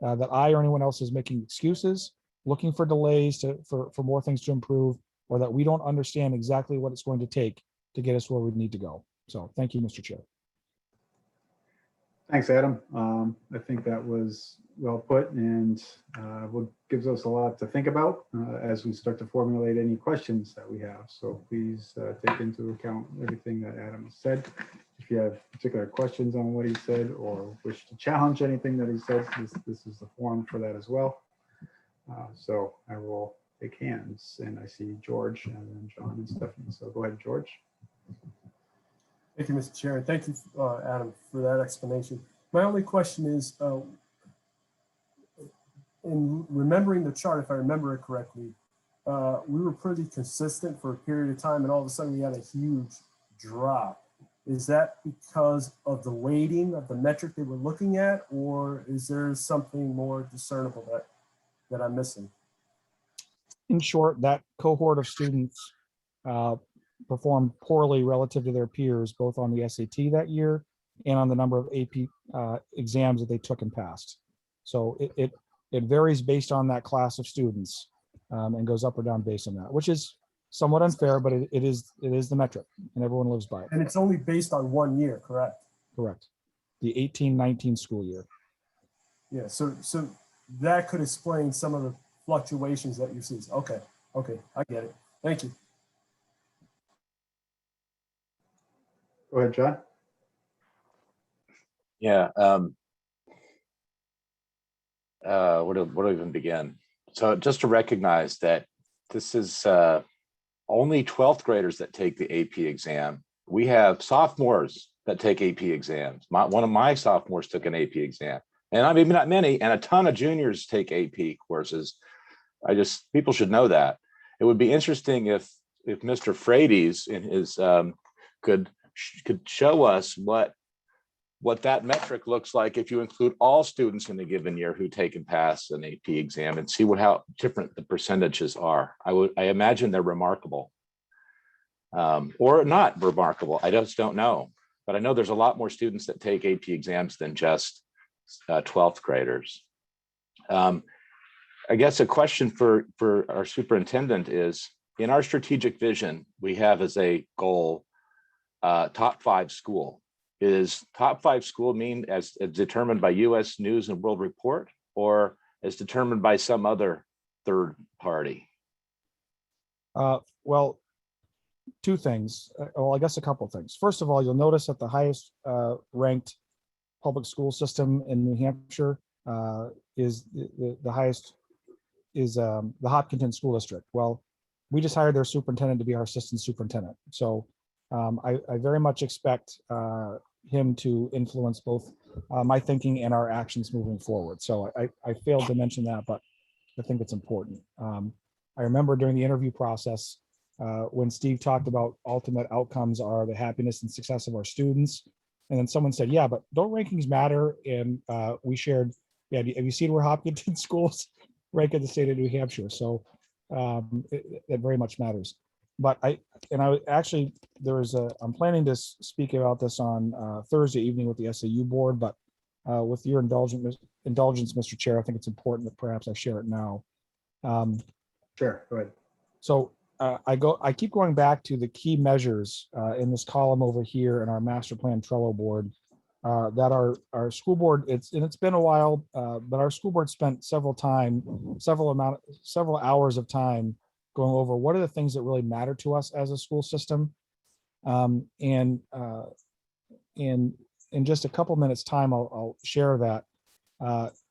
that I or anyone else is making excuses, looking for delays for more things to improve, or that we don't understand exactly what it's going to take to get us where we need to go. So thank you, Mr. Chair. Thanks, Adam. I think that was well put, and gives us a lot to think about as we start to formulate any questions that we have. So please take into account everything that Adam said. If you have particular questions on what he said or wish to challenge anything that he said, this is the forum for that as well. So I will take hands, and I see George and then John and Stephanie. So go ahead, George. Thank you, Mr. Chair. And thank you, Adam, for that explanation. My only question is, in remembering the chart, if I remember it correctly, we were pretty consistent for a period of time, and all of a sudden we had a huge drop. Is that because of the weighting of the metric they were looking at, or is there something more discernible that I'm missing? In short, that cohort of students performed poorly relative to their peers, both on the SAT that year and on the number of AP exams that they took and passed. So it varies based on that class of students and goes up or down based on that, which is somewhat unfair, but it is the metric and everyone lives by it. And it's only based on 1 year, correct? Correct. The 18-19 school year. Yeah, so that could explain some of the fluctuations that you see. Okay, I get it. Thank you. Go ahead, John. Yeah. Where do I even begin? So just to recognize that this is only 12th graders that take the AP exam. We have sophomores that take AP exams. One of my sophomores took an AP exam, and maybe not many, and a ton of juniors take AP courses. People should know that. It would be interesting if Mr. Frades in his could show us what that metric looks like if you include all students in a given year who take and pass an AP exam, and see how different the percentages are. I imagine they're remarkable, or not remarkable. I just don't know, but I know there's a lot more students that take AP exams than just 12th graders. I guess a question for our superintendent is, in our strategic vision, we have as a goal top 5 school. Is top 5 school mean as determined by US News and World Report, or as determined by some other third party? Well, two things. Well, I guess a couple things. First of all, you'll notice that the highest ranked public school system in New Hampshire is the highest is the Hopkinton School District. Well, we just hired their superintendent to be our assistant superintendent. So I very much expect him to influence both my thinking and our actions moving forward. So I failed to mention that, but I think it's important. I remember during the interview process when Steve talked about ultimate outcomes are the happiness and success of our students. And then someone said, yeah, but don't rankings matter? And we shared, yeah, have you seen where Hopkinton schools rank in the state of New Hampshire? So it very much matters. But I'm planning to speak about this on Thursday evening with the SAU board, but with your indulgence, Mr. Chair, I think it's important that perhaps I share it now. Sure, go ahead. So I keep going back to the key measures in this column over here in our master plan Trello board that our school board, it's been a while, but our school board spent several hours of time going over what are the things that really matter to us as a school system. And in just a couple minutes time, I'll share that.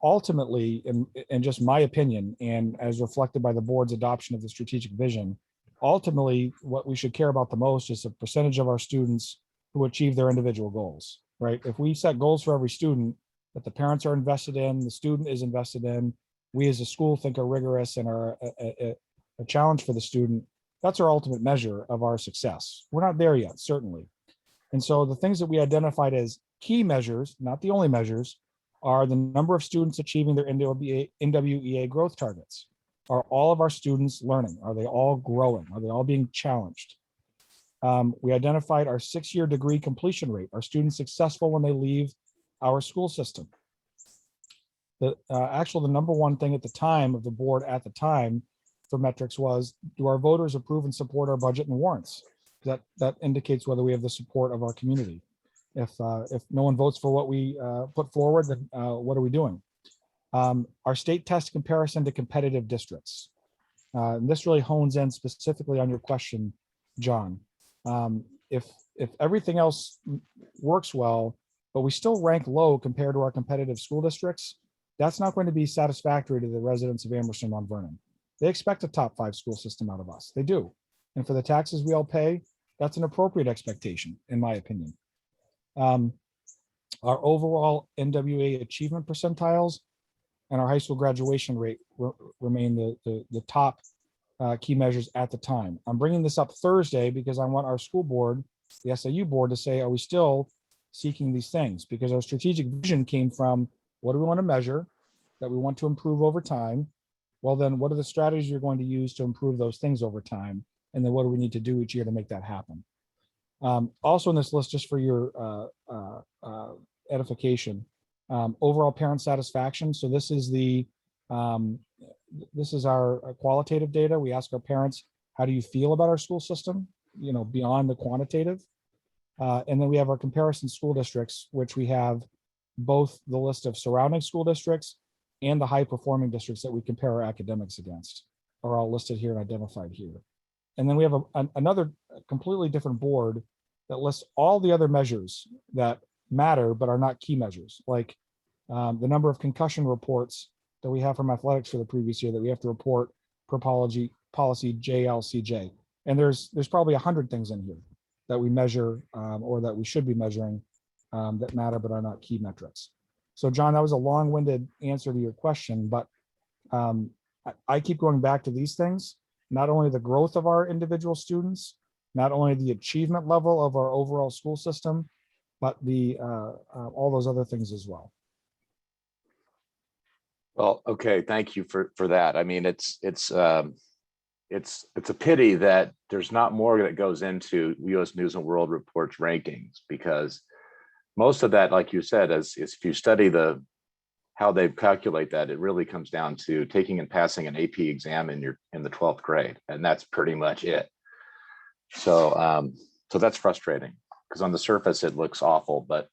Ultimately, in just my opinion, and as reflected by the board's adoption of the strategic vision, ultimately what we should care about the most is the percentage of our students who achieve their individual goals, right? If we set goals for every student that the parents are invested in, the student is invested in, we as a school think are rigorous and are a challenge for the student, that's our ultimate measure of our success. We're not there yet, certainly. And so the things that we identified as key measures, not the only measures, are the number of students achieving their NWEA growth targets. Are all of our students learning? Are they all growing? Are they all being challenged? We identified our 6-year degree completion rate. Are students successful when they leave our school system? The number one thing at the time of the board at the time for metrics was, do our voters approve and support our budget and warrants? That indicates whether we have the support of our community. If no one votes for what we put forward, then what are we doing? Our state test comparison to competitive districts. And this really hones in specifically on your question, John. If everything else works well, but we still rank low compared to our competitive school districts, that's not going to be satisfactory to the residents of Amherst and Mount Vernon. They expect a top 5 school system out of us. They do. And for the taxes we all pay, that's an appropriate expectation, in my opinion. Our overall NWA achievement percentiles and our high school graduation rate remain the top key measures at the time. I'm bringing this up Thursday because I want our school board, the SAU board, to say, are we still seeking these things? Because our strategic vision came from, what do we want to measure that we want to improve over time? Well, then what are the strategies you're going to use to improve those things over time? And then what do we need to do each year to make that happen? Also in this list, just for your edification, overall parent satisfaction. So this is our qualitative data. We ask our parents, how do you feel about our school system? Beyond the quantitative. And then we have our comparison school districts, which we have both the list of surrounding school districts and the high performing districts that we compare our academics against are all listed here and identified here. And then we have another completely different board that lists all the other measures that matter but are not key measures, like the number of concussion reports that we have from athletics for the previous year that we have to report per policy JLCJ. And there's probably 100 things in here that we measure or that we should be measuring that matter but are not key metrics. So John, that was a long-winded answer to your question, but I keep going back to these things, not only the growth of our individual students, not only the achievement level of our overall school system, but the all those other things as well. Well, okay, thank you for that. I mean, it's a pity that there's not more that goes into U.S. News and World Report's rankings, because most of that, like you said, is if you study how they calculate that, it really comes down to taking and passing an AP exam in the 12th grade, and that's pretty much it. So that's frustrating, because on the surface it looks awful, but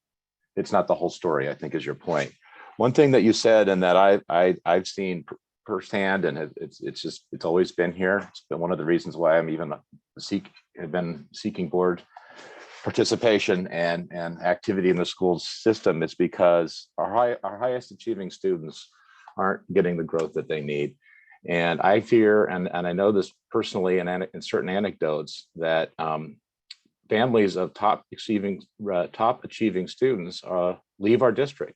it's not the whole story, I think, is your point. One thing that you said, and that I've seen firsthand, and it's always been here. It's been one of the reasons why I'm even have been seeking board participation and activity in the school system. It's because our highest achieving students aren't getting the growth that they need. And I fear, and I know this personally in certain anecdotes, that families of top achieving students leave our district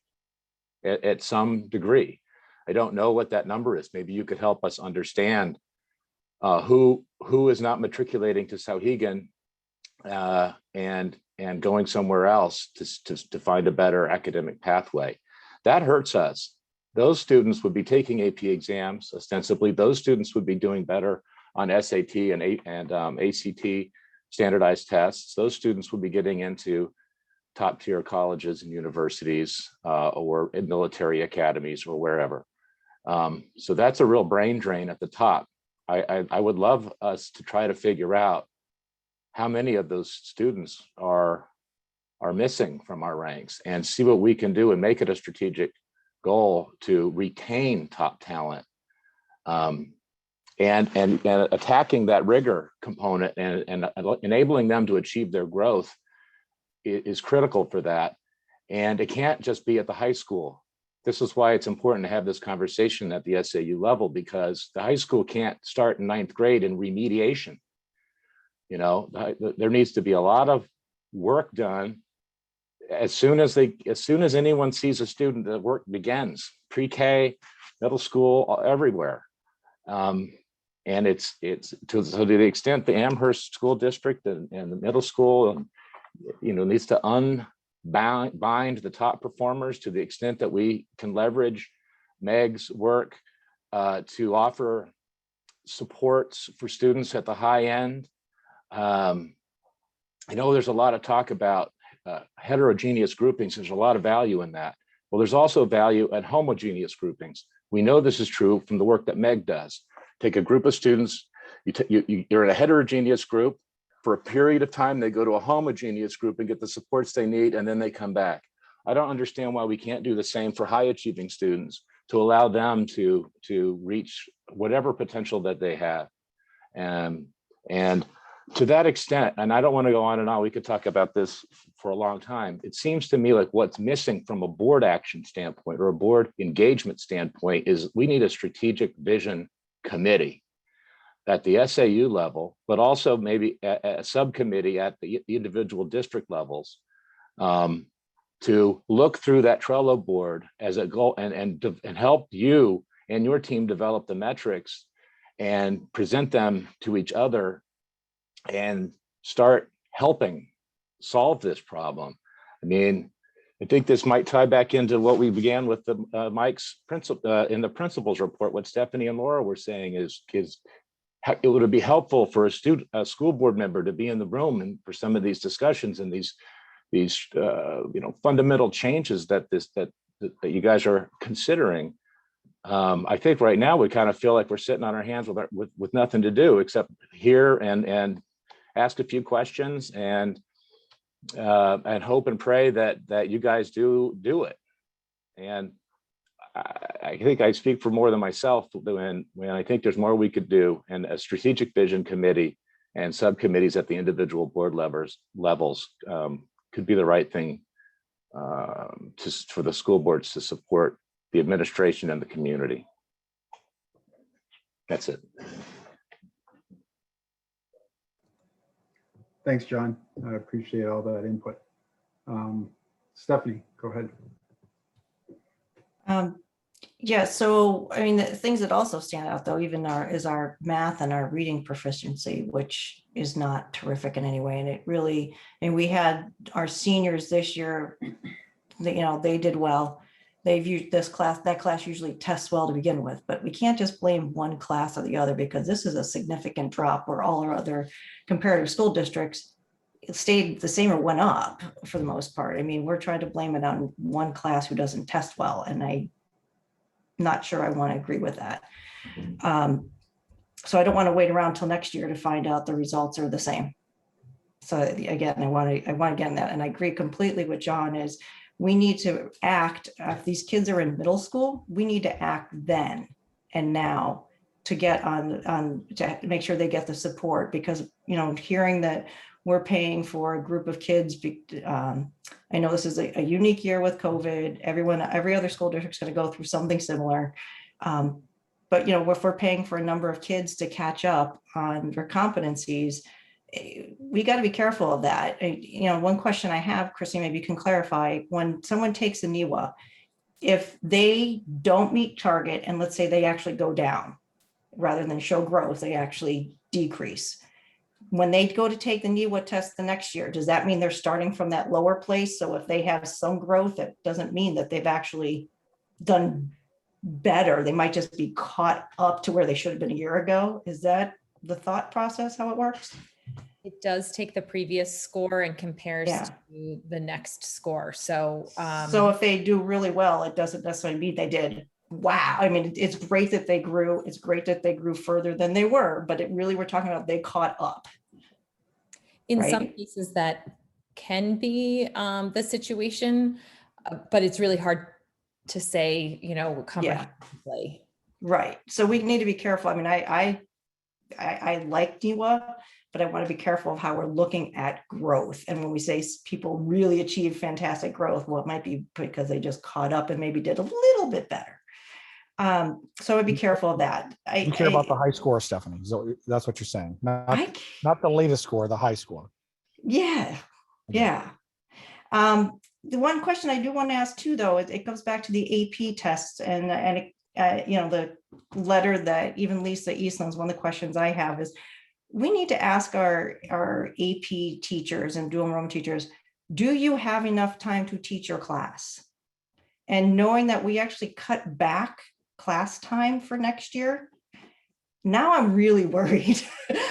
at some degree. I don't know what that number is. Maybe you could help us understand who is not matriculating to Souhegan and going somewhere else to find a better academic pathway. That hurts us. Those students would be taking AP exams. Ostensibly, those students would be doing better on SAT and ACT standardized tests. Those students would be getting into top tier colleges and universities or in military academies or wherever. So that's a real brain drain at the top. I would love us to try to figure out how many of those students are missing from our ranks, and see what we can do and make it a strategic goal to retain top talent, and attacking that rigor component and enabling them to achieve their growth is critical for that. And it can't just be at the high school. This is why it's important to have this conversation at the SAU level, because the high school can't start in 9th grade in remediation. There needs to be a lot of work done as soon as anyone sees a student, the work begins, pre-K, middle school, everywhere. And it's so to the extent the Amherst School District and the middle school, needs to unbind the top performers to the extent that we can leverage Meg's work to offer supports for students at the high end. I know there's a lot of talk about heterogeneous groupings. There's a lot of value in that. Well, there's also value in homogeneous groupings. We know this is true from the work that Meg does. Take a group of students, you're in a heterogeneous group. For a period of time, they go to a homogeneous group and get the supports they need, and then they come back. I don't understand why we can't do the same for high achieving students to allow them to reach whatever potential that they have. And to that extent, and I don't want to go on and on, we could talk about this for a long time. It seems to me like what's missing from a board action standpoint or a board engagement standpoint is we need a strategic vision committee at the SAU level, but also maybe a subcommittee at the individual district levels to look through that Trello board as a goal and help you and your team develop the metrics and present them to each other and start helping solve this problem. I mean, I think this might tie back into what we began with the Mike's principle in the principal's report. What Stephanie and Laura were saying is it would be helpful for a school board member to be in the room and for some of these discussions and these fundamental changes that you guys are considering. I think right now we kind of feel like we're sitting on our hands with nothing to do except hear and ask a few questions and hope and pray that you guys do it. And I think I speak for more than myself when I think there's more we could do, and a strategic vision committee and subcommittees at the individual board levels could be the right thing for the school boards to support the administration and the community. That's it. Thanks, John. I appreciate all that input. Stephanie, go ahead. Yeah, so I mean, the things that also stand out though, even is our math and our reading proficiency, which is not terrific in any way. And it really, and we had our seniors this year, they did well. They've used that class usually tests well to begin with, but we can't just blame one class or the other because this is a significant drop where all our other comparative school districts stayed the same or went up for the most part. I mean, we're trying to blame it on one class who doesn't test well, and I'm not sure I want to agree with that. So I don't want to wait around till next year to find out the results are the same. So again, I want to get in that, and I agree completely with John is we need to act if these kids are in middle school, we need to act then and now to get on to make sure they get the support, because hearing that we're paying for a group of kids. I know this is a unique year with COVID. Every other school district is going to go through something similar. But if we're paying for a number of kids to catch up on their competencies, we got to be careful of that. One question I have, Chrissy, maybe you can clarify, when someone takes a NEWA, if they don't meet target and let's say they actually go down rather than show growth, they actually decrease. When they go to take the NEWA test the next year, does that mean they're starting from that lower place? So if they have some growth, it doesn't mean that they've actually done better. They might just be caught up to where they should have been a year ago. Is that the thought process, how it works? It does take the previous score and compares to the next score. So if they do really well, it doesn't necessarily mean they did wow. I mean, it's great that they grew. It's great that they grew further than they were, but we're talking about they caught up. In some cases that can be the situation, but it's really hard to say, comprehensively. Right. So we need to be careful. I mean, I like NEWA, but I want to be careful of how we're looking at growth. And when we say people really achieve fantastic growth, well, it might be because they just caught up and maybe did a little bit better. So I'd be careful of that. You care about the high score, Stephanie. So that's what you're saying. Not the latest score, the high score. Yeah. The one question I do want to ask too, though, it goes back to the AP tests and you know, the letter that even Lisa Eastland's, one of the questions I have is, we need to ask our AP teachers and dual enrollment teachers, do you have enough time to teach your class? And knowing that we actually cut back class time for next year, now I'm really worried.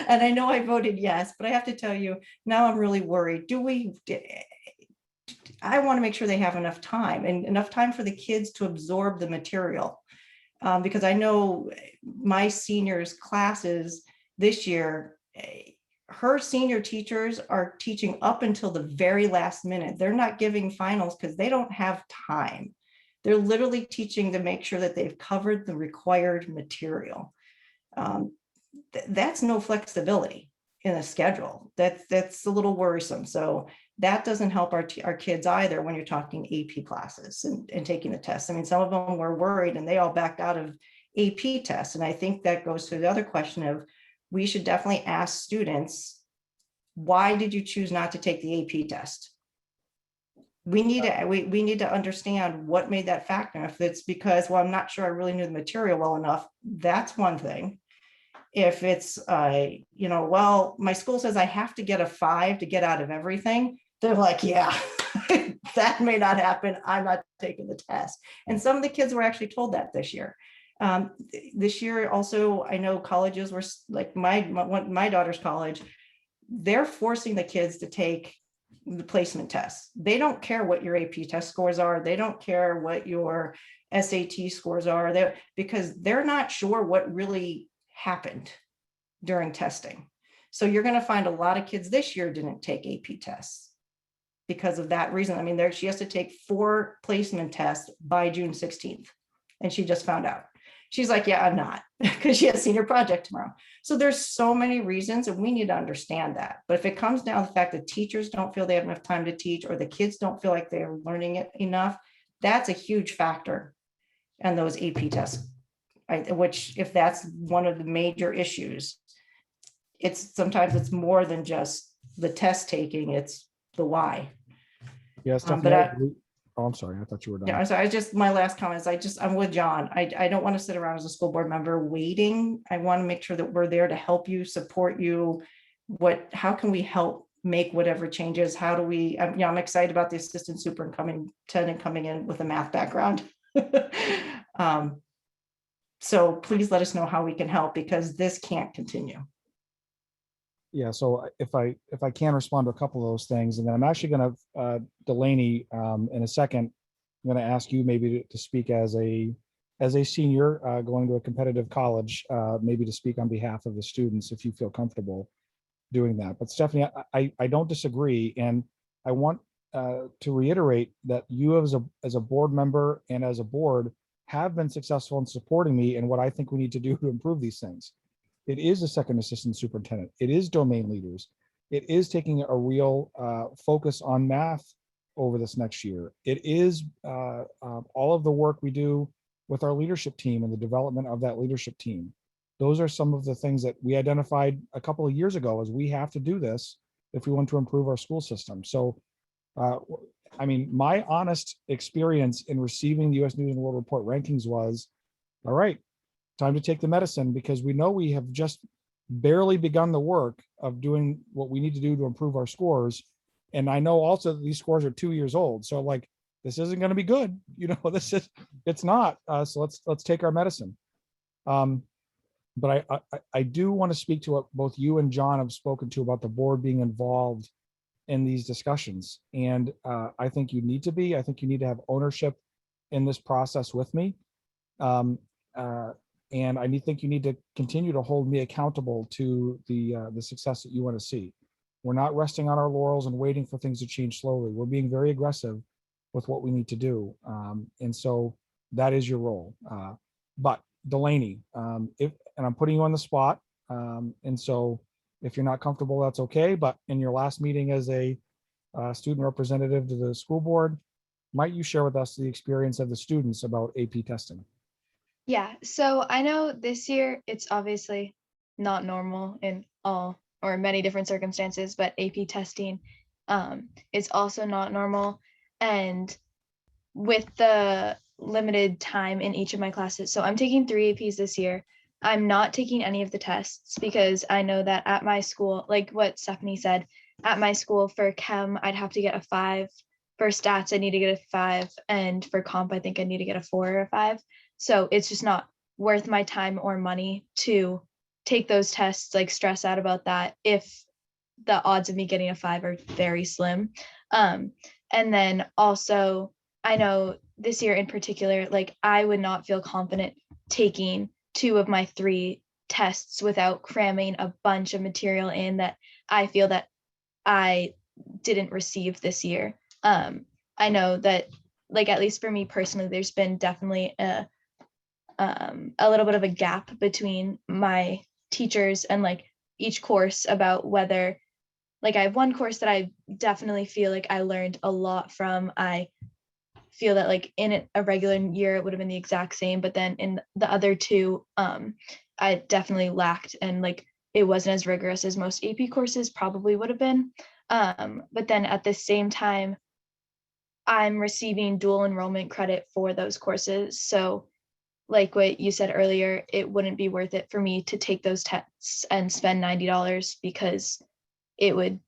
And I know I voted yes, but I have to tell you, now I'm really worried. I want to make sure they have enough time and enough time for the kids to absorb the material. Because I know my seniors classes this year, her senior teachers are teaching up until the very last minute. They're not giving finals because they don't have time. They're literally teaching to make sure that they've covered the required material. That's no flexibility in a schedule. That's a little worrisome. So that doesn't help our kids either when you're talking AP classes and taking the tests. I mean, some of them were worried and they all backed out of AP tests. And I think that goes to the other question of, we should definitely ask students, why did you choose not to take the AP test? We need to understand what made that factor. If it's because, well, I'm not sure I really knew the material well enough, that's one thing. If it's, you know, well, my school says I have to get a 5 to get out of everything, they're like, yeah, that may not happen. I'm not taking the test. And some of the kids were actually told that this year. This year also, I know colleges were like my daughter's college, they're forcing the kids to take the placement tests. They don't care what your AP test scores are. They don't care what your SAT scores are, because they're not sure what really happened during testing. So you're going to find a lot of kids this year didn't take AP tests because of that reason. I mean, she has to take 4 placement tests by June 16th. And she just found out. She's like, yeah, I'm not, because she has senior project tomorrow. So there's so many reasons, and we need to understand that. But if it comes down to the fact that teachers don't feel they have enough time to teach, or the kids don't feel like they're learning it enough, that's a huge factor in those AP tests. Which, if that's one of the major issues, sometimes it's more than just the test taking, it's the why. Yes. I'm sorry. I thought you were done. Yeah, so my last comment is I'm with John. I don't want to sit around as a school board member waiting. I want to make sure that we're there to help you, support you. How can we help make whatever changes? How do we, I'm excited about the assistant superintendent coming in with a math background. So please let us know how we can help, because this can't continue. Yeah, so if I can respond to a couple of those things, and then I'm actually going to, Delaney, in a second, I'm going to ask you maybe to speak as a senior going to a competitive college, maybe to speak on behalf of the students, if you feel comfortable doing that. But Stephanie, I don't disagree, and I want to reiterate that you as a board member and as a board have been successful in supporting me in what I think we need to do to improve these things. It is a second assistant superintendent. It is domain leaders. It is taking a real focus on math over this next year. It is all of the work we do with our leadership team and the development of that leadership team. Those are some of the things that we identified a couple of years ago as we have to do this if we want to improve our school system. So, I mean, my honest experience in receiving the U.S. News and World Report rankings was, all right, time to take the medicine, because we know we have just barely begun the work of doing what we need to do to improve our scores. And I know also that these scores are 2 years old. So like, this isn't going to be good. You know, it's not. So let's take our medicine. But I do want to speak to what both you and John have spoken to about the board being involved in these discussions. And I think you need to be. I think you need to have ownership in this process with me. And I think you need to continue to hold me accountable to the success that you want to see. We're not resting on our laurels and waiting for things to change slowly. We're being very aggressive with what we need to do. And so that is your role. But Delaney, and I'm putting you on the spot. And so if you're not comfortable, that's okay. But in your last meeting as a student representative to the school board, might you share with us the experience of the students about AP testing? Yeah, so I know this year it's obviously not normal in all or many different circumstances, but AP testing is also not normal. And with the limited time in each of my classes, so I'm taking 3 APs this year. I'm not taking any of the tests because I know that at my school, like what Stephanie said, at my school for chem, I'd have to get a 5. For stats, I need to get a 5. And for comp, I think I need to get a 4 or a 5. So it's just not worth my time or money to take those tests, like stress out about that if the odds of me getting a 5 are very slim. And then also, I know this year in particular, like I would not feel confident taking 2 of my 3 tests without cramming a bunch of material in that I feel that I didn't receive this year. I know that, like, at least for me personally, there's been definitely a little bit of a gap between my teachers and like each course about whether, like, I have one course that I definitely feel like I learned a lot from. I feel that like in a regular year, it would have been the exact same, but then in the other 2, I definitely lacked, and like it wasn't as rigorous as most AP courses probably would have been. But then at the same time, I'm receiving dual enrollment credit for those courses. So like what you said earlier, it wouldn't be worth it for me to take those tests and spend $90 because it would,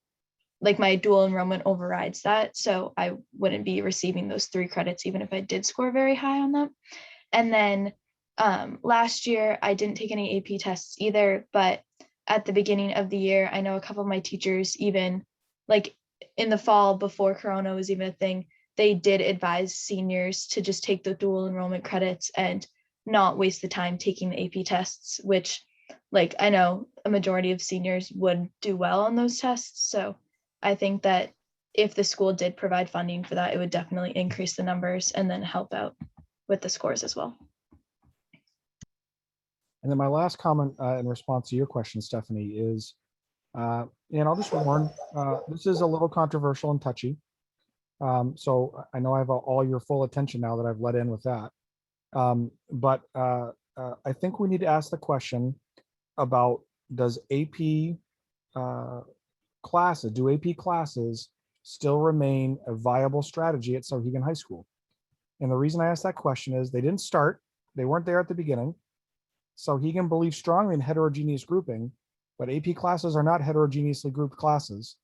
like, my dual enrollment overrides that. So I wouldn't be receiving those 3 credits, even if I did score very high on them. And then last year, I didn't take any AP tests either, but at the beginning of the year, I know a couple of my teachers, even like in the fall before Corona was even a thing, they did advise seniors to just take the dual enrollment credits and not waste the time taking the AP tests, which, like, I know a majority of seniors would do well on those tests. So I think that if the school did provide funding for that, it would definitely increase the numbers and then help out with the scores as well. And then my last comment in response to your question, Stephanie, is, and I'll just warn, this is a little controversial and touchy. So I know I have all your full attention now that I've let in with that. But I think we need to ask the question about, does AP classes, do AP classes still remain a viable strategy at Souhegan High School? And the reason I ask that question is they didn't start, they weren't there at the beginning. Souhegan believes strongly in heterogeneous grouping, but AP classes are not heterogeneously grouped classes.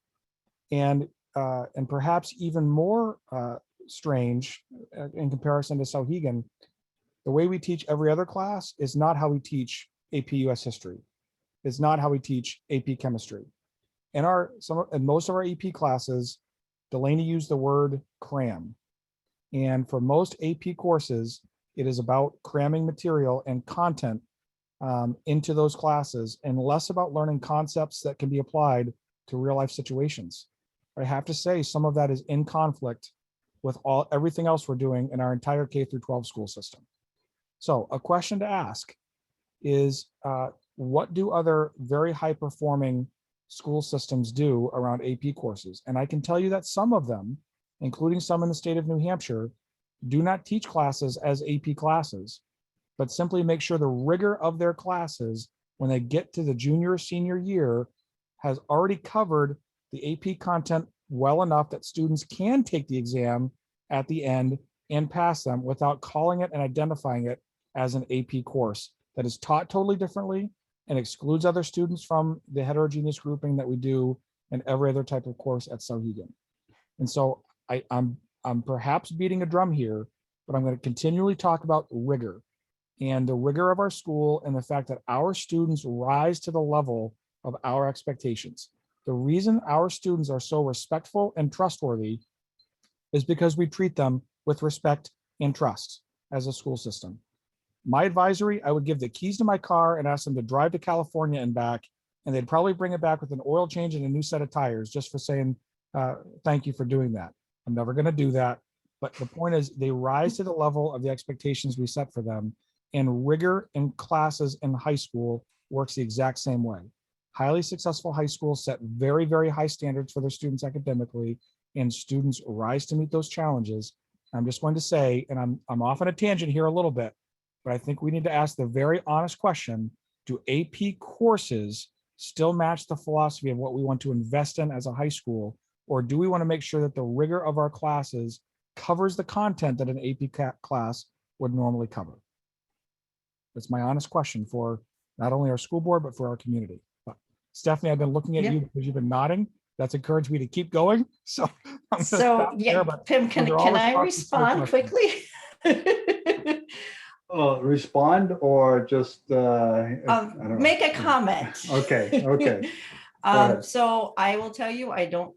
And perhaps even more strange in comparison to Souhegan, the way we teach every other class is not how we teach AP US history. It's not how we teach AP chemistry. In most of our AP classes, Delaney used the word cram. And for most AP courses, it is about cramming material and content into those classes and less about learning concepts that can be applied to real life situations. I have to say some of that is in conflict with everything else we're doing in our entire K through 12 school system. So a question to ask is, what do other very high performing school systems do around AP courses? And I can tell you that some of them, including some in the state of New Hampshire, do not teach classes as AP classes, but simply make sure the rigor of their classes when they get to the junior or senior year has already covered the AP content well enough that students can take the exam at the end and pass them without calling it and identifying it as an AP course that is taught totally differently and excludes other students from the heterogeneous grouping that we do in every other type of course at Souhegan. And so I'm perhaps beating a drum here, but I'm going to continually talk about rigor and the rigor of our school and the fact that our students rise to the level of our expectations. The reason our students are so respectful and trustworthy is because we treat them with respect and trust as a school system. My advisory, I would give the keys to my car and ask them to drive to California and back, and they'd probably bring it back with an oil change and a new set of tires just for saying, thank you for doing that. I'm never going to do that. But the point is they rise to the level of the expectations we set for them, and rigor in classes in high school works the exact same way. Highly successful high schools set very, very high standards for their students academically, and students rise to meet those challenges. I'm just going to say, and I'm off on a tangent here a little bit, but I think we need to ask the very honest question, do AP courses still match the philosophy of what we want to invest in as a high school? Or do we want to make sure that the rigor of our classes covers the content that an AP class would normally cover? That's my honest question for not only our school board, but for our community. But Stephanie, I've been looking at Yeah. you because you've been nodding. That's encouraged me to keep going. So I'm gonna So, stop yeah, there, but Pim, can those are all I responses to your respond questions. quickly? Respond or just, I don't know. Make a comment. Okay, okay. ahead. So I will tell you, I don't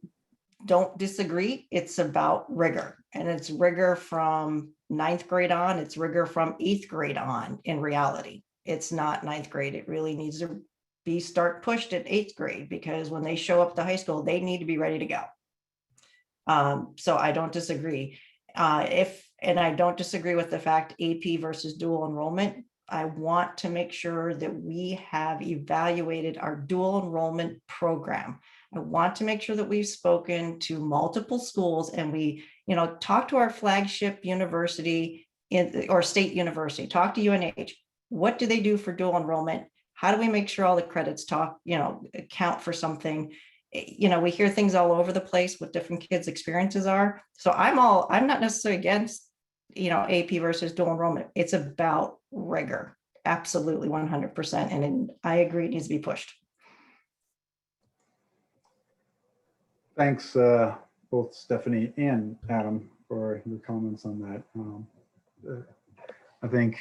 disagree. It's about rigor, and it's rigor from 9th grade on. It's rigor from 8th grade on. In reality, it's not 9th grade. It really needs to be pushed at 8th grade, because when they show up to high school, they need to be ready to go. So I don't disagree. And I don't disagree with the fact AP versus dual enrollment. I want to make sure that we have evaluated our dual enrollment program. I want to make sure that we've spoken to multiple schools, and we, talk to our flagship university or state university, talk to UNH. What do they do for dual enrollment? How do we make sure all the credits count for something? We hear things all over the place what different kids' experiences are. So I'm not necessarily against, AP versus dual enrollment. It's about rigor. Absolutely 100%. And I agree, it needs to be pushed. Thanks, both Stephanie and Adam, for your comments on that. I think,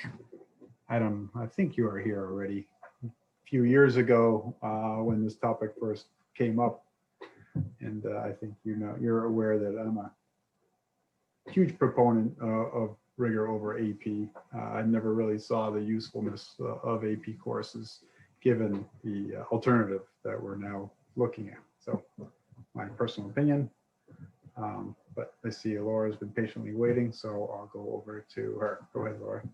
Adam, I think you were here already a few years ago when this topic first came up. And I think you're aware that I'm a huge proponent of rigor over AP. I never really saw the usefulness of AP courses given the alternative that we're now looking at. So my personal opinion, but I see Laura's been patiently waiting, so I'll go over to her. Go ahead, Laura.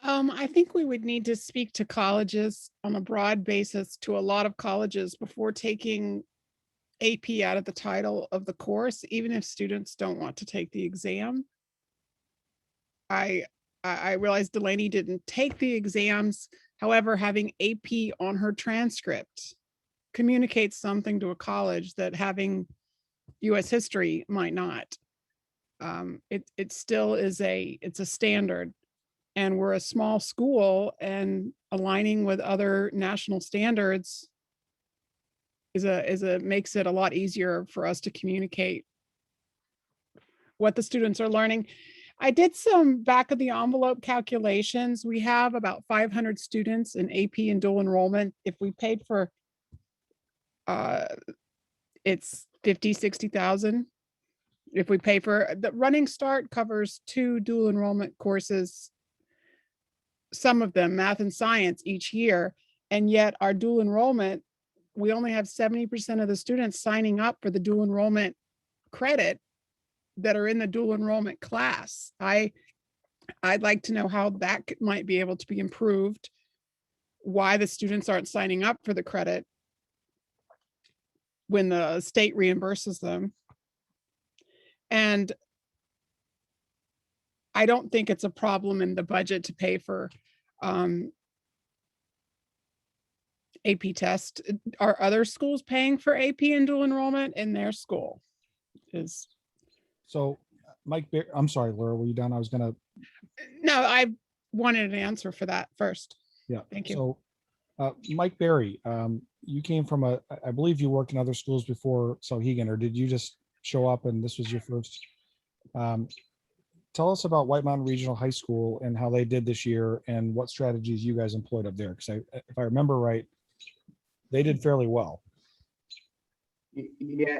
I think we would need to speak to colleges on a broad basis, to a lot of colleges, before taking AP out of the title of the course, even if students don't want to take the exam. I realized Delaney didn't take the exams. However, having AP on her transcript communicates something to a college that having US history might not. It still is it's a standard, and we're a small school, and aligning with other national standards makes it a lot easier for us to communicate what the students are learning. I did some back of the envelope calculations. We have about 500 students in AP and dual enrollment. If we paid for, it's 50, 60,000. If we pay for the Running Start covers 2 dual enrollment courses, some of them math and science each year. And yet our dual enrollment, we only have 70% of the students signing up for the dual enrollment credit that are in the dual enrollment class. I'd like to know how that might be able to be improved, why the students aren't signing up for the credit when the state reimburses them. And I don't think it's a problem in the budget to pay for AP test. Are other schools paying for AP and dual enrollment in their school? So Mike, I'm sorry, Laura, were you done? I was gonna. No, I wanted an answer for that first. Yeah, thank you. So Mike Berry, you came from I believe you worked in other schools before Souhegan, or did you just show up and this was your first? Tell us about White Mountain Regional High School and how they did this year and what strategies you guys employed up there. Because if I remember right, they did fairly well. Yeah.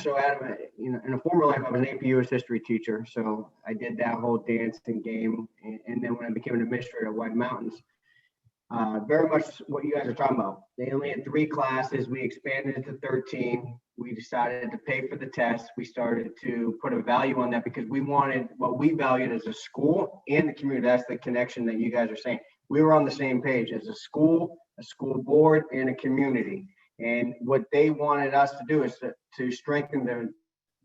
So Adam, in a former life, I was an AP US history teacher. So I did that whole dance and game. And then when I became an administrator at White Mountains, very much what you guys are talking about. They only had 3 classes. We expanded it to 13. We decided to pay for the test. We started to put a value on that because we wanted what we valued as a school and the community. That's the connection that you guys are saying. We were on the same page as a school board, and a community. And what they wanted us to do is to strengthen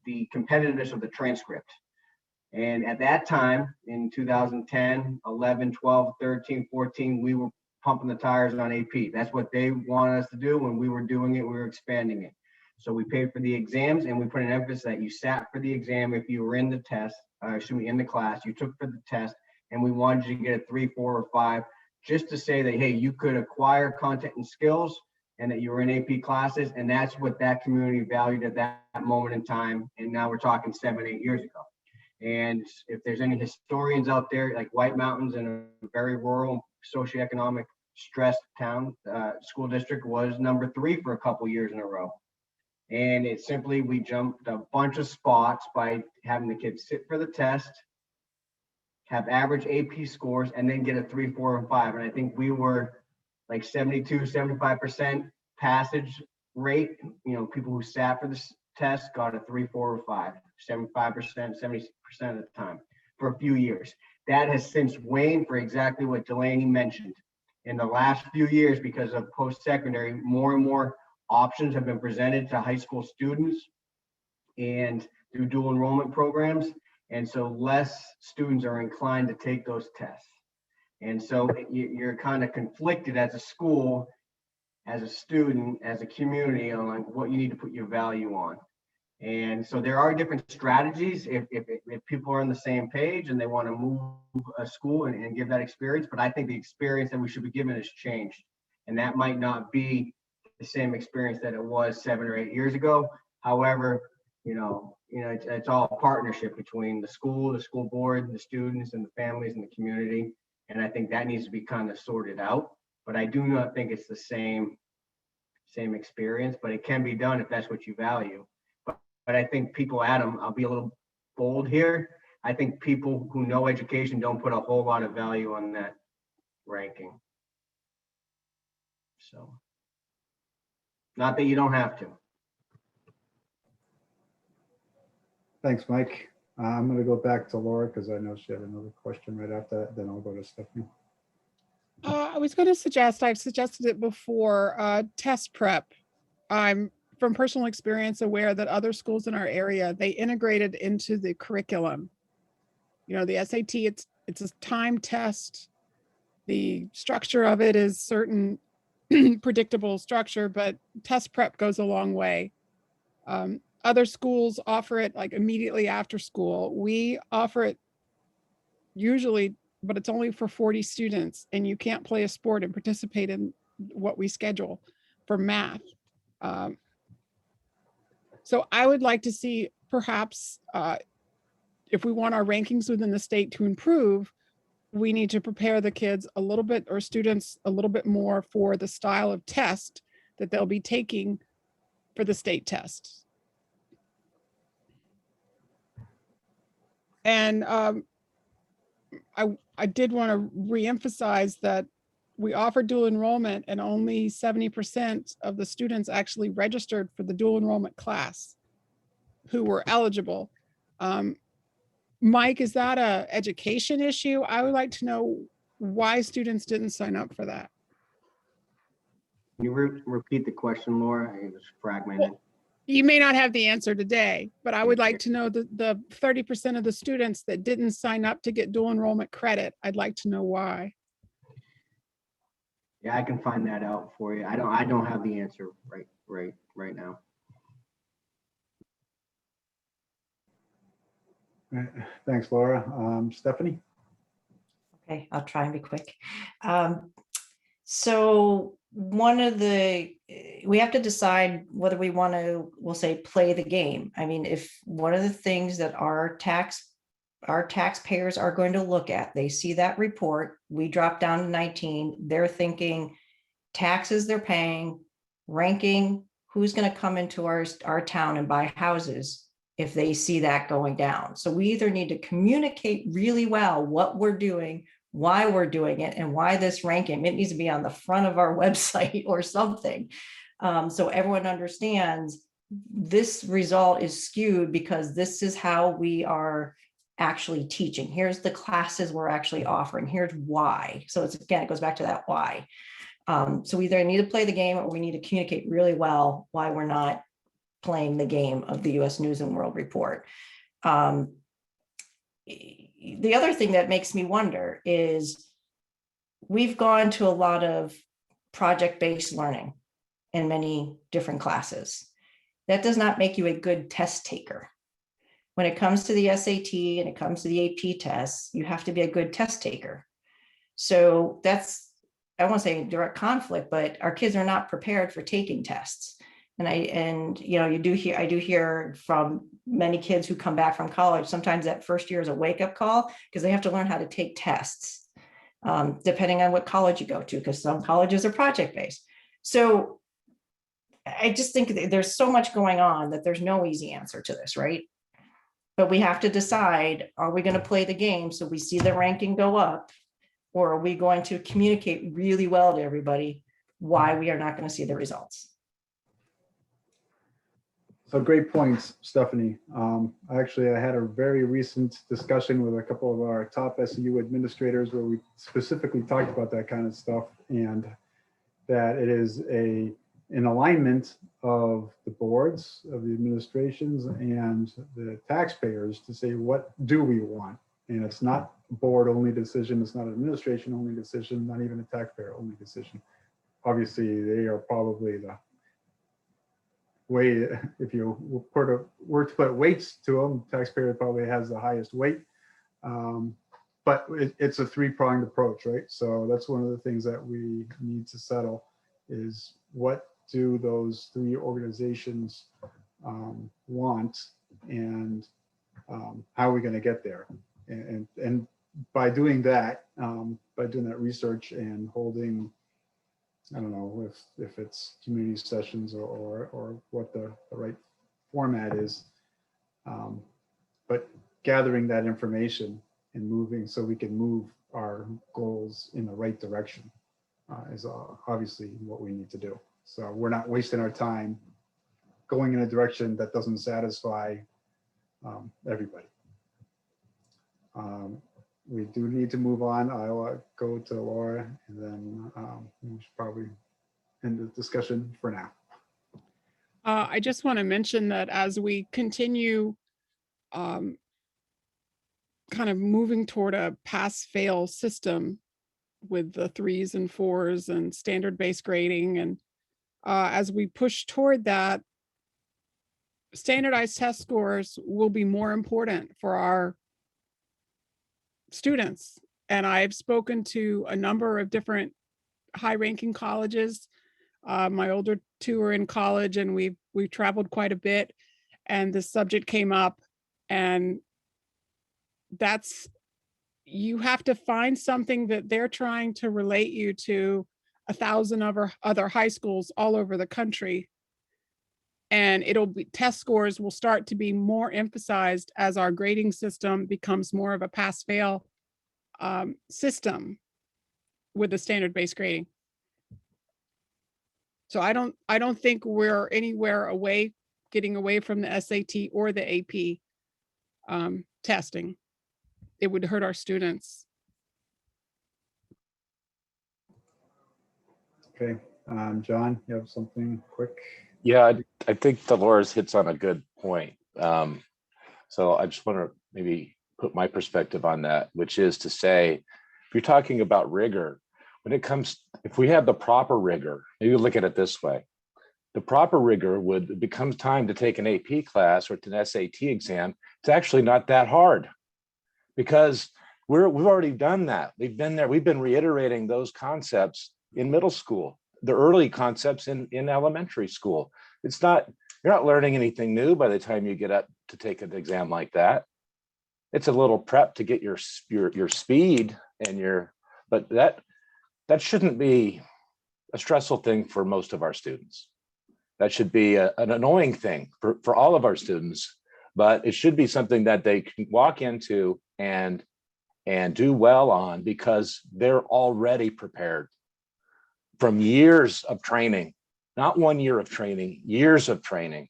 the competitiveness of the transcript. And at that time, in 2010, 11, 12, 13, 14, we were pumping the tires on AP. That's what they wanted us to do. When we were doing it, we were expanding it. So we paid for the exams, and we put an emphasis that you sat for the exam if you were in the test, in the class, you took for the test, and we wanted you to get a 3, 4, or 5, just to say that, hey, you could acquire content and skills and that you were in AP classes. And that's what that community valued at that moment in time. And now we're talking 7, 8 years ago. And if there's any historians out there, like White Mountains in a very rural, socioeconomic stressed town, school district was number 3 for a couple years in a row. And it simply, we jumped a bunch of spots by having the kids sit for the test, have average AP scores, and then get a 3, 4, and 5. And I think we were like 72, 75% passage rate. You know, people who sat for this test got a 3, 4, or 5, 75%, 70% of the time for a few years. That has since waned for exactly what Delaney mentioned. In the last few years, because of post-secondary, more and more options have been presented to high school students and through dual enrollment programs. And so less students are inclined to take those tests. And so you're kind of conflicted as a school, as a student, as a community on like what you need to put your value on. And so there are different strategies if people are on the same page and they want to move a school and give that experience. But I think the experience that we should be given has changed. And that might not be the same experience that it was 7 or 8 years ago. However, it's all a partnership between the school board, the students, and the families and the community. And I think that needs to be kind of sorted out. But I do not think it's the same experience, but it can be done if that's what you value. But I think people, Adam, I'll be a little bold here. I think people who know education don't put a whole lot of value on that ranking. So, not that you don't have to. Thanks, Mike. I'm going to go back to Laura because I know she had another question right after that. Then I'll go to Stephanie. I was going to suggest, I've suggested it before, test prep. I'm from personal experience aware that other schools in our area, they integrated into the curriculum. You know, the SAT, it's a time test. The structure of it is certain predictable structure, but test prep goes a long way. Other schools offer it like immediately after school. We offer it usually, but it's only for 40 students, and you can't play a sport and participate in what we schedule for math. So I would like to see perhaps if we want our rankings within the state to improve, we need to prepare the kids a little bit, or students a little bit more, for the style of test that they'll be taking for the state test. And I did want to reemphasize that we offer dual enrollment, and only 70% of the students actually registered for the dual enrollment class who were eligible. Mike, is that a education issue? I would like to know why students didn't sign up for that. Can you repeat the question, Laura? It was fragmented. Well, you may not have the answer today, but I would like to know the 30% of the students that didn't sign up to get dual enrollment credit. I'd like to know why. Yeah, I can find that out for you. I don't have the answer right now. Thanks, Laura. Stephanie? Okay, I'll try and be quick. So we have to decide whether we want to, we'll say, play the game. I mean, if one of the things that our taxpayers are going to look at, they see that report, we drop down to 19, they're thinking taxes they're paying, ranking, who's going to come into our town and buy houses if they see that going down. So we either need to communicate really well what we're doing, why we're doing it, and why this ranking, it needs to be on the front of our website or something. So everyone understands this result is skewed because this is how we are actually teaching. Here's the classes we're actually offering. Here's why. So it's, again, it goes back to that why. So we either need to play the game or we need to communicate really well why we're not playing the game of the US News and World Report. The other thing that makes me wonder is we've gone to a lot of project-based learning in many different classes. That does not make you a good test taker. When it comes to the SAT and it comes to the AP tests, you have to be a good test taker. So that's, I won't say direct conflict, but our kids are not prepared for taking tests. And you know, I do hear from many kids who come back from college, sometimes that first year is a wake-up call because they have to learn how to take tests, depending on what college you go to, because some colleges are project-based. So I just think that there's so much going on that there's no easy answer to this, right? But we have to decide, are we going to play the game so we see the ranking go up? Or are we going to communicate really well to everybody why we are not going to see the results? So great points, Stephanie. Actually, I had a very recent discussion with a couple of our top SEU administrators where we specifically talked about that kind of stuff, and that it is an alignment of the boards, of the administrations, and the taxpayers to say, what do we want? And it's not a board-only decision. It's not an administration-only decision, not even a taxpayer-only decision. Obviously, they are probably the way, if you were to put weights to them, taxpayer probably has the highest weight. But it's a three-pronged approach, right? So that's one of the things that we need to settle is, what do those three organizations want, and how are we going to get there? And by doing that research and holding, I don't know if it's community sessions or what the right format is, but gathering that information and moving so we can move our goals in the right direction is obviously what we need to do. So we're not wasting our time going in a direction that doesn't satisfy everybody. We do need to move on. I'll go to Laura, and then we should probably end the discussion for now. I just want to mention that as we continue kind of moving toward a pass-fail system with the 3s and 4s and standard-based grading, and as we push toward that, standardized test scores will be more important for our students. And I've spoken to a number of different high-ranking colleges. My older two are in college, and we've traveled quite a bit, and this subject came up, and you have to find something that they're trying to relate you to 1,000 other high schools all over the country. And test scores will start to be more emphasized as our grading system becomes more of a pass-fail system with the standard-based grading. So I don't think we're anywhere getting away from the SAT or the AP testing. It would hurt our students. Okay, John, you have something quick? Yeah, I think Dolores hits on a good point. So I just want to maybe put my perspective on that, which is to say, if you're talking about rigor, if we have the proper rigor, maybe look at it this way. The proper rigor it becomes time to take an AP class or an SAT exam. It's actually not that hard, because we've already done that. We've been there. We've been reiterating those concepts in middle school, the early concepts in elementary school. You're not learning anything new by the time you get up to take an exam like that. It's a little prep to get your speed and but that shouldn't be a stressful thing for most of our students. That should be an annoying thing for all of our students, but it should be something that they can walk into and do well on, because they're already prepared from years of training, not 1 year of training, years of training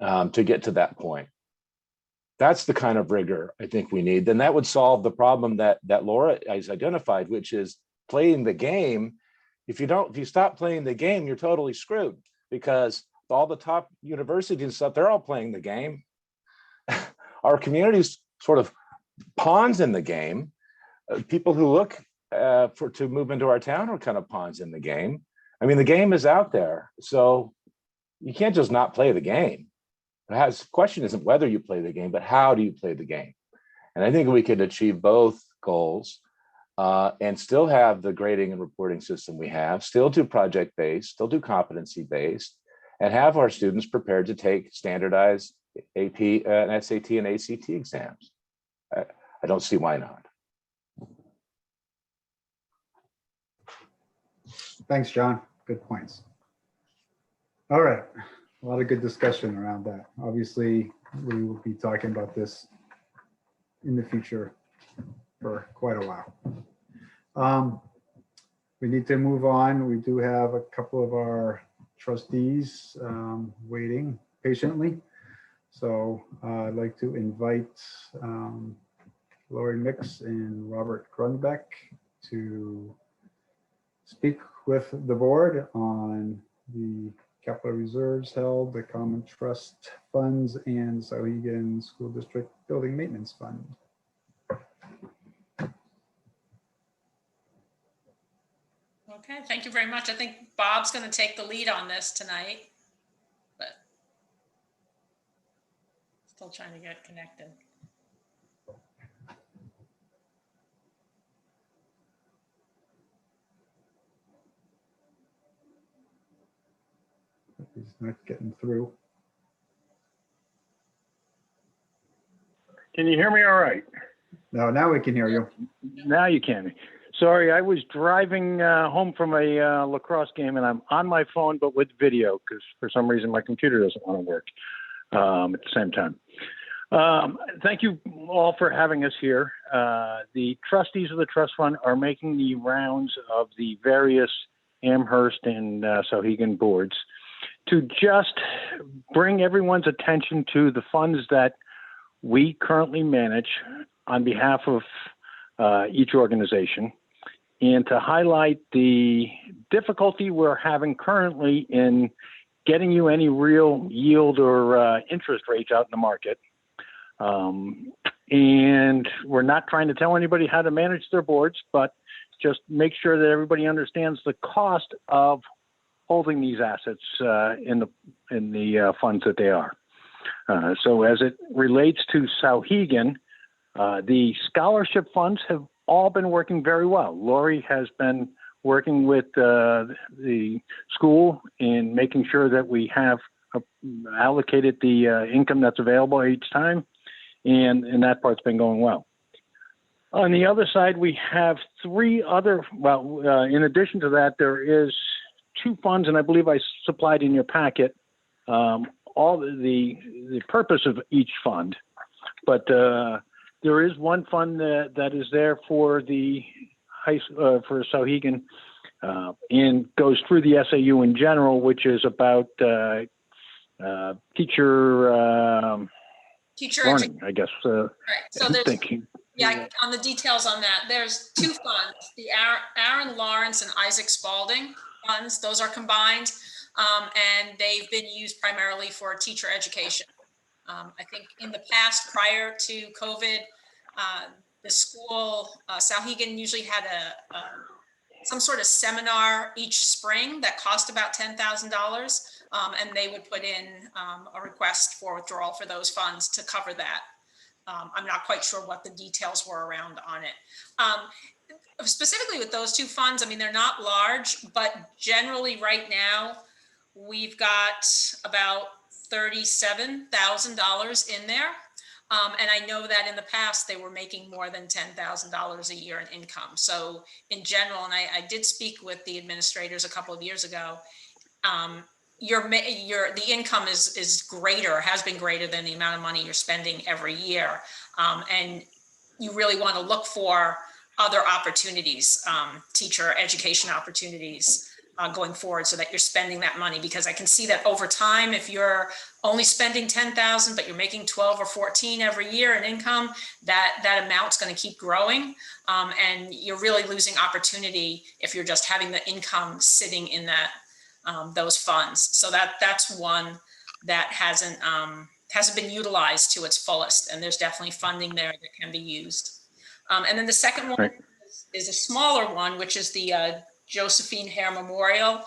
to get to that point. That's the kind of rigor I think we need. Then that would solve the problem that Laura has identified, which is playing the game. If you stop playing the game, you're totally screwed, because all the top universities and stuff, they're all playing the game. Our community's sort of pawns in the game. People who look to move into our town are kind of pawns in the game. I mean, the game is out there. So you can't just not play the game. The question isn't whether you play the game, but how do you play the game? And I think we could achieve both goals and still have the grading and reporting system we have, still do project-based, still do competency-based, and have our students prepared to take standardized AP and SAT and ACT exams. I don't see why not. Thanks, John. Good points. All right, a lot of good discussion around that. Obviously, we will be talking about this in the future for quite a while. We need to move on. We do have a couple of our trustees waiting patiently. So I'd like to invite Lori Mix and Robert Grunbeck to speak with the board on the capital reserves held, the common trust funds, and Souhegan School District Building Maintenance Fund. Okay, thank you very much. I think Bob's going to take the lead on this tonight, but still trying to get connected. He's not getting through. Can you hear me all right? No, now we can hear you. Now you can. Sorry, I was driving home from a lacrosse game, and I'm on my phone, but with video, because for some reason my computer doesn't want to work at the same time. Thank you all for having us here. The trustees of the trust fund are making the rounds of the various Amherst and Souhegan boards to just bring everyone's attention to the funds that we currently manage on behalf of each organization, and to highlight the difficulty we're having currently in getting you any real yield or interest rates out in the market. And we're not trying to tell anybody how to manage their boards, but just make sure that everybody understands the cost of holding these assets in the funds that they are. So as it relates to Souhegan, the scholarship funds have all been working very well. Lori has been working with the school in making sure that we have allocated the income that's available each time, and that part's been going well. On the other side, we have three other, in addition to that, there is two funds, and I believe I supplied in your packet all the purpose of each fund, but there is one fund that is there for the for Souhegan and goes through the SAU in general, which is about teacher learning, I guess. Right. So there's, thinking. yeah, on the details on that, there's two funds, the Aaron Lawrence and Isaac Spalding funds. Those are combined, and they've been used primarily for teacher education. I think in the past, prior to COVID, the school, Souhegan usually had some sort of seminar each spring that cost about $10,000, and they would put in a request for withdrawal for those funds to cover that. I'm not quite sure what the details were around on it. Specifically with those two funds, I mean, they're not large, but generally right now, we've got about $37,000 in there. And I know that in the past, they were making more than $10,000 a year in income. So in general, and I did speak with the administrators a couple of years ago, the income is greater, has been greater than the amount of money you're spending every year. And you really want to look for other opportunities, teacher education opportunities going forward, so that you're spending that money, because I can see that over time, if you're only spending 10,000, but you're making 12 or 14 every year in income, that amount's going to keep growing. And you're really losing opportunity if you're just having the income sitting in that those funds. So that's one that hasn't been utilized to its fullest, and there's definitely funding there that can be used. And then the second one is a smaller one, which is the Josephine Hare Memorial.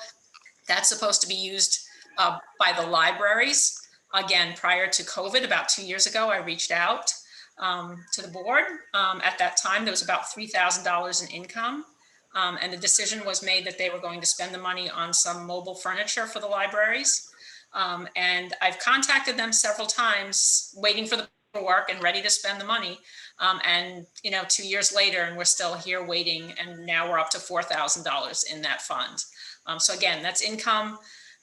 That's supposed to be used by the libraries. Again, prior to COVID, about 2 years ago, I reached out to the board. At that time, there was about $3,000 in income. And the decision was made that they were going to spend the money on some mobile furniture for the libraries. And I've contacted them several times, waiting for the paperwork and ready to spend the money. And 2 years later, and we're still here waiting, and now we're up to $4,000 in that fund. So again, that's income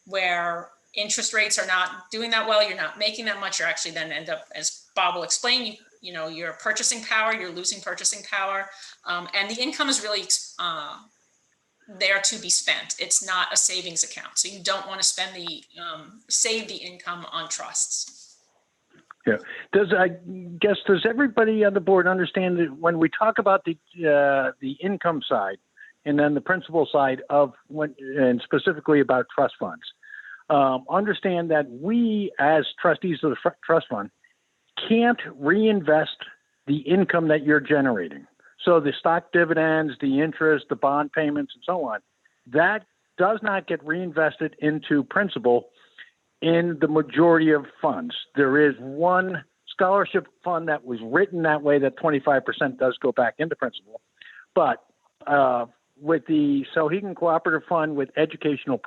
where interest rates are not doing that well. You're not making that much. You're actually then end up, as Bob will explain, your purchasing power, you're losing purchasing power. And the income is really there to be spent. It's not a savings account. So you don't want to spend save the income on trusts. Yeah. Does everybody on the board understand that when we talk about the income side and then the principal side and specifically about trust funds, understand that we as trustees of the trust fund can't reinvest the income that you're generating. So the stock dividends, the interest, the bond payments, and so on, that does not get reinvested into principal in the majority of funds. There is one scholarship fund that was written that way that 25% does go back into principal. But with the Souhegan Cooperative Fund with Souhegan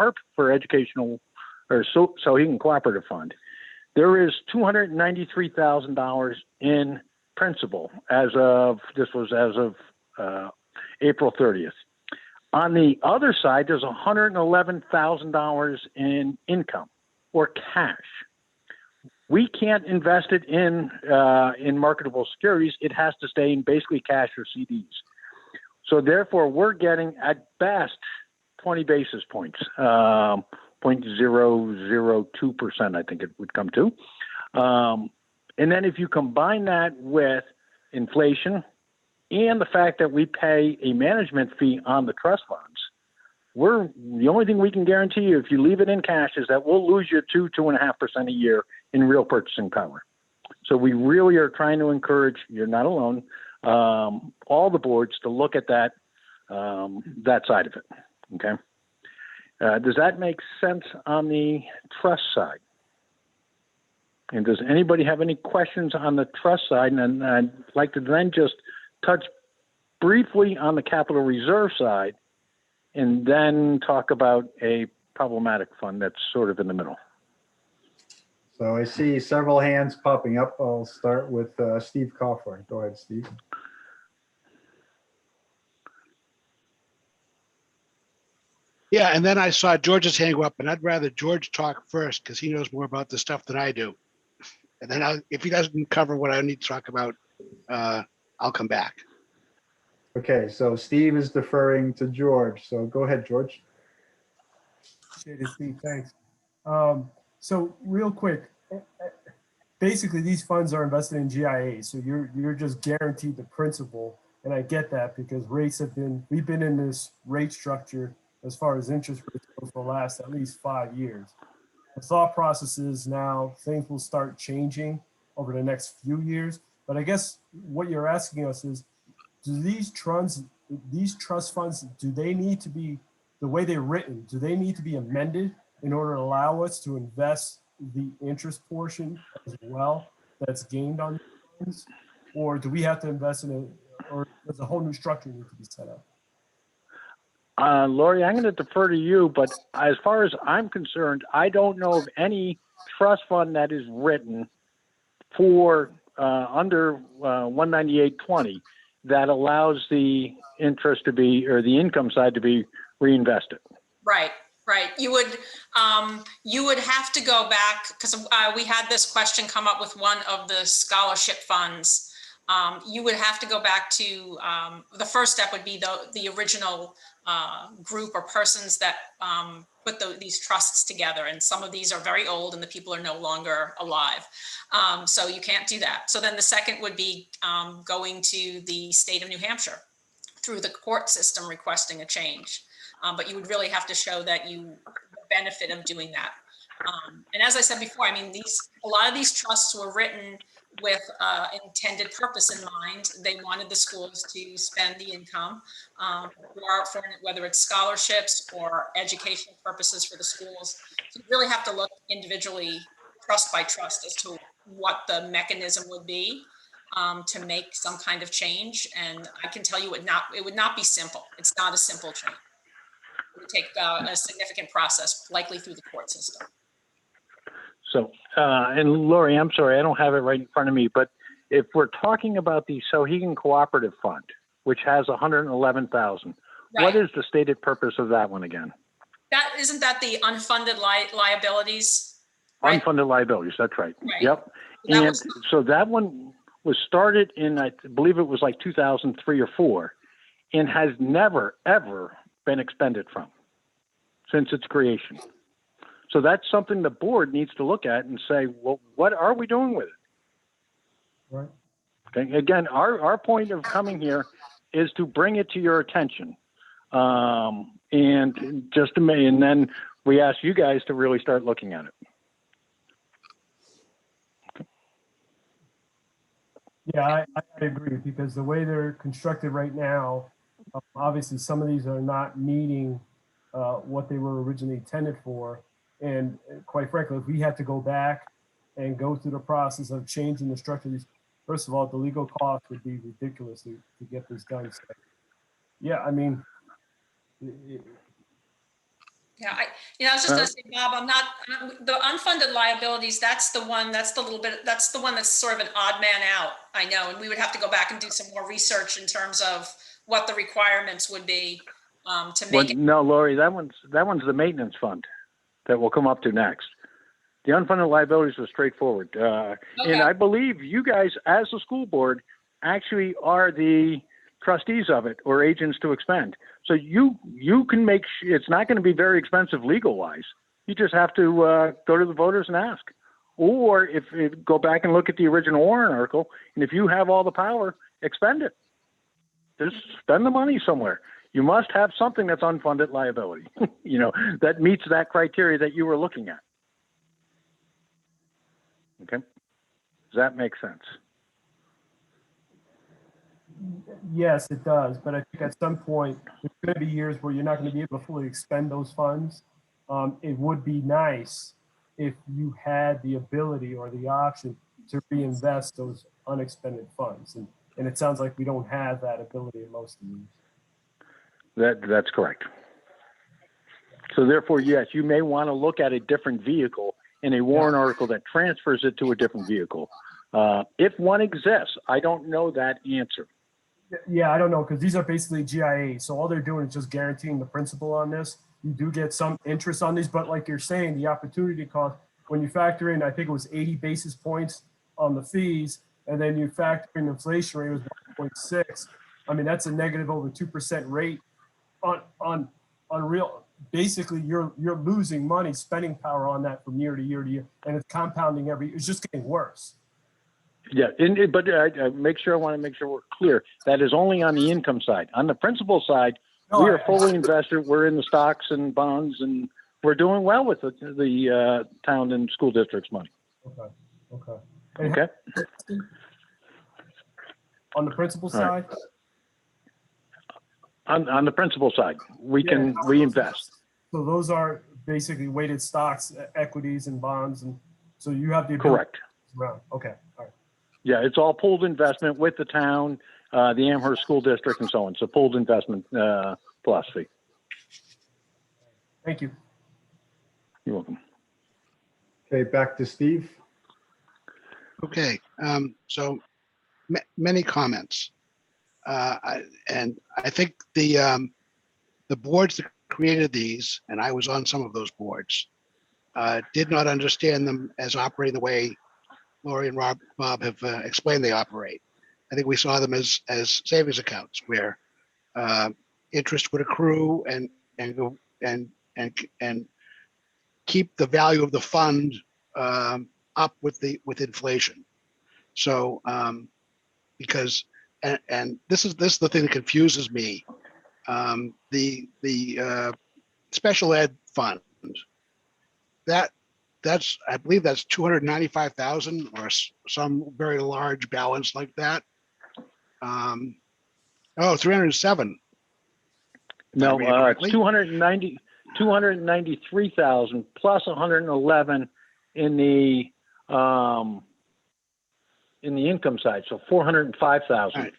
Cooperative Fund, there is $293,000 in principal as of April 30th. On the other side, there's $111,000 in income or cash. We can't invest it in marketable securities. It has to stay in basically cash or CDs. So therefore, we're getting at best 20 basis points, 0.002%, I think it would come to. And then if you combine that with inflation and the fact that we pay a management fee on the trust funds, the only thing we can guarantee you if you leave it in cash is that we'll lose you 2.5% a year in real purchasing power. So we really are trying to encourage, you're not alone, all the boards to look at that side of it. Okay. Does that make sense on the trust side? And does anybody have any questions on the trust side? And I'd like to then just touch briefly on the capital reserve side and then talk about a problematic fund that's sort of in the middle. So I see several hands popping up. I'll start with Steve Coughlan. Go ahead, Steve. Yeah, and then I saw George's hand go up, and I'd rather George talk first because he knows more about this stuff than I do. And then if he doesn't cover what I need to talk about, I'll come back. Okay, so Steve is deferring to George. So go ahead, George. Appreciate it, Steve. Thanks. So real quick, basically these funds are invested in GIA. So you're just guaranteed the principal. And I get that because we've been in this rate structure as far as interest rates go for the last at least 5 years. The thought process is now things will start changing over the next few years. But I guess what you're asking us is, do these trust funds, do they need to be, the way they're written, do they need to be amended in order to allow us to invest the interest portion as well that's gained on these funds? Or do we have to invest in it, or does a whole new structure need to be set up? Lori, I'm going to defer to you, but as far as I'm concerned, I don't know of any trust fund that is written for under 198.20 that allows the interest to be, or the income side to be reinvested. Right. You would have to go back because we had this question come up with one of the scholarship funds. You would have to go back to the first step would be the original group or persons that put these trusts together. And some of these are very old and the people are no longer alive. So you can't do that. So then the second would be going to the state of New Hampshire through the court system requesting a change. But you would really have to show that the benefit of doing that. And as I said before, I mean, a lot of these trusts were written with intended purpose in mind. They wanted the schools to spend the income for whether it's scholarships or educational purposes for the schools. So you really have to look individually, trust by trust, as to what the mechanism would be to make some kind of change. And I can tell you it would not be simple. It's not a simple change. It would take a significant process, likely through the court system. So, and Lori, I'm sorry, I don't have it right in front of me, but if we're talking about the Souhegan Cooperative Fund, which has 111,000, Right. what is the stated purpose of that one again? Isn't that the unfunded liabilities? Right? Unfunded liabilities, that's right. Right. Yep. That And so that one was started in, I believe it was like 2003 or 4, and has never, ever been expended from since its creation. So that's something the board needs to look at and say, well, what are we doing with it? Right. Okay. Again, our point of coming here is to bring it to your attention. And then we ask you guys to really start looking at it. Yeah, I agree, because the way they're constructed right now, obviously some of these are not meeting what they were originally intended for. And quite frankly, if we had to go back and go through the process of changing the structure of these, first of all, the legal cost would be ridiculous to get this done. So, yeah, I mean, yeah, I was just going to say, Bob, the unfunded liabilities. That's the one that's sort of an odd man out. I know, and we would have to go back and do some more research in terms of what the requirements would be to make it. No, Lori, that one's the maintenance fund that we'll come up to next. The unfunded liabilities are straightforward. And I believe you guys, as a school board, actually are the trustees of it or agents to expend. So you can make, it's not going to be very expensive legal wise. You just have to go to the voters and ask. Or if go back and look at the original warrant article, and if you have all the power, expend it. Just spend the money somewhere. You must have something that's unfunded liability, that meets that criteria that you were looking at. Okay. Does that make sense? yes, it does. But I think at some point, there's going to be years where you're not going to be able to fully expend those funds. It would be nice if you had the ability or the option to reinvest those unexpended funds. And it sounds like we don't have that ability in most of these. That's correct. So therefore, yes, you may want to look at a different vehicle in a warrant article that transfers it to a different vehicle. If one exists, I don't know that answer. Yeah, I don't know, because these are basically GIA. So all they're doing is just guaranteeing the principal on this. You do get some interest on these, but like you're saying, the opportunity cost, when you factor in, I think it was 80 basis points on the fees, and then you factor in inflation rate was 1.6. I mean, that's a negative over 2% rate on real. Basically, you're losing money, spending power on that from year to year to year, and it's compounding it's just getting worse. Yeah, but I want to make sure we're clear. That is only on the income side. On the principal side, we are fully invested. We're in the stocks and bonds, and we're doing well with the town and school district's money. Okay. On the principal side? On the principal side, we can reinvest. So those are basically weighted stocks, equities, and bonds, and so you have the ability. Correct. Okay. All right. Yeah, it's all pooled investment with the town, the Amherst School District, and so on. So pooled investment philosophy. Thank you. You're welcome. Okay, back to Steve. Okay, so many comments. And I think the boards that created these, and I was on some of those boards, did not understand them as operating the way Lori and Bob have explained they operate. I think we saw them as savings accounts where interest would accrue and keep the value of the fund up with inflation. So because and this is the thing that confuses me. The special ed fund, that I believe that's 295,000 or some very large balance like that. Oh, 307. No, read it it's correctly? 293,000 plus 111 in the income side, so 405,000. Right.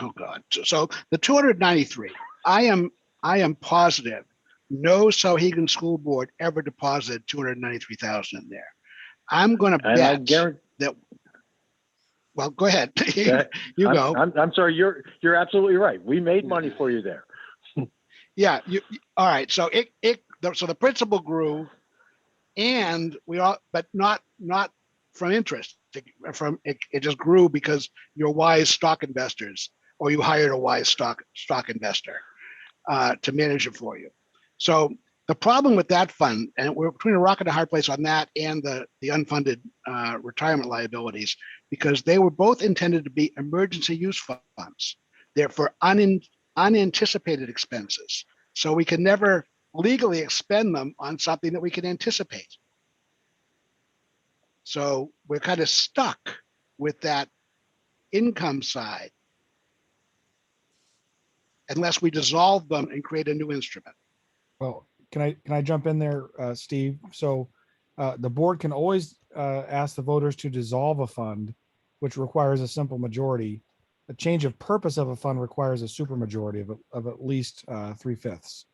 Oh God. So the 293, I am positive no Souhegan School Board ever deposited 293,000 in there. I'm going to And I bet guarantee that. Well, go ahead. that You go. I'm sorry. You're absolutely right. We made money for you there. Yeah. All right. So so the principal grew, and but not from interest. It just grew because you're wise stock investors, or you hired a wise stock investor to manage it for you. So the problem with that fund, and we're between a rock and a hard place on that and the unfunded retirement liabilities, because they were both intended to be emergency use funds. They're for unanticipated expenses. So we can never legally expend them on something that we can anticipate. So we're kind of stuck with that income side unless we dissolve them and create a new instrument. Well, can I jump in there, Steve? So the board can always ask the voters to dissolve a fund, which requires a simple majority. A change of purpose of a fund requires a supermajority of at least 3/5.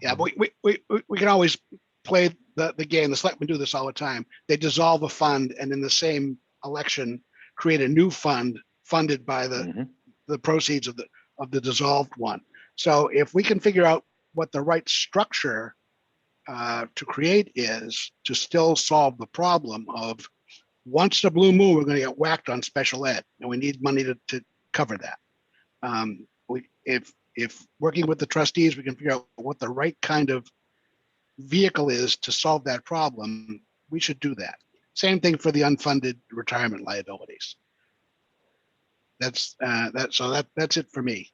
Yeah, but we can always play the game. The selectmen do this all the time. They dissolve a fund and in the same election create a new fund funded by the proceeds of the dissolved one. So if we can figure out what the right structure to create is to still solve the problem of once the blue moon, we're going to get whacked on special ed, and we need money to cover that. If working with the trustees, we can figure out what the right kind of vehicle is to solve that problem, we should do that. Same thing for the unfunded retirement liabilities. That's it for me.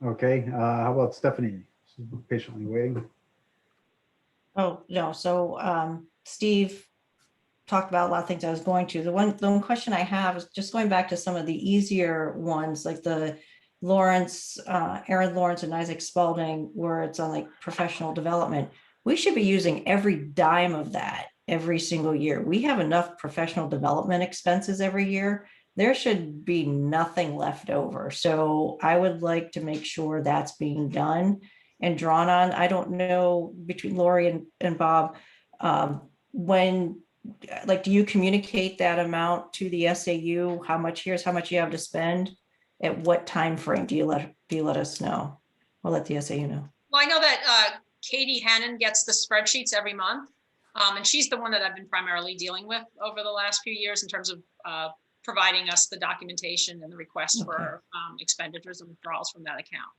Okay, how about Stephanie? She's patiently waiting. Oh, no, so Steve talked about a lot of things I was going to. The one question I have is just going back to some of the easier ones, like the Aaron Lawrence and Isaac Spalding, where it's on like professional development. We should be using every dime of that every single year. We have enough professional development expenses every year. There should be nothing left over. So I would like to make sure that's being done and drawn on. I don't know between Lori and Bob, when, like, do you communicate that amount to the SAU? Here's how much you have to spend? At what time frame do you let us know? I'll let the SAU know. Well, I know that Katie Hannon gets the spreadsheets every month. And she's the one that I've been primarily dealing with over the last few years in terms of providing us the documentation and the request for expenditures and withdrawals from that account.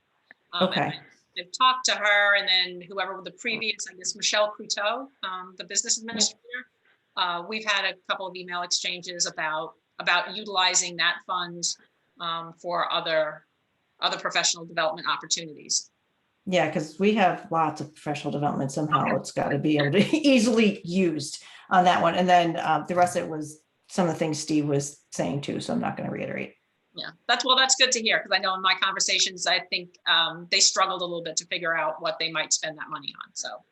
Okay. I've talked to her, and then whoever the previous, I guess, Michelle Couteau, the business administrator. We've had a couple of email exchanges about utilizing that fund for other professional development opportunities. Yeah, because we have lots of professional development. Somehow it's got to be able to easily used on that one. And then the rest of it was some of the things Steve was saying too. So I'm not going to reiterate. Yeah, that's good to hear, because I know in my conversations, I think they struggled a little bit to figure out what they might spend that money on. So.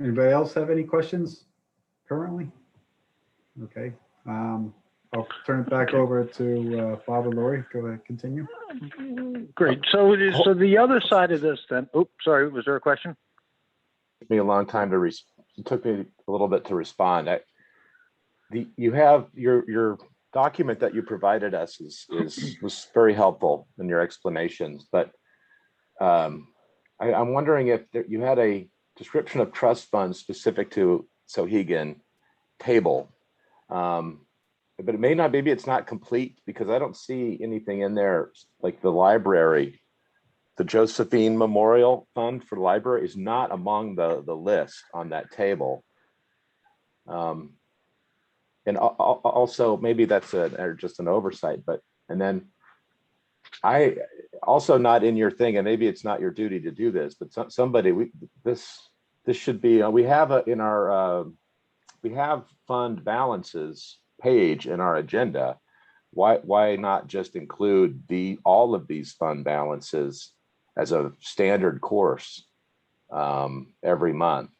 Anybody else have any questions currently? Okay. I'll turn it back over to Bob and Lori. Go ahead, continue. Great. So the other side of this then, oops, sorry, was there a question? It took me a long time to it took me a little bit to respond. You have your document that you provided us was very helpful in your explanations, but I'm wondering if you had a description of trust funds specific to Souhegan table. But it may not, maybe it's not complete, because I don't see anything in there, like the library. The Josephine Memorial Fund for the library is not among the list on that table. And also maybe that's just an oversight, and then also not in your thing, and maybe it's not your duty to do this, but somebody, this should be, we have in our, we have fund balances page in our agenda. Why not just include all of these fund balances as a standard course every month,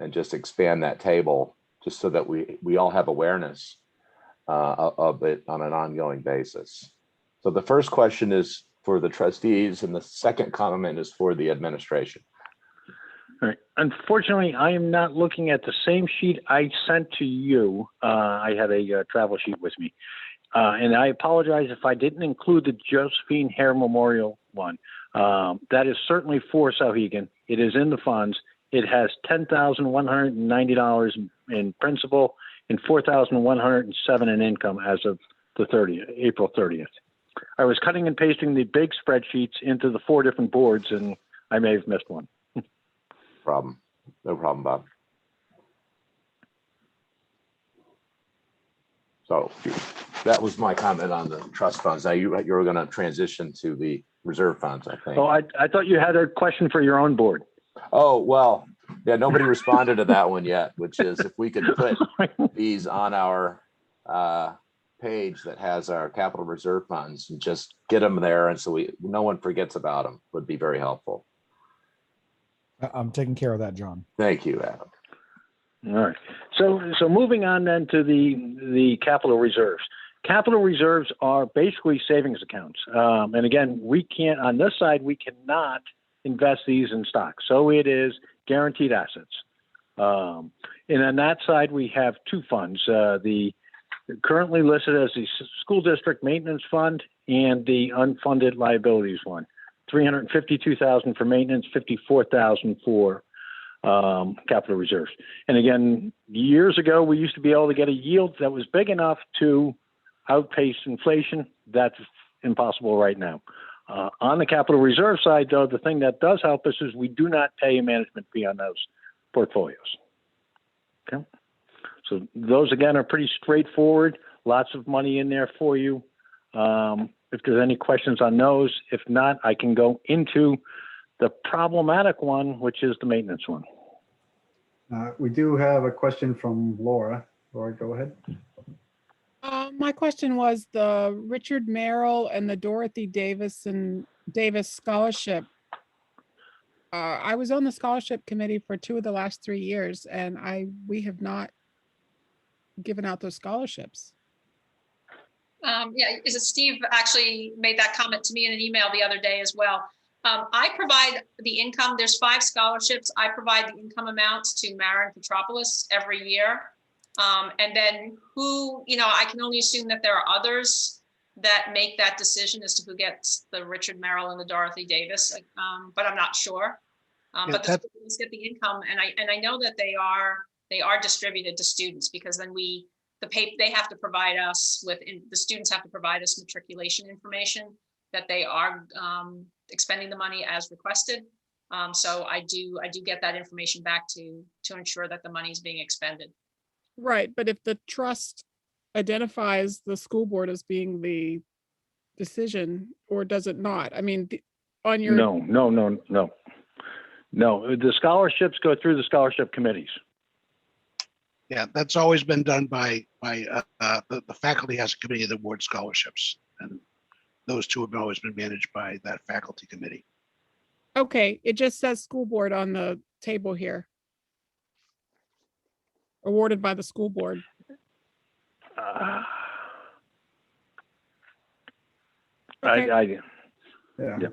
and just expand that table just so that we all have awareness of it on an ongoing basis. So the first question is for the trustees, and the second comment is for the administration. All right. Unfortunately, I am not looking at the same sheet I sent to you. I had a travel sheet with me. And I apologize if I didn't include the Josephine Hare Memorial one. That is certainly for Souhegan. It is in the funds. It has $10,190 in principal and $4,107 in income as of the 30th, April 30th. I was cutting and pasting the big spreadsheets into the 4 different boards, and I may have missed one. Problem. No problem, Bob. So that was my comment on the trust funds. Now you were going to transition to the reserve funds, I think. Oh, I thought you had a question for your own board. Oh, well, yeah, nobody responded to that one yet, which is if we could put these on our page that has our capital reserve funds and just get them there, and so no one forgets about them, would be very helpful. I'm taking care of that, John. Thank you, Adam. All right. So moving on then to the capital reserves. Capital reserves are basically savings accounts. And again, we can't, on this side, we cannot invest these in stocks. So it is guaranteed assets. And on that side, we have 2 funds, the currently listed as the school district maintenance fund and the unfunded liabilities one. $352,000 for maintenance, $54,000 for capital reserves. And again, years ago, we used to be able to get a yield that was big enough to outpace inflation. That's impossible right now. On the capital reserve side, though, the thing that does help us is we do not pay a management fee on those portfolios. Okay. So those, again, are pretty straightforward. Lots of money in there for you. If there's any questions on those, if not, I can go into the problematic one, which is the maintenance one. We do have a question from Laura. Laura, go ahead. My question was the Richard Merrill and the Dorothy Davis scholarship. I was on the scholarship committee for 2 of the last 3 years, and we have not given out those scholarships. Yeah, is it Steve actually made that comment to me in an email the other day as well. I provide the income. There's 5 scholarships. I provide the income amounts to Mara and Petropolis every year. And then I can only assume that there are others that make that decision as to who gets the Richard Merrill and the Dorothy Davis, but I'm not sure. But the students get the income, and I know that they are distributed to students, because then they have to provide us with, the students have to provide us matriculation information that they are expending the money as requested. So I do get that information back to ensure that the money is being expended. Right, but if the trust identifies the school board as being the decision, or does it not? I mean, on your No. The scholarships go through the scholarship committees. Yeah, that's always been done by the faculty has a committee that awards scholarships, and those 2 have always been managed by that faculty committee. Okay, it just says school board on the table here. Awarded by the school board. Yeah,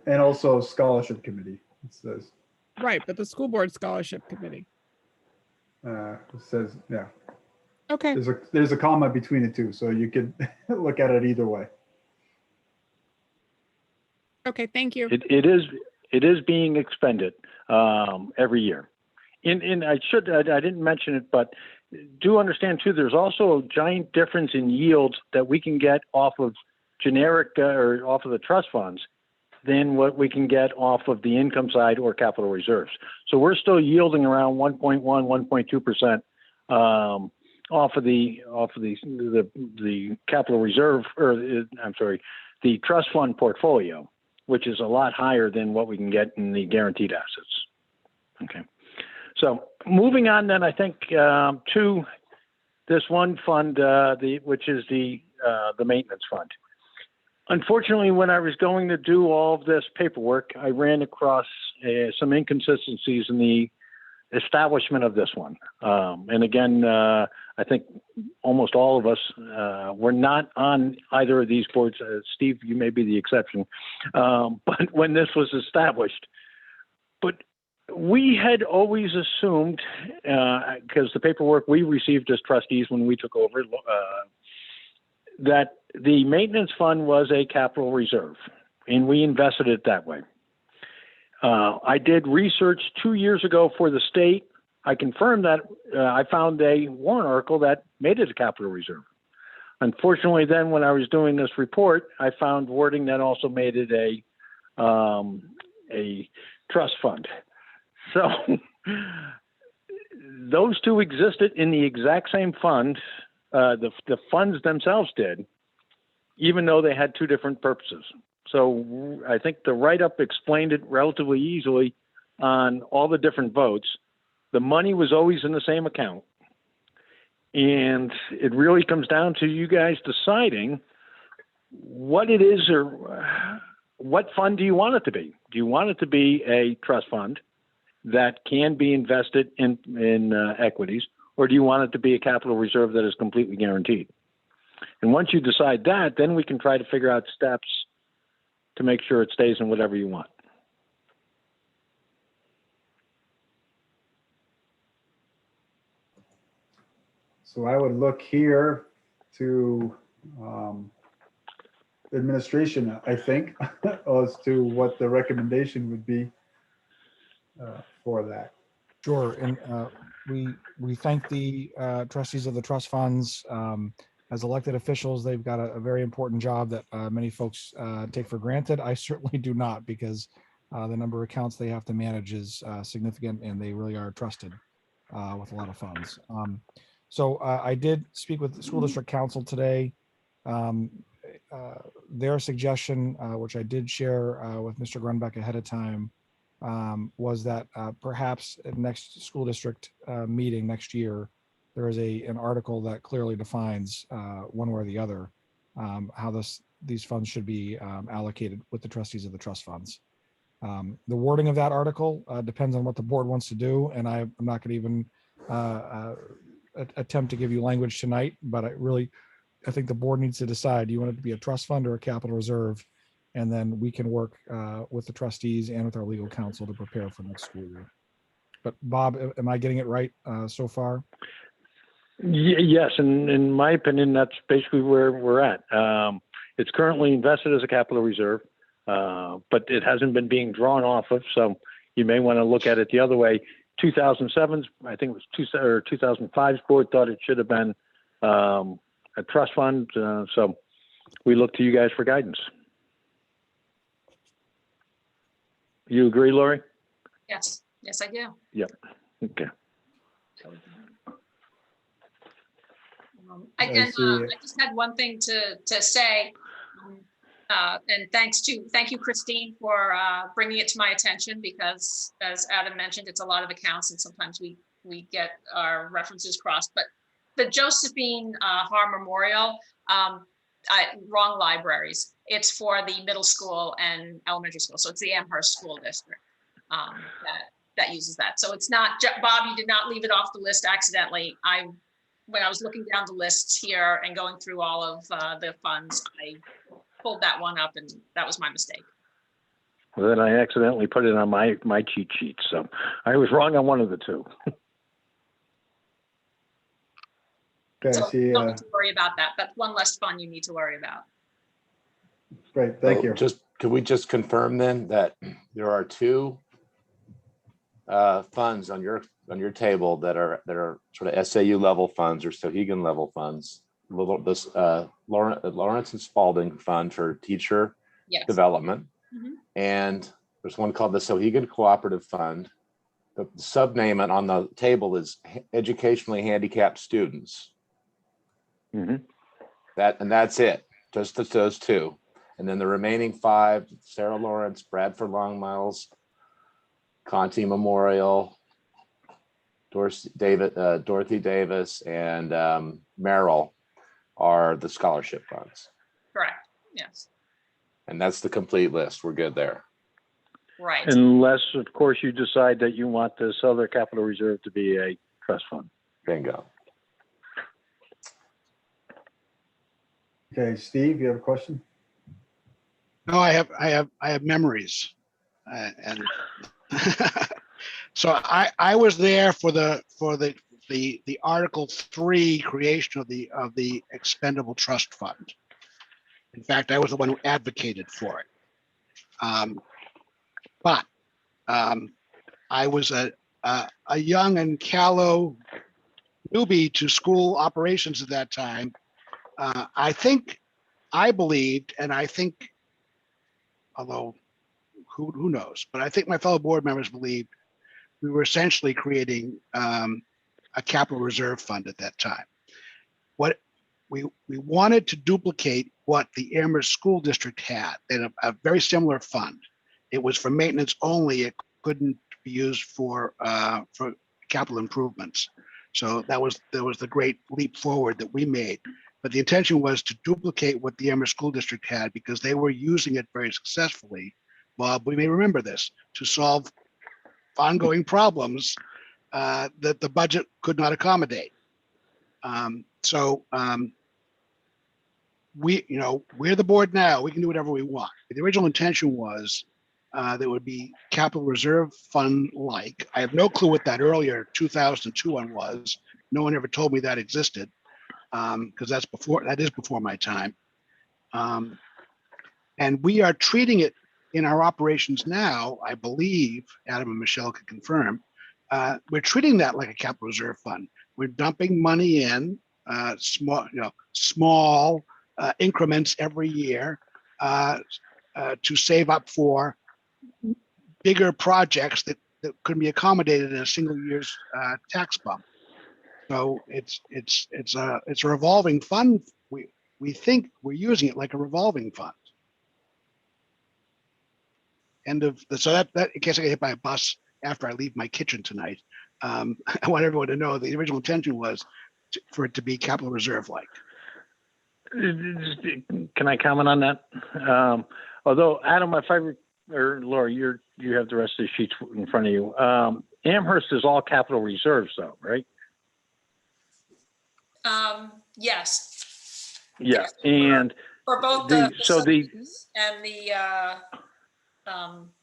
and also scholarship committee, it says. Right, but the school board scholarship committee. It says, yeah. Okay. There's a comma between the 2, so you could look at it either way. Okay, thank you. It is being expended every year. I didn't mention it, but do understand too, there's also a giant difference in yields that we can get off of generic or off of the trust funds than what we can get off of the income side or capital reserves. So we're still yielding around 1.1, 1.2% off of the capital reserve, or I'm sorry, the trust fund portfolio. which is a lot higher than what we can get in the guaranteed assets. Okay. So moving on then, I think to this one fund, which is the maintenance fund. Unfortunately, when I was going to do all of this paperwork, I ran across some inconsistencies in the establishment of this one. And again, I think almost all of us were not on either of these boards. Steve, you may be the exception. But when this was established, but we had always assumed, because the paperwork we received as trustees when we took over, that the maintenance fund was a capital reserve, and we invested it that way. I did research 2 years ago for the state. I confirmed that I found a warrant article that made it a capital reserve. Unfortunately, then when I was doing this report, I found wording that also made it a trust fund. So those two existed in the exact same fund. The funds themselves did, even though they had two different purposes. So I think the write-up explained it relatively easily on all the different votes. The money was always in the same account. And it really comes down to you guys deciding what it is or what fund do you want it to be? Do you want it to be a trust fund that can be invested in equities, or do you want it to be a capital reserve that is completely guaranteed? And once you decide that, then we can try to figure out steps to make sure it stays in whatever you want. So I would look here to administration, I think, as to what the recommendation would be for that. Sure, and we thank the trustees of the trust funds. As elected officials, they've got a very important job that many folks take for granted. I certainly do not, because the number of accounts they have to manage is significant, and they really are trusted with a lot of funds. So I did speak with the school district council today. Their suggestion, which I did share with Mr. Grunbeck ahead of time, was that perhaps at next school district meeting next year, there is an article that clearly defines one way or the other how these funds should be allocated with the trustees of the trust funds. The wording of that article depends on what the board wants to do, and I'm not going to even attempt to give you language tonight, but I think the board needs to decide, do you want it to be a trust fund or a capital reserve? And then we can work with the trustees and with our legal counsel to prepare for next school year. But Bob, am I getting it right so far? Yes, and in my opinion, that's basically where we're at. It's currently invested as a capital reserve, but it hasn't been being drawn off of. So you may want to look at it the other way. 2007's, I think it was 2005's board thought it should have been a trust fund. So we look to you guys for guidance. You agree, Lori? Yes, yes, I do. Yep. Okay. I just had one thing to say, and thank you, Christine, for bringing it to my attention, because as Adam mentioned, it's a lot of accounts and sometimes we get our references crossed. But the Josephine Har Memorial, wrong libraries. It's for the middle school and elementary school. So it's the Amherst School District that uses that. So it's not, Bob, you did not leave it off the list accidentally. When I was looking down the lists here and going through all of the funds, I pulled that one up, and that was my mistake. Well, then I accidentally put it on my cheat sheet. So I was wrong on one of the two. Okay, So see, don't need to worry about that, but one less fund you need to worry about. great, thank you. Could we just confirm then that there are two funds on your table that are sort of SAU level funds or Souhegan level funds? This Lawrence and Spalding Fund for teacher development, and there's one called the Souhegan Cooperative Fund. The sub-name on the table is educationally handicapped students. That's it, just those two. And then the remaining 5, Sarah Lawrence, Bradford Long Miles, Conti Memorial, Dorothy Davis, and Merrill are the scholarship funds. Correct, yes, And that's the complete list. We're good there. right. Unless, of course, you decide that you want this other capital reserve to be a trust fund. Bingo. Okay, Steve, you have a question? No, I have memories, and so I was there for the Article 3 creation of the expendable trust fund. In fact, I was the one who advocated for it. But I was a young and callow newbie to school operations at that time. I believed, and I think, although who knows, but I think my fellow board members believed we were essentially creating a capital reserve fund at that time. What we wanted to duplicate what the Amherst School District had, and a very similar fund. It was for maintenance only. It couldn't be used for capital improvements. So that was the great leap forward that we made. But the intention was to duplicate what the Amherst School District had, because they were using it very successfully. Bob, we may remember this, to solve ongoing problems that the budget could not accommodate. We're the board now. We can do whatever we want. The original intention was that would be capital reserve fund like. I have no clue what that earlier 2002 one was. No one ever told me that existed, because that is before my time. And we are treating it in our operations now, I believe, Adam and Michelle can confirm, we're treating that like a capital reserve fund. We're dumping money in small increments every year to save up for bigger projects that couldn't be accommodated in a single year's tax bump. So it's a revolving fund. We think we're using it like a revolving fund. So that in case I get hit by a bus after I leave my kitchen tonight, I want everyone to know the original intention was for it to be capital reserve like. Can I comment on that? Although Adam, or Laura, you have the rest of the sheets in front of you. Amherst is all capital reserves, though, right? Yes. Yeah, and for both the and the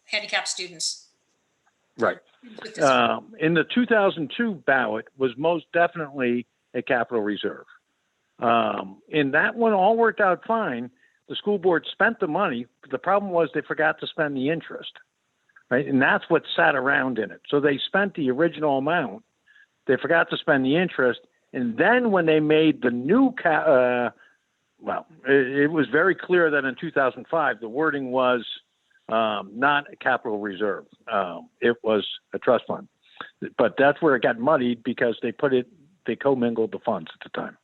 handicapped students. Right. In the 2002 ballot was most definitely a capital reserve. In that one, all worked out fine. The school board spent the money, but the problem was they forgot to spend the interest, right? And that's what sat around in it. So they spent the original amount, they forgot to spend the interest, and then when they made the new, it was very clear that in 2005 the wording was not a capital reserve. It was a trust fund, but that's where it got muddied because they commingled the funds at the time.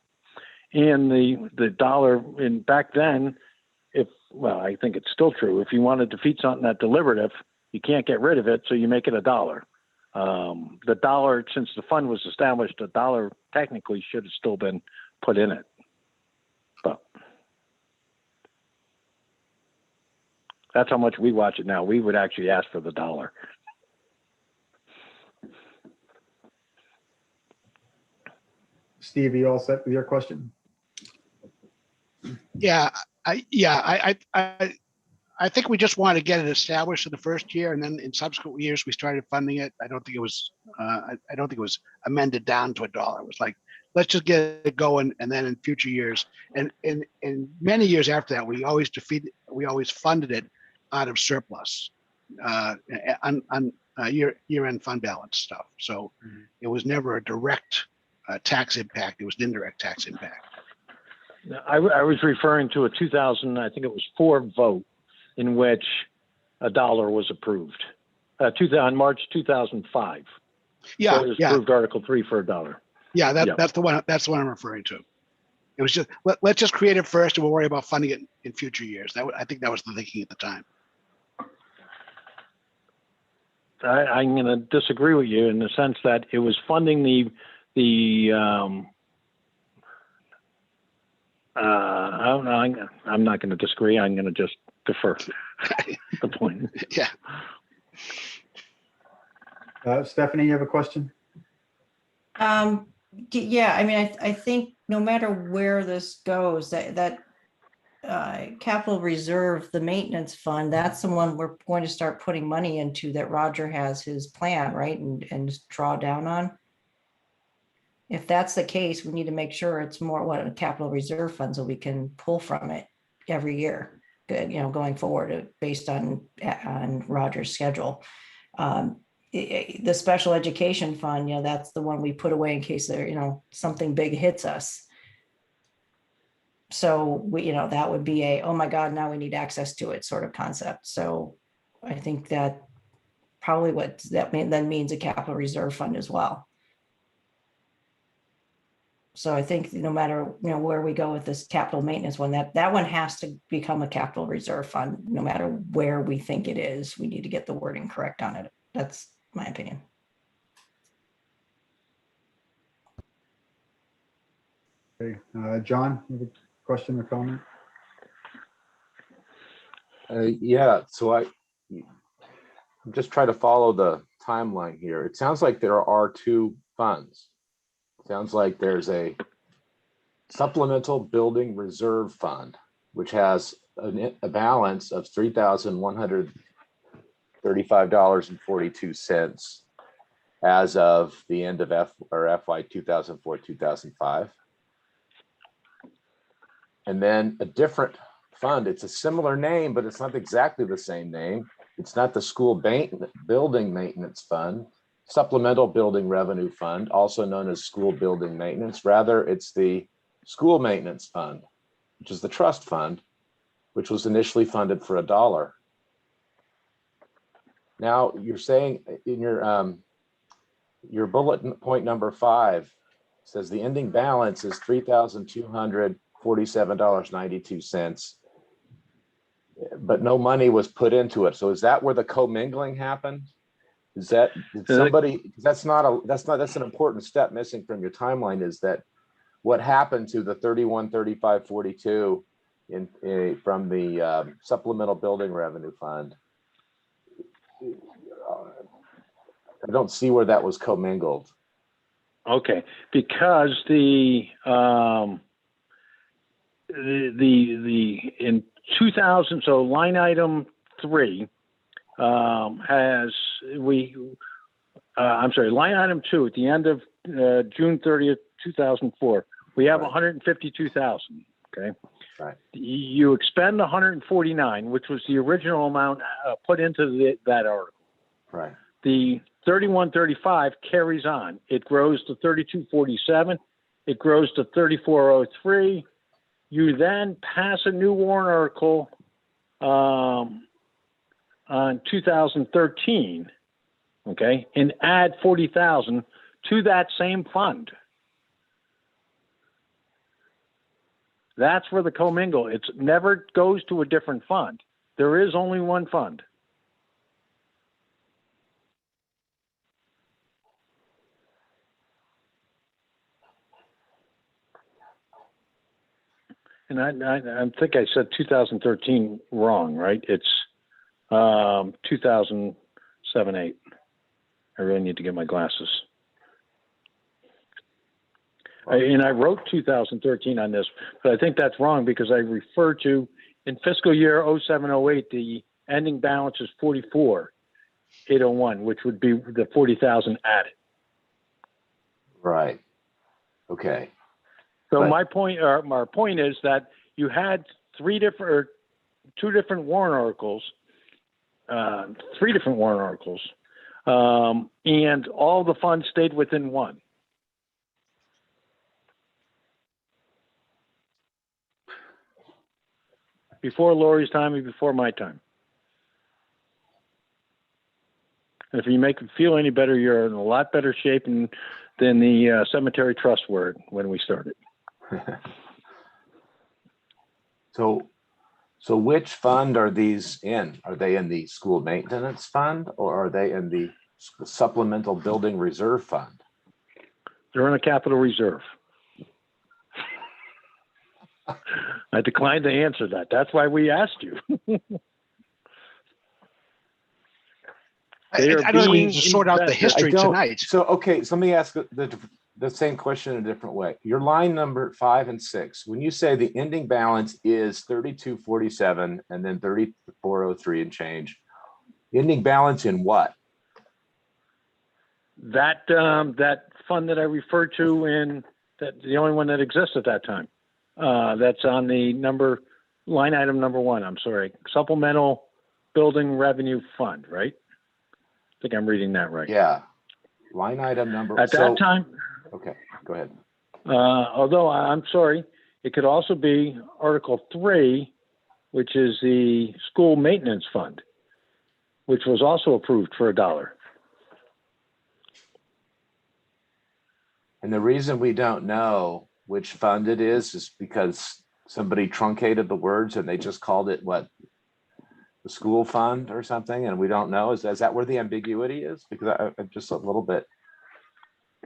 And the dollar back then, I think it's still true. If you want to defeat something at deliberative, you can't get rid of it, so you make it a dollar. The dollar, since the fund was established, a dollar technically should have still been put in it. But that's how much we watch it now. We would actually ask for the dollar. Steve, are you all set with your question? Yeah, I think we just want to get it established in the first year, and then in subsequent years we started funding it. I don't think it was amended down to $1. It was like, let's just get it going, and then in future years, and in many years after that, we always funded it out of surplus, year-end fund balance stuff. So it was never a direct tax impact; it was an indirect tax impact. I was referring to a 2004 vote in which $1 was approved. On March 2005. Yeah, so it was approved Article 3 for $1. Yeah, that's the one. That's the one I'm referring to. It was just, let's just create it first and we'll worry about funding it in future years. I think that was the thinking at the time. I'm going to disagree with you in the sense that it was funding I'm not going to disagree. I'm going to just defer the point. Yeah. Stephanie, you have a question? Yeah, I mean, I think no matter where this goes, that capital reserve, the maintenance fund, that's the one we're going to start putting money into that Roger has his plan, right? And just draw down on. If that's the case, we need to make sure it's more what a capital reserve fund so we can pull from it every year, going forward based on Roger's schedule. The special education fund, that's the one we put away in case there, something big hits us. So that would be oh my God, now we need access to it sort of concept. So I think that probably then means a capital reserve fund as well. So I think no matter where we go with this capital maintenance one, that one has to become a capital reserve fund. No matter where we think it is, we need to get the wording correct on it. That's my opinion. Okay, John, you have a question or comment? Yeah, so I'm just trying to follow the timeline here. It sounds like there are two funds. Sounds like there's a supplemental building reserve fund, which has a balance of $3,135.42 as of the end of FY 2004-2005. And then a different fund. It's a similar name, but it's not exactly the same name. It's not the school building maintenance fund. Supplemental Building Revenue Fund, also known as School Building Maintenance. Rather, it's the School Maintenance Fund, which is the trust fund, which was initially funded for $1. Now, you're saying in your bullet point number 5 says the ending balance is $3,247.92, but no money was put into it. So is that where the commingling happened? Is that somebody? That's an important step missing from your timeline. Is that what happened to the 313542 from the supplemental building revenue fund? I don't see where that was commingled. Okay, because the in 2000, so line item 3 line item 2 at the end of June 30th, 2004, we have 152,000. Okay. Right. You expend 149, which was the original amount put into that article. Right. The 3135 carries on. It grows to 3247. It grows to 3403. You then pass a new warrant article on 2013, okay, and add 40,000 to that same fund. That's where the commingle. It never goes to a different fund. There is only one fund. And I think I said 2013 wrong, right? It's 2007-8. I really need to get my glasses. And I wrote 2013 on this, but I think that's wrong because I refer to in fiscal year 07-08, the ending balance is 44,801, which would be the 40,000 added. Right. Okay. So my point is that you had three different warrant articles, and all the funds stayed within one. Before Lori's time and before my time. And if you make it feel any better, you're in a lot better shape than the cemetery trust word when we started. So which fund are these in? Are they in the school maintenance fund or are they in the supplemental building reserve fund? They're in a capital reserve. I declined to answer that. That's why we asked you. I don't think we need to sort out the history tonight. So, okay, so let me ask the same question in a different way. Your line number 5 and 6, when you say the ending balance is 3247 and then 3403 and change, ending balance in what? That fund that I referred to in that the only one that exists at that time. That's on the line item number 1. I'm sorry, supplemental building revenue fund, right? I think I'm reading that right. Yeah, line item number. At that time. Okay, go ahead. Although I'm sorry, it could also be Article 3, which is the school maintenance fund, which was also approved for $1. And the reason we don't know which fund it is because somebody truncated the words and they just called it what? The school fund or something, and we don't know. Is that where the ambiguity is? Because I'm just a little bit.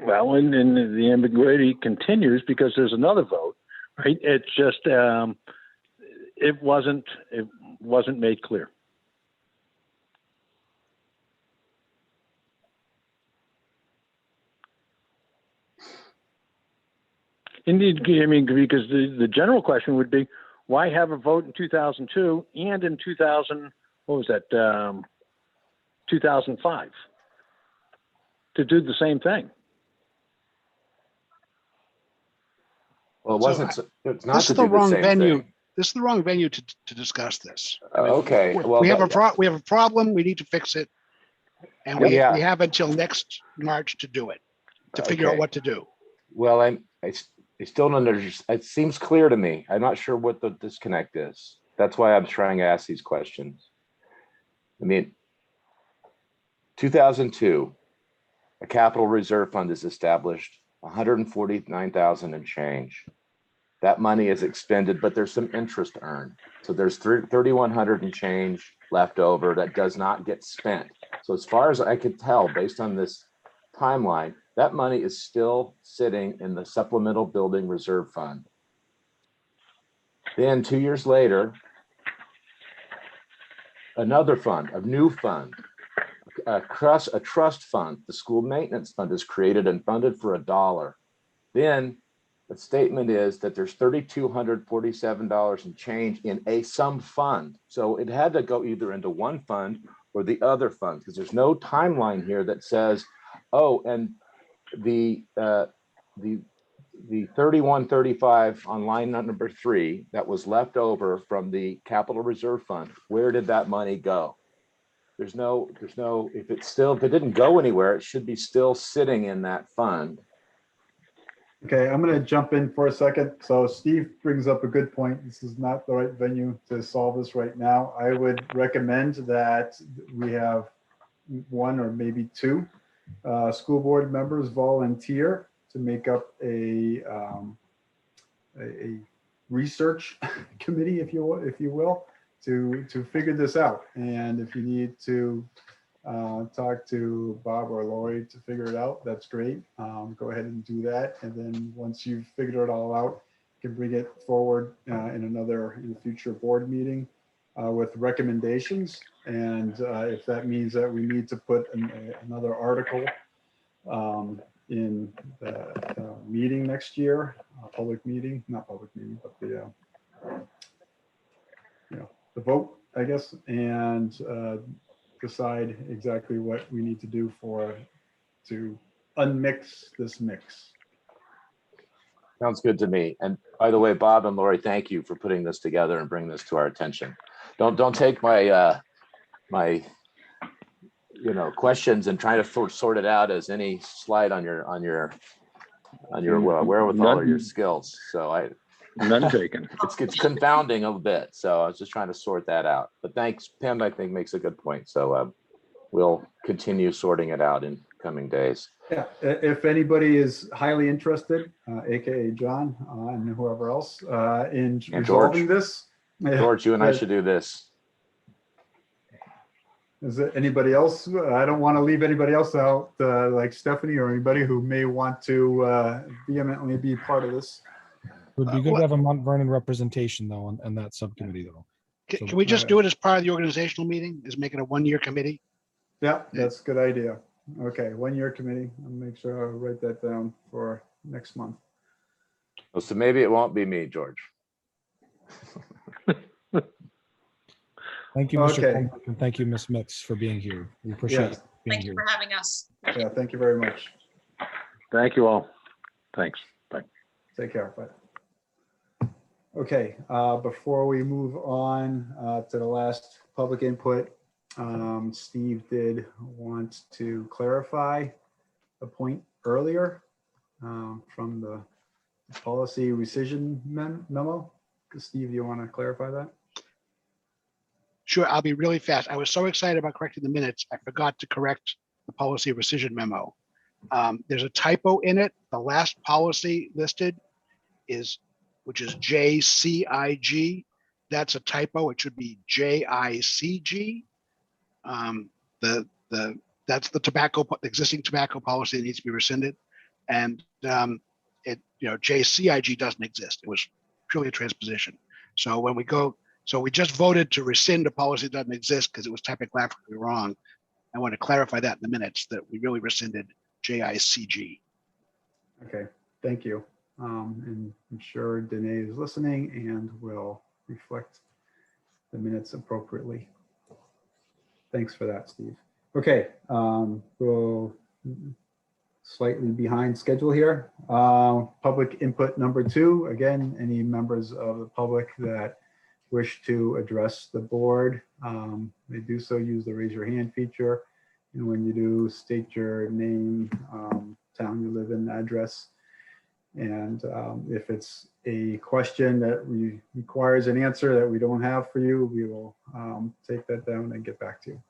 Well, and the ambiguity continues because there's another vote, right? It's just it wasn't made clear. Indeed, I mean, because the general question would be, why have a vote in 2002 and in 2005 to do the same thing? Well, it wasn't. It's not. This is the wrong venue. This is the wrong venue to discuss this. Okay. Well, we have a problem. We need to fix it, and we have until next March to do it, to figure out what to do. Well, I still don't understand. It seems clear to me. I'm not sure what the disconnect is. That's why I'm trying to ask these questions. I mean, 2002, a capital reserve fund is established, 149,000 and change. That money is expended, but there's some interest earned. So there's 3,100 and change left over that does not get spent. So as far as I could tell, based on this timeline, that money is still sitting in the supplemental building reserve fund. Then 2 years later, another fund, a new fund, a trust fund, the school maintenance fund is created and funded for $1. Then the statement is that there's $3,247 and change in some fund. So it had to go either into one fund or the other fund because there's no timeline here that says, oh, and the 3135 on line number 3 that was left over from the capital reserve fund, where did that money go? There's no, if it didn't go anywhere, it should be still sitting in that fund. Okay, I'm going to jump in for a second. So Steve brings up a good point. This is not the right venue to solve this right now. I would recommend that we have 1 or maybe 2 school board members volunteer to make up a research committee, if you will, to figure this out. And if you need to talk to Bob or Lori to figure it out, that's great. Go ahead and do that. And then once you've figured it all out, you can bring it forward in a future board meeting with recommendations. And if that means that we need to put another article in the meeting next year, public meeting, not public meeting, but the vote, I guess, and decide exactly what we need to do to unmix this mix. Sounds good to me. And by the way, Bob and Lori, thank you for putting this together and bringing this to our attention. Don't take my my questions and try to sort it out as any slight on your wherewithal or your skills. So none taken. It's confounding a bit. So I was just trying to sort that out. But thanks, Pam, I think makes a good point. So we'll continue sorting it out in coming days. Yeah, if anybody is highly interested, AKA John and whoever else, in resolving this, George, you and I should do this. Is there anybody else? I don't want to leave anybody else out, like Stephanie or anybody who may want to vehemently be part of this. It would be good to have a Mount Vernon representation though on that subcommittee though. Can we just do it as part of the organizational meeting? Is make it a one-year committee? Yeah, that's a good idea. Okay, one-year committee. I'll make sure I write that down for next month. Oh, so maybe it won't be me, George. Thank you, Mr. Okay. Colbeck, and thank you, Ms. Mix, for being here. We appreciate Yes. you being Thank you here. for having us. Yeah, thank you very much. Thank you all. Thanks. Bye. Take care. Bye. Okay, before we move on to the last public input, Steve did want to clarify a point earlier from the policy rescission memo. Steve, you want to clarify that? Sure, I'll be really fast. I was so excited about correcting the minutes, I forgot to correct the policy rescission memo. There's a typo in it. The last policy listed which is JCIG. That's a typo. It should be JICG. That's the existing tobacco policy that needs to be rescinded. And JCIG doesn't exist. It was purely a transposition. So when we go, so we just voted to rescind a policy that doesn't exist because it was typographically wrong. I want to clarify that in the minutes that we really rescinded JICG. Okay, thank you. And I'm sure Danae is listening and will reflect the minutes appropriately. Thanks for that, Steve. Okay, we'll slightly behind schedule here. Public input number 2. Again, any members of the public that wish to address the board may do so. Use the raise your hand feature. And when you do, state your name, town you live in, address. And if it's a question that requires an answer that we don't have for you, we will take that down and get back to you.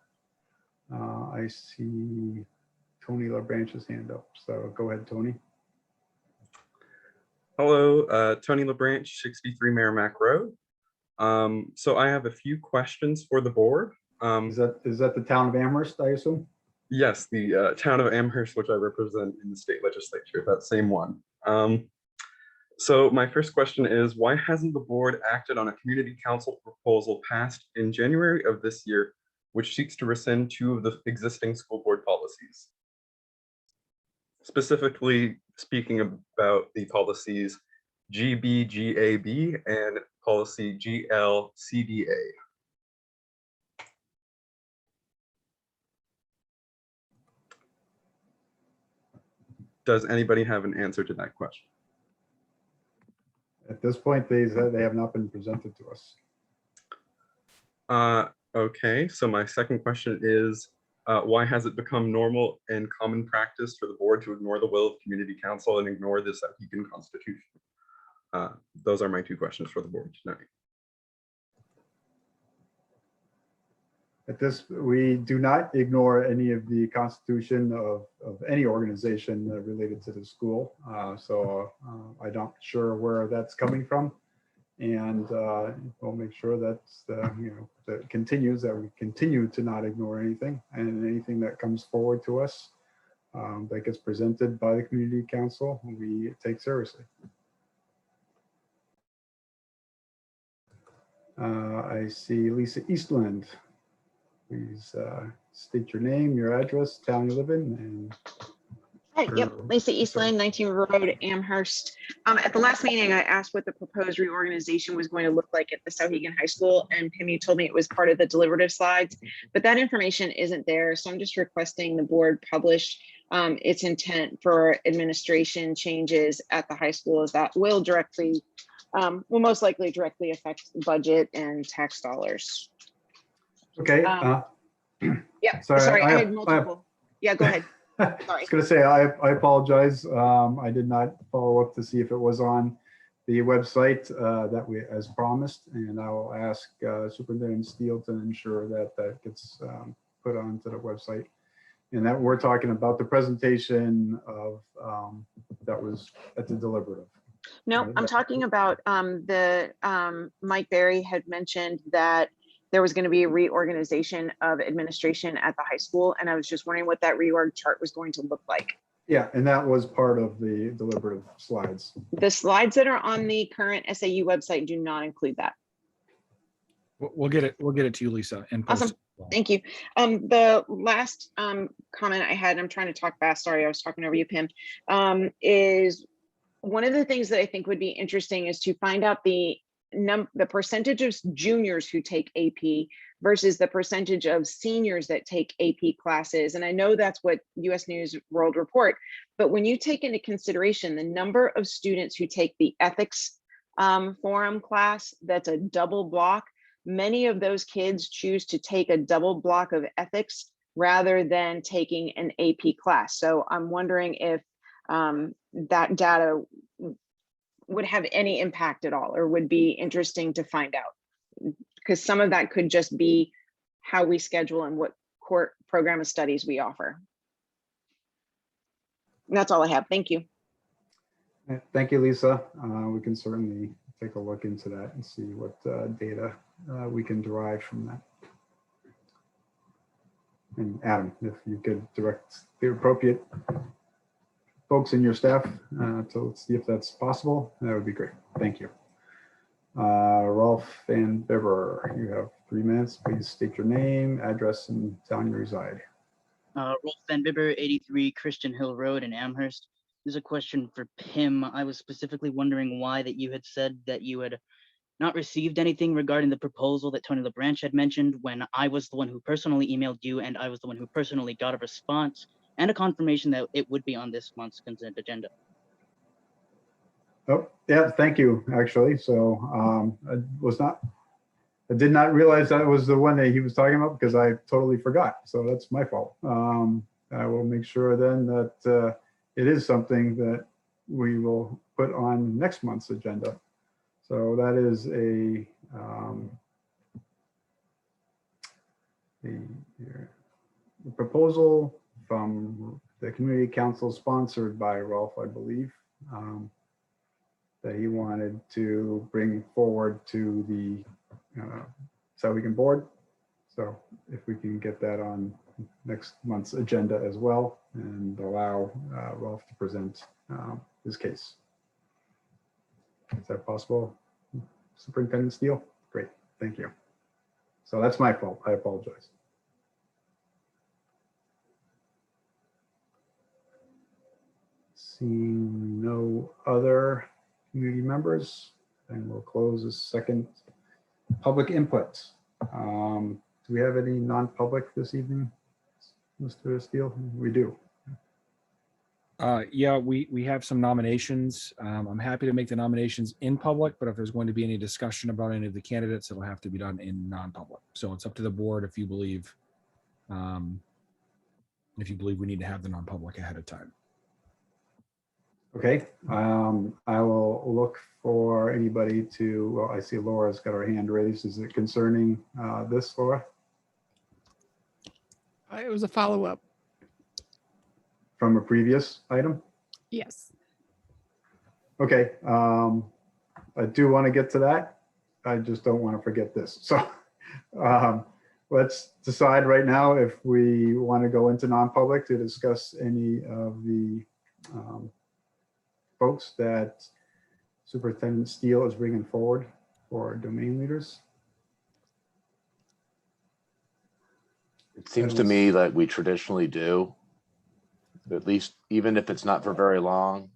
I see Tony LaBranche's hand up, so go ahead, Tony. Hello, Tony LaBranche, 63 Merrimack Road. So I have a few questions for the board. Is that the town of Amherst, I assume? Yes, the town of Amherst, which I represent in the state legislature, that same one. So my first question is, why hasn't the board acted on a community council proposal passed in January of this year, which seeks to rescind 2 of the existing school board policies? Specifically speaking about the policies GBGAB and policy GLCDA. Does anybody have an answer to that question? At this point, they have not been presented to us. Okay, so my second question is, why has it become normal and common practice for the board to ignore the will of community council and ignore the Souhegan Constitution? Those are my 2 questions for the board tonight. We do not ignore any of the constitution of any organization related to the school. So I'm not sure where that's coming from. And we'll make sure that's that continues, that we continue to not ignore anything, and anything that comes forward to us that gets presented by the community council, we take seriously. I see Lisa Eastland. Please state your name, your address, town you live in, and Hi, yep, Lisa Eastland, 19 Road, Amherst. At the last meeting, I asked what the proposed reorganization was going to look like at the Souhegan High School, and Pimmy told me it was part of the deliberative slides, but that information isn't there. So I'm just requesting the board publish its intent for administration changes at the high school, as that will most likely directly affect budget and tax dollars. Okay. Yeah, sorry, I had multiple. Yeah, go ahead. I was going to say, I apologize. I did not follow up to see if it was on the website that we, as promised, and I will ask Superintendent Steele to ensure that that gets put onto the website. And that we're talking about the presentation of that was at the deliberative. No, I'm talking about Mike Berry had mentioned that there was going to be a reorganization of administration at the high school. And I was just wondering what that reorg chart was going to look like. Yeah, and that was part of the deliberative slides. The slides that are on the current SAU website do not include that. We'll get it to you, Lisa, and post Awesome. it. Thank you. The last comment I had, and I'm trying to talk fast, sorry, I was talking over you, Pim, is one of the things that I think would be interesting is to find out the percentage of juniors who take AP versus the percentage of seniors that take AP classes. And I know that's what US News World Report, but when you take into consideration the number of students who take the ethics forum class, that's a double block. Many of those kids choose to take a double block of ethics rather than taking an AP class. So I'm wondering if that data would have any impact at all, or would be interesting to find out, because some of that could just be how we schedule and what core program of studies we offer. And that's all I have. Thank you. Thank you, Lisa. We can certainly take a look into that and see what data we can derive from that. And Adam, if you could direct the appropriate folks in your staff to see if that's possible, that would be great. Thank you. Rolf Van Bibber, you have 3 minutes. Please state your name, address, and town you reside. Rolf Van Bibber, 83 Christian Hill Road in Amherst. This is a question for Pim. I was specifically wondering why that you had said that you had not received anything regarding the proposal that Tony LaBranche had mentioned, when I was the one who personally emailed you and I was the one who personally got a response and a confirmation that it would be on this month's consent agenda. Oh, yeah, thank you, actually. So I did not realize that was the one that he was talking about, because I totally forgot. So that's my fault. I will make sure then that it is something that we will put on next month's agenda. So that is a proposal from the community council sponsored by Rolf, I believe, that he wanted to bring forward to the Souhegan board. So if we can get that on next month's agenda as well, and allow Rolf to present his case. Is that possible, Superintendent Steele? Great, thank you. So that's my fault, I apologize. Seeing no other community members, then we'll close the second public input. Do we have any non-public this evening, Mr. Steele? We do. Yeah, we have some nominations. I'm happy to make the nominations in public, but if there's going to be any discussion about any of the candidates, it'll have to be done in non-public. So it's up to the board if you believe we need to have the non-public ahead of time. Okay, I will look for anybody to, well, I see Laura's got her hand raised. Is it concerning this, Laura? It was a follow-up. From a previous item? Yes. Okay, I do want to get to that. I just don't want to forget this. So let's decide right now if we want to go into non-public to discuss any of the folks that Superintendent Steele is bringing forward for domain leaders. It seems to me that we traditionally do, at least even if it's not for very long.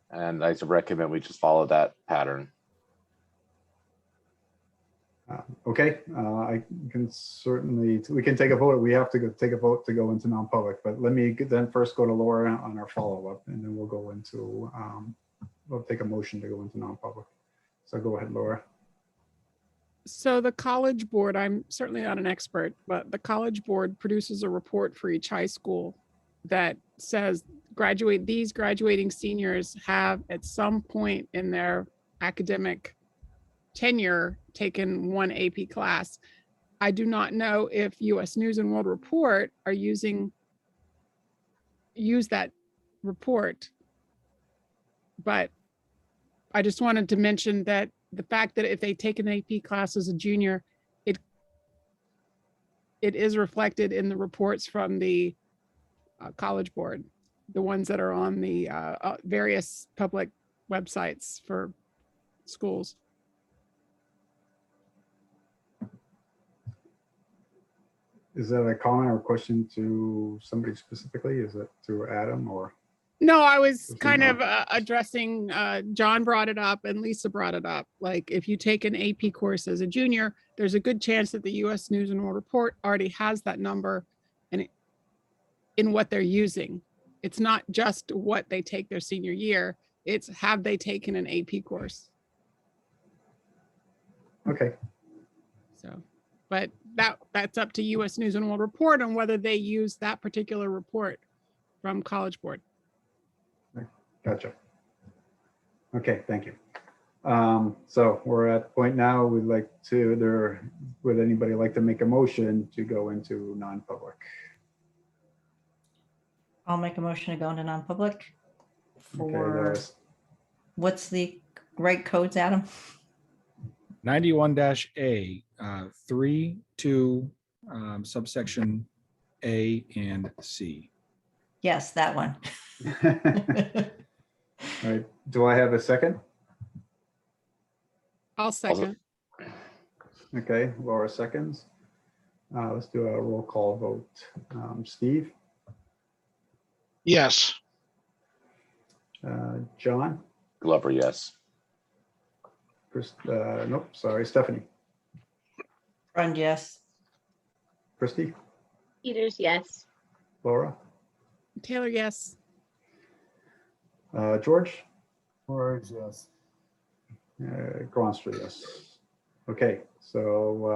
And I recommend we just follow that pattern. Okay, I can certainly, we can take a vote. We have to go take a vote to go into non-public, but let me then first go to Laura on our follow-up, and then we'll go into, we'll take a motion to go into non-public. So go ahead, Laura. So the College Board, I'm certainly not an expert, but the College Board produces a report for each high school that says these graduating seniors have at some point in their academic tenure taken one AP class. I do not know if US News and World Report are use that report, but I just wanted to mention that the fact that if they take an AP class as a junior, it is reflected in the reports from the College Board, the ones that are on the various public websites for schools. Is that a comment or question to somebody specifically? Is it to Adam or? No, I was Just kind no. of addressing, John brought it up and Lisa brought it up. Like if you take an AP course as a junior, there's a good chance that the US News and World Report already has that number and in what they're using. It's not just what they take their senior year, it's have they taken an AP course. Okay, So, but that's up to US News and World Report on whether they use that particular report from College Board. gotcha. Okay, thank you. So we're at the point now, we'd like to, would anybody like to make a motion to go into non-public? I'll make a motion to go into non-public Okay, for, what's the right codes, Adam? 91-A, 3, 2, subsection A and C. Yes, that one. All right, do I have a second? I'll second. Okay, Laura seconds. Let's do a roll call vote. Steve, Yes. John, Glover, yes. nope, sorry, Stephanie, Friend, yes. Christy, Peters, yes. Laura, Taylor, yes. George, George, yes. Gronster, yes. Okay, so